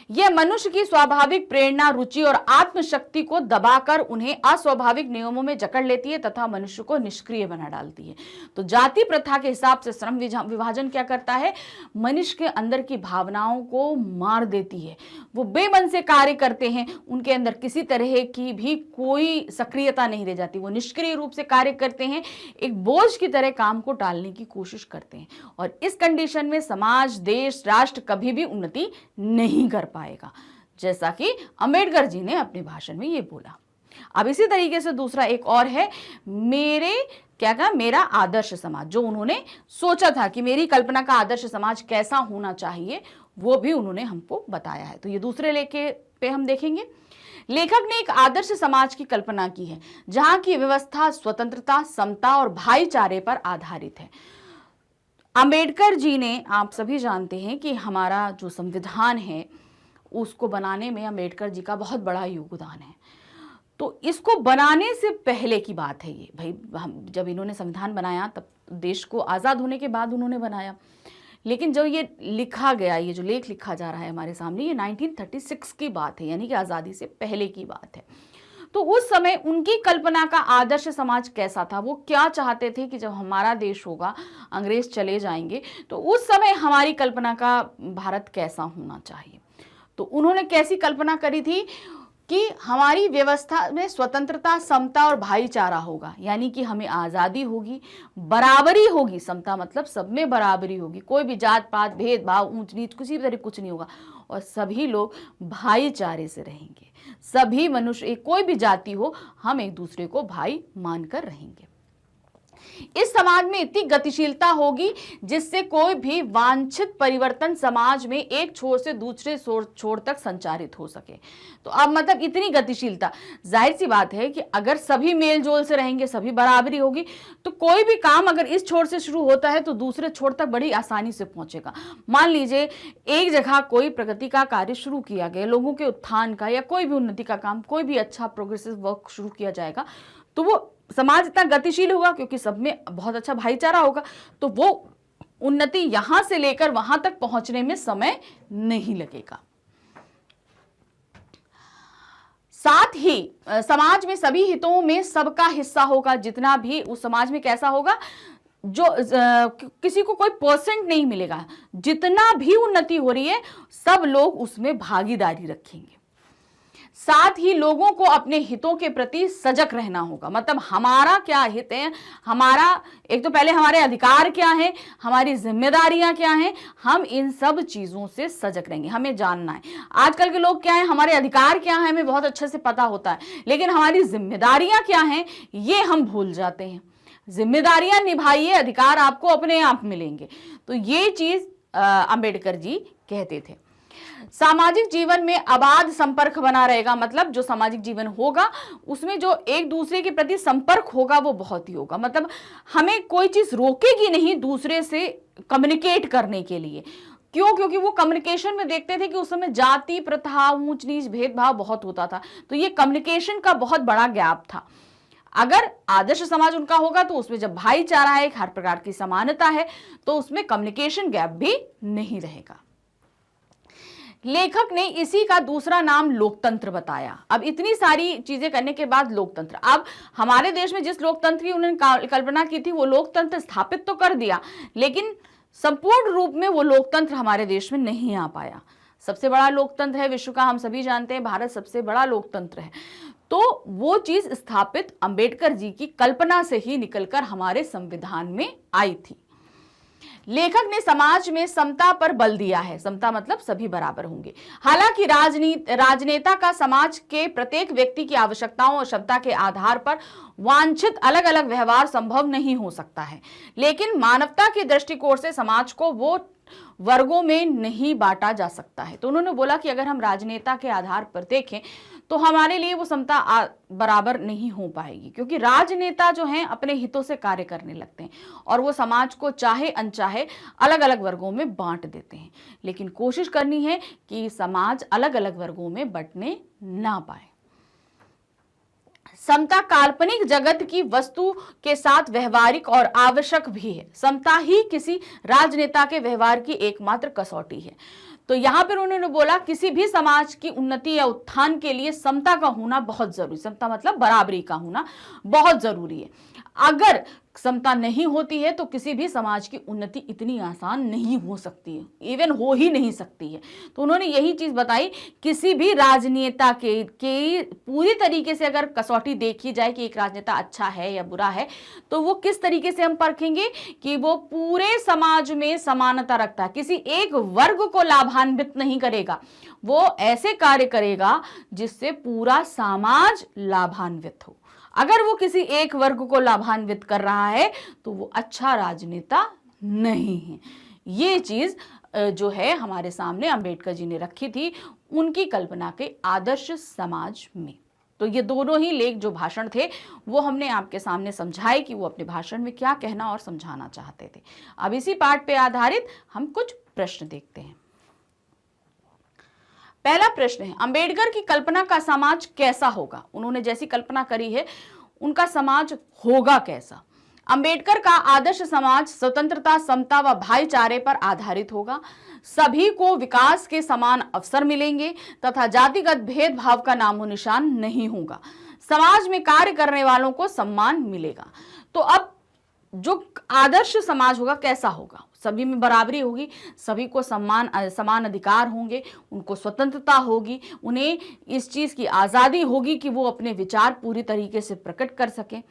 यह मनुष्य की स्वाभाविक प्रेरणा, रुचि और आत्मशक्ति को दबाकर उन्हें अस्वाभाविक नियमों में जकड़ लेती है तथा मनुष्य को निष्क्रिय बना डालती है। तो जाति प्रथा के हिसाब से श्रम विभाजन क्या करता है? मनुष्य के अंदर की भावनाओं को मार देती है। वो बेमन से कार्य करते हैं, उनके अंदर किसी तरह की भी कोई सक्रियता नहीं रह जाती, वो निष्क्रिय रूप से कार्य करते हैं, एक बोझ की तरह काम को टालने की कोशिश करते हैं। और इस कंडीशन में समाज, देश, राष्ट्र कभी भी उन्नति नहीं कर पाएगा, जैसा कि अंबेडकर जी ने अपने भाषण में ये बोला। अब इसी तरीके से दूसरा एक और है, मेरा आदर्श समाज, जो उन्होंने सोचा था कि मेरी कल्पना का आदर्श समाज कैसा होना चाहिए, वो भी उन्होंने हमको बताया है। तो ये दूसरे लेखे पे हम देखेंगे। लेखक ने एक आदर्श समाज की कल्पना की है जहां की व्यवस्था स्वतंत्रता, समता और भाईचारे पर आधारित है। अंबेडकर जी ने, आप सभी जानते हैं कि हमारा जो संविधान है उसको बनाने में अंबेडकर जी का बहुत बड़ा योगदान है। तो इसको बनाने से पहले की बात है ये, भाई हम जब इन्होंने संविधान बनाया तब देश को आज़ाद होने के बाद उन्होंने बनाया, लेकिन जो ये लिखा गया, ये जो लेख लिखा जा रहा है हमारे सामने, ये 1936 की बात है, यानी कि आज़ादी से पहले की बात है। तो उस समय उनकी कल्पना का आदर्श समाज कैसा था, वो क्या चाहते थे कि जब हमारा देश होगा, अंग्रेज चले जाएंगे, तो उस समय हमारी कल्पना का भारत कैसा होना चाहिए। तो उन्होंने कैसी कल्पना करी थी कि हमारी व्यवस्था में स्वतंत्रता, समता और भाईचारा होगा, यानी कि हमें आज़ादी होगी, बराबरी होगी, समता मतलब सब में बराबरी होगी, कोई भी जात पात, भेदभाव, ऊंच नीच किसी भी तरह कुछ नहीं होगा, और सभी लोग भाईचारे से रहेंगे। सभी मनुष्य, कोई भी जाति हो, हम एक दूसरे को भाई मानकर रहेंगे। इस समाज में इतनी गतिशीलता होगी जिससे कोई भी वांछित परिवर्तन समाज में एक छोर से दूसरे छोर तक संचारित हो सके। तो अब मतलब इतनी गतिशीलता, जाहिर सी बात है कि अगर सभी मेल जोल से रहेंगे, सभी बराबरी होगी, तो कोई भी काम अगर इस छोर से शुरू होता है तो दूसरे छोर तक बड़ी आसानी से पहुंचेगा। मान लीजिए एक जगह कोई प्रगति का कार्य शुरू किया गया, लोगों के उत्थान का या कोई भी उन्नति का काम, कोई भी अच्छा प्रोग्रेसिव वर्क शुरू किया जाएगा, तो वो समाज इतना गतिशील होगा क्योंकि सब में बहुत अच्छा भाईचारा होगा, तो वो उन्नति यहां से लेकर वहां तक पहुंचने में समय नहीं लगेगा। साथ ही समाज में सभी हितों में सबका हिस्सा होगा, जितना भी उस समाज में कैसा होगा, जो किसी को कोई परसेंट नहीं मिलेगा, जितना भी उन्नति हो रही है सब लोग उसमें भागीदारी रखेंगे। साथ ही लोगों को अपने हितों के प्रति सजग रहना होगा, मतलब हमारा क्या हित है, हमारा एक तो पहले हमारे अधिकार क्या है, हमारी जिम्मेदारियां क्या हैं, हम इन सब चीजों से सजग रहेंगे, हमें जानना है। आजकल के लोग क्या है, हमारे अधिकार क्या है हमें बहुत अच्छे से पता होता है, लेकिन हमारी जिम्मेदारियां क्या हैं ये हम भूल जाते हैं। जिम्मेदारियां निभाइए, अधिकार आपको अपने आप मिलेंगे। तो ये चीज अंबेडकर जी कहते थे। सामाजिक जीवन में अबाध संपर्क बना रहेगा, मतलब जो सामाजिक जीवन होगा उसमें जो एक दूसरे के प्रति संपर्क होगा वो बहुत ही होगा, मतलब हमें कोई चीज रोकेगी नहीं दूसरे से कम्युनिकेट करने के लिए। क्यों? क्योंकि वो कम्युनिकेशन में देखते थे कि उस समय जाति प्रथा, ऊंच नीच, भेदभाव बहुत होता था, तो ये कम्युनिकेशन का बहुत बड़ा गैप था। अगर आदर्श समाज उनका होगा तो उसमें जब भाईचारा है, हर प्रकार की समानता है, तो उसमें कम्युनिकेशन गैप भी नहीं रहेगा। लेखक ने इसी का दूसरा नाम लोकतंत्र बताया। अब इतनी सारी चीजें करने के बाद लोकतंत्र, अब हमारे देश में जिस लोकतंत्र की उन्होंने कल्पना की थी वो लोकतंत्र स्थापित तो कर दिया, लेकिन संपूर्ण रूप में वो लोकतंत्र हमारे देश में नहीं आ पाया। सबसे बड़ा लोकतंत्र है विश्व का, हम सभी जानते हैं, भारत सबसे बड़ा लोकतंत्र है, तो वो चीज स्थापित अंबेडकर जी की कल्पना से ही निकलकर हमारे संविधान में आई थी। लेखक ने समाज में समता पर बल दिया है। समता मतलब सभी बराबर होंगे। हालांकि राजनेता का समाज के प्रत्येक व्यक्ति की आवश्यकताओं और क्षमता के आधार पर वांछित अलग अलग व्यवहार संभव नहीं हो सकता है, लेकिन मानवता के दृष्टिकोण से समाज को वो वर्गों में नहीं बांटा जा सकता है। तो उन्होंने बोला कि अगर हम राजनेता के आधार पर देखें तो हमारे लिए वो समता बराबर नहीं हो पाएगी, क्योंकि राजनेता जो हैं अपने हितों से कार्य करने लगते हैं और वो समाज को चाहे अनचाहे अलग अलग वर्गों में बांट देते हैं। लेकिन कोशिश करनी है कि समाज अलग अलग वर्गों में बंटने ना पाए। समता काल्पनिक जगत की वस्तु के साथ व्यवहारिक और आवश्यक भी है। समता ही किसी राजनेता के व्यवहार की एकमात्र कसौटी है। तो यहां पर उन्होंने बोला किसी भी समाज की उन्नति या उत्थान के लिए समता का होना बहुत जरूरी, समता मतलब बराबरी का होना बहुत जरूरी है। अगर समता नहीं होती है तो किसी भी समाज की उन्नति इतनी आसान नहीं हो सकती है, इवन हो ही नहीं सकती है। तो उन्होंने यही चीज बताई, किसी भी राजनेता के पूरी तरीके से अगर कसौटी देखी जाए कि एक राजनेता अच्छा है या बुरा है, तो वो किस तरीके से हम परखेंगे कि वो पूरे समाज में समानता रखता है, किसी एक वर्ग को लाभान्वित नहीं करेगा, वो ऐसे कार्य करेगा जिससे पूरा समाज लाभान्वित हो। अगर वो किसी एक वर्ग को लाभान्वित कर रहा है तो वो अच्छा राजनेता नहीं है। ये चीज जो है हमारे सामने अंबेडकर जी ने रखी थी उनकी कल्पना के आदर्श समाज में। तो ये दोनों ही लेख जो भाषण थे वो हमने आपके सामने समझाए कि वो अपने भाषण में क्या कहना और समझाना चाहते थे। अब इसी पाठ पे आधारित हम कुछ प्रश्न देखते हैं। पहला प्रश्न है, अंबेडकर की कल्पना का समाज कैसा होगा? उन्होंने जैसी कल्पना करी है उनका समाज होगा कैसा? अंबेडकर का आदर्श समाज स्वतंत्रता, समता व भाईचारे पर आधारित होगा। सभी को विकास के समान अवसर मिलेंगे तथा जातिगत भेदभाव का नामो निशान नहीं होगा। समाज में कार्य करने वालों को सम्मान मिलेगा। तो अब जो आदर्श समाज होगा कैसा होगा? सभी में बराबरी होगी, सभी को समान अधिकार होंगे, उनको स्वतंत्रता होगी, उन्हें इस चीज की आजादी होगी कि वो अपने विचार पूरी तरीके से प्रकट कर सकें,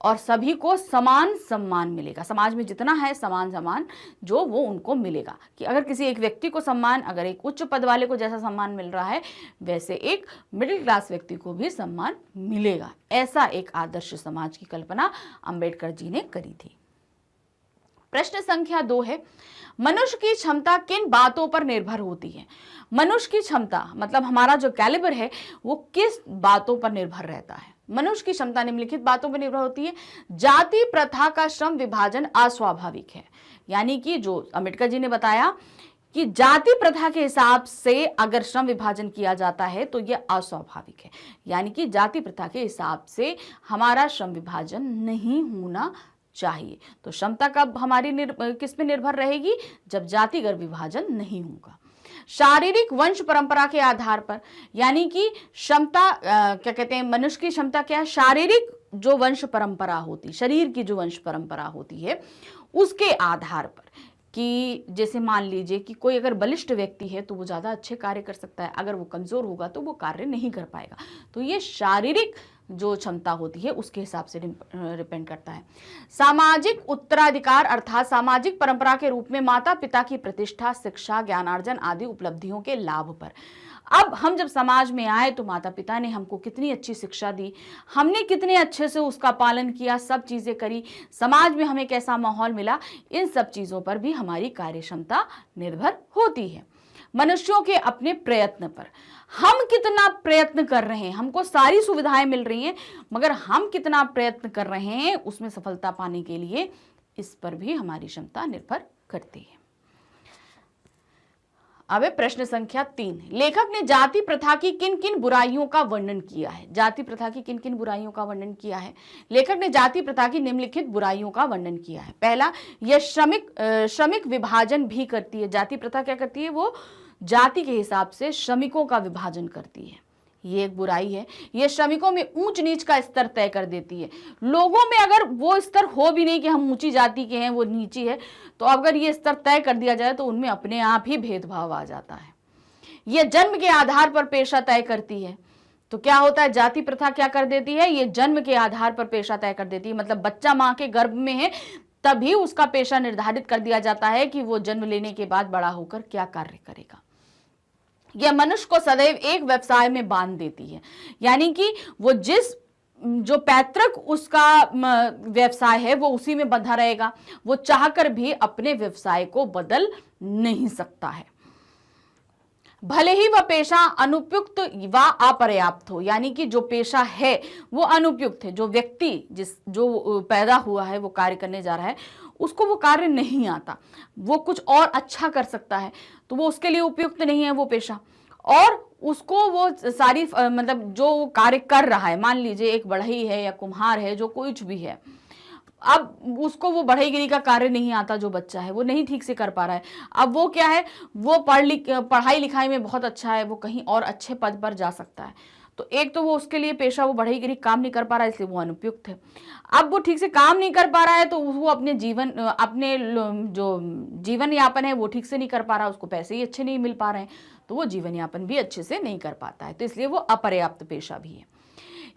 और सभी को समान सम्मान मिलेगा। समाज में जितना है समान जो वो उनको मिलेगा, कि अगर किसी एक व्यक्ति को सम्मान, अगर एक उच्च पद वाले को जैसा सम्मान मिल रहा है वैसे एक मिडिल क्लास व्यक्ति को भी सम्मान मिलेगा। ऐसा एक आदर्श समाज की कल्पना अंबेडकर जी ने करी थी। प्रश्न संख्या 2 है, मनुष्य की क्षमता किन बातों पर निर्भर होती है? मनुष्य की क्षमता मतलब हमारा जो कैलिबर है वो किस बातों पर निर्भर रहता है? मनुष्य की क्षमता निम्नलिखित बातों पर निर्भर होती है। जाति प्रथा का श्रम विभाजन अस्वाभाविक है, यानी कि जो अंबेडकर जी ने बताया कि जाति प्रथा के हिसाब से अगर श्रम विभाजन किया जाता है तो यह अस्वाभाविक है, यानी कि जाति प्रथा के हिसाब से हमारा श्रम विभाजन नहीं होना चाहिए। तो क्षमता कब हमारी किस पे निर्भर रहेगी? जब जातिगत विभाजन नहीं होगा। शारीरिक वंश परंपरा के आधार पर, यानी कि क्षमता क्या कहते हैं, मनुष्य की क्षमता क्या है? शारीरिक जो वंश परंपरा होती, शरीर की जो वंश परंपरा होती है उसके आधार पर, कि जैसे मान लीजिए कि कोई अगर बलिष्ठ व्यक्ति है तो वो ज़्यादा अच्छे कार्य कर सकता है, अगर वो कमज़ोर होगा तो वो कार्य नहीं कर पाएगा। तो ये शारीरिक जो क्षमता होती है उसके हिसाब से डिपेंड करता है। सामाजिक उत्तराधिकार अर्थात सामाजिक परंपरा के रूप में माता पिता की प्रतिष्ठा, शिक्षा, ज्ञानार्जन आदि उपलब्धियों के लाभ पर। अब हम जब समाज में आए तो माता पिता ने हमको कितनी अच्छी शिक्षा दी, हमने कितने अच्छे से उसका पालन किया, सब चीज़ें करी, समाज में हमें कैसा माहौल मिला, इन सब चीज़ों पर भी हमारी कार्य क्षमता निर्भर होती है। मनुष्यों के अपने प्रयत्न पर, हम कितना प्रयत्न कर रहे हैं, हमको सारी सुविधाएं मिल रही हैं मगर हम कितना प्रयत्न कर रहे हैं उसमें सफलता पाने के लिए, इस पर भी हमारी क्षमता निर्भर करती है। अब प्रश्न संख्या 3, लेखक ने जाति प्रथा की किन किन बुराइयों का वर्णन किया है? जाति प्रथा की किन किन बुराइयों का वर्णन किया है? लेखक ने जाति प्रथा की निम्नलिखित बुराइयों का वर्णन किया है। पहला, यह श्रमिक विभाजन भी करती है। जाति प्रथा क्या करती है? वो जाति के हिसाब से श्रमिकों का विभाजन करती है। ये एक बुराई है। ये श्रमिकों में ऊंच नीच का स्तर तय कर देती है। लोगों में अगर वो स्तर हो भी नहीं कि हम ऊंची जाति के हैं, वो नीची है, तो अगर ये स्तर तय कर दिया जाए तो उनमें अपने आप ही भेदभाव आ जाता है। ये जन्म के आधार पर पेशा तय करती है। तो क्या होता है, जाति प्रथा क्या कर देती है, ये जन्म के आधार पर पेशा तय कर देती है। मतलब बच्चा मां के गर्भ में है तभी उसका पेशा निर्धारित कर दिया जाता है कि वो जन्म लेने के बाद बड़ा होकर क्या कार्य करेगा। यह मनुष्य को सदैव एक व्यवसाय में बांध देती है, यानी कि वो जो पैतृक उसका व्यवसाय है वो उसी में बंधा रहेगा। वो चाहकर भी अपने व्यवसाय को बदल नहीं सकता है, भले ही वह पेशा अनुपयुक्त व अपर्याप्त हो। यानी कि जो पेशा है वो अनुपयुक्त है, जो व्यक्ति जो पैदा हुआ है वो कार्य करने जा रहा है उसको वो कार्य नहीं आता, वो कुछ और अच्छा कर सकता है, तो वो उसके लिए उपयुक्त नहीं है वो पेशा। और उसको वो सारी मतलब जो कार्य कर रहा है, मान लीजिए एक बढ़ई है या कुम्हार है, जो कुछ भी है, अब उसको वो बढ़ईगिरी का कार्य नहीं आता, जो बच्चा है वो नहीं ठीक से कर पा रहा है। अब वो क्या है, वो पढ़ाई लिखाई में बहुत अच्छा है, वो कहीं और अच्छे पद पर जा सकता है, तो एक तो वो उसके लिए पेशा वो बढ़ईगिरी काम नहीं कर पा रहा है, इसलिए वो अनुपयुक्त है। अब वो ठीक से काम नहीं कर पा रहा है तो वो अपने जो जीवन यापन है वो ठीक से नहीं कर पा रहा, उसको पैसे ही अच्छे नहीं मिल पा रहे हैं, तो वो जीवन यापन भी अच्छे से नहीं कर पाता है, तो इसलिए वो अपर्याप्त पेशा भी है।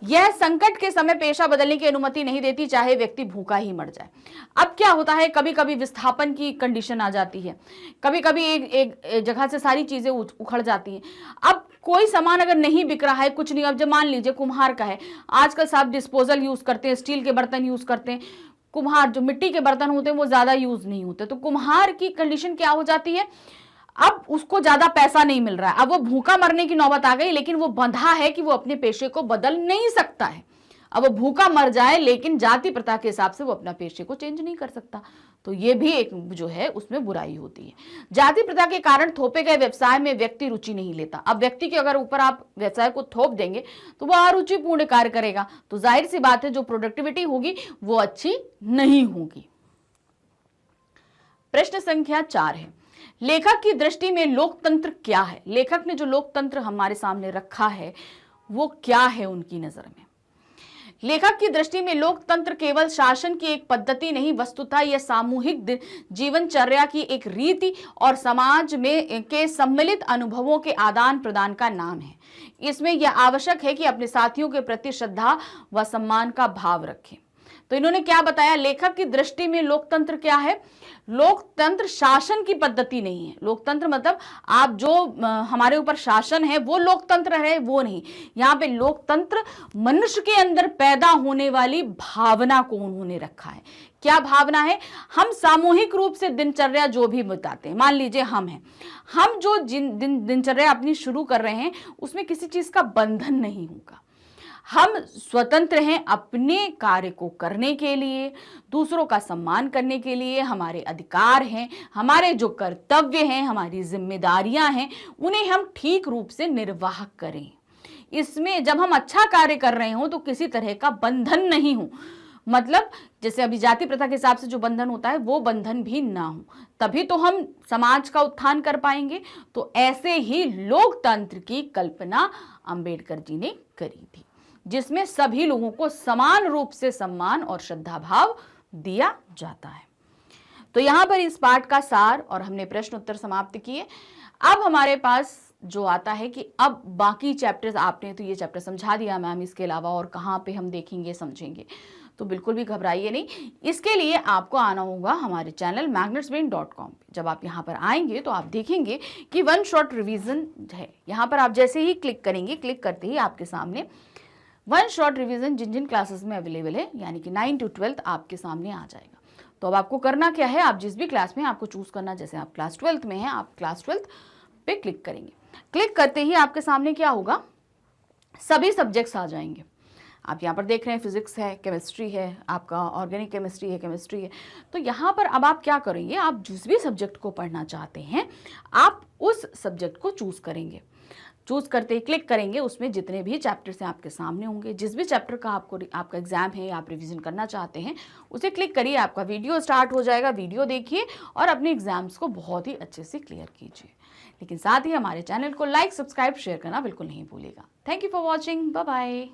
यह संकट के समय पेशा बदलने की अनुमति नहीं देती, चाहे व्यक्ति भूखा ही मर जाए। अब क्या होता है, कभी कभी विस्थापन की कंडीशन आ जाती है, कभी कभी एक जगह से सारी चीजें उखड़ जाती हैं। अब कोई सामान अगर नहीं बिक रहा है, कुछ नहीं, अब जब मान लीजिए कुम्हार का है, आजकल सब डिस्पोजल यूज करते हैं, स्टील के बर्तन यूज करते हैं, कुम्हार जो मिट्टी के बर्तन होते हैं वो ज्यादा यूज नहीं होते, तो कुम्हार की कंडीशन क्या हो जाती है, अब उसको ज्यादा पैसा नहीं मिल रहा है, अब वो भूखा मरने की नौबत आ गई, लेकिन वो बंधा है कि वो अपने पेशे को बदल नहीं सकता है। अब वो भूखा मर जाए लेकिन जाति प्रथा के हिसाब से वो अपना पेशे को चेंज नहीं कर सकता, तो ये भी एक जो है उसमें बुराई होती है। जाति प्रथा के कारण थोपे गए व्यवसाय में व्यक्ति रुचि नहीं लेता। अब व्यक्ति के अगर ऊपर आप व्यवसाय को थोप देंगे तो वो अरुचिपूर्ण कार्य करेगा, तो जाहिर सी बात है जो प्रोडक्टिविटी होगी वो अच्छी नहीं होगी। प्रश्न संख्या 4 है, लेखक की दृष्टि में लोकतंत्र क्या है। लेखक ने जो लोकतंत्र हमारे सामने रखा है वो क्या है उनकी नजर में। लेखक की दृष्टि में लोकतंत्र केवल शासन की एक पद्धति नहीं, वस्तुतः यह सामूहिक जीवनचर्या की एक रीति और समाज में के सम्मिलित अनुभवों के आदान प्रदान का नाम है। इसमें यह आवश्यक है कि अपने साथियों के प्रति श्रद्धा व सम्मान का भाव रखें। तो इन्होंने क्या बताया, लेखक की दृष्टि में लोकतंत्र क्या है, लोकतंत्र शासन की पद्धति नहीं है। लोकतंत्र मतलब आप जो हमारे ऊपर शासन है वो लोकतंत्र है, वो नहीं। यहाँ पे लोकतंत्र मनुष्य के अंदर पैदा होने वाली भावना को उन्होंने रखा है। क्या भावना है, हम सामूहिक रूप से दिनचर्या जो भी बिताते हैं, मान लीजिए हम हैं, हम जो दिनचर्या अपनी शुरू कर रहे हैं उसमें किसी चीज का बंधन नहीं होगा, हम स्वतंत्र हैं अपने कार्य को करने के लिए, दूसरों का सम्मान करने के लिए। हमारे अधिकार हैं, हमारे जो कर्तव्य हैं, हमारी जिम्मेदारियां हैं, उन्हें हम ठीक रूप से निर्वाह करें। इसमें जब हम अच्छा कार्य कर रहे हो तो किसी तरह का बंधन नहीं हो, मतलब जैसे अभी जाति प्रथा के हिसाब से जो बंधन होता है वो बंधन भी ना हो, तभी तो हम समाज का उत्थान कर पाएंगे। तो ऐसे ही लोकतंत्र की कल्पना अंबेडकर जी ने करी थी, जिसमें सभी लोगों को समान रूप से सम्मान और श्रद्धा भाव दिया जाता है। तो यहां पर इस पाठ का सार और हमने प्रश्न उत्तर समाप्त किए। अब हमारे पास जो आता है कि अब बाकी चैप्टर्स, आपने तो ये चैप्टर समझा दिया मैम, इसके अलावा और कहाँ पे हम देखेंगे समझेंगे, तो बिल्कुल भी घबराइए नहीं। इसके लिए आपको आना होगा हमारे चैनल magnetsbrain.com पे। जब आप यहाँ पर आएंगे तो आप देखेंगे कि वन शॉट रिवीजन है। यहाँ पर आप जैसे ही क्लिक करेंगे, क्लिक करते ही आपके सामने वन शॉट रिवीजन जिन जिन क्लासेस में अवेलेबल है, यानी कि 9 to 12 आपके सामने आ जाएगा। तो अब आपको करना क्या है, आप जिस भी क्लास में आपको चूज करना, जैसे आप क्लास 12th में हैं, आप क्लास 12th पे क्लिक करेंगे। क्लिक करते ही आपके सामने क्या होगा, सभी सब्जेक्ट्स आ जाएंगे। आप यहाँ पर देख रहे हैं फिजिक्स है, केमिस्ट्री है, आपका ऑर्गेनिक केमिस्ट्री है। तो यहाँ पर अब आप क्या करेंगे, आप जिस भी सब्जेक्ट को पढ़ना चाहते हैं आप उस सब्जेक्ट को चूज़ करेंगे। चूज़ करते ही क्लिक करेंगे, उसमें जितने भी चैप्टर्स हैं आपके सामने होंगे। जिस भी चैप्टर का आपका एग्जाम है या आप रिवीजन करना चाहते हैं उसे क्लिक करिए, आपका वीडियो स्टार्ट हो जाएगा। वीडियो देखिए और अपने एग्जाम्स को बहुत ही अच्छे से क्लियर कीजिए। लेकिन साथ ही हमारे चैनल को लाइक, सब्सक्राइब, शेयर करना बिल्कुल नहीं भूलिएगा। Thank you for watching, bye bye.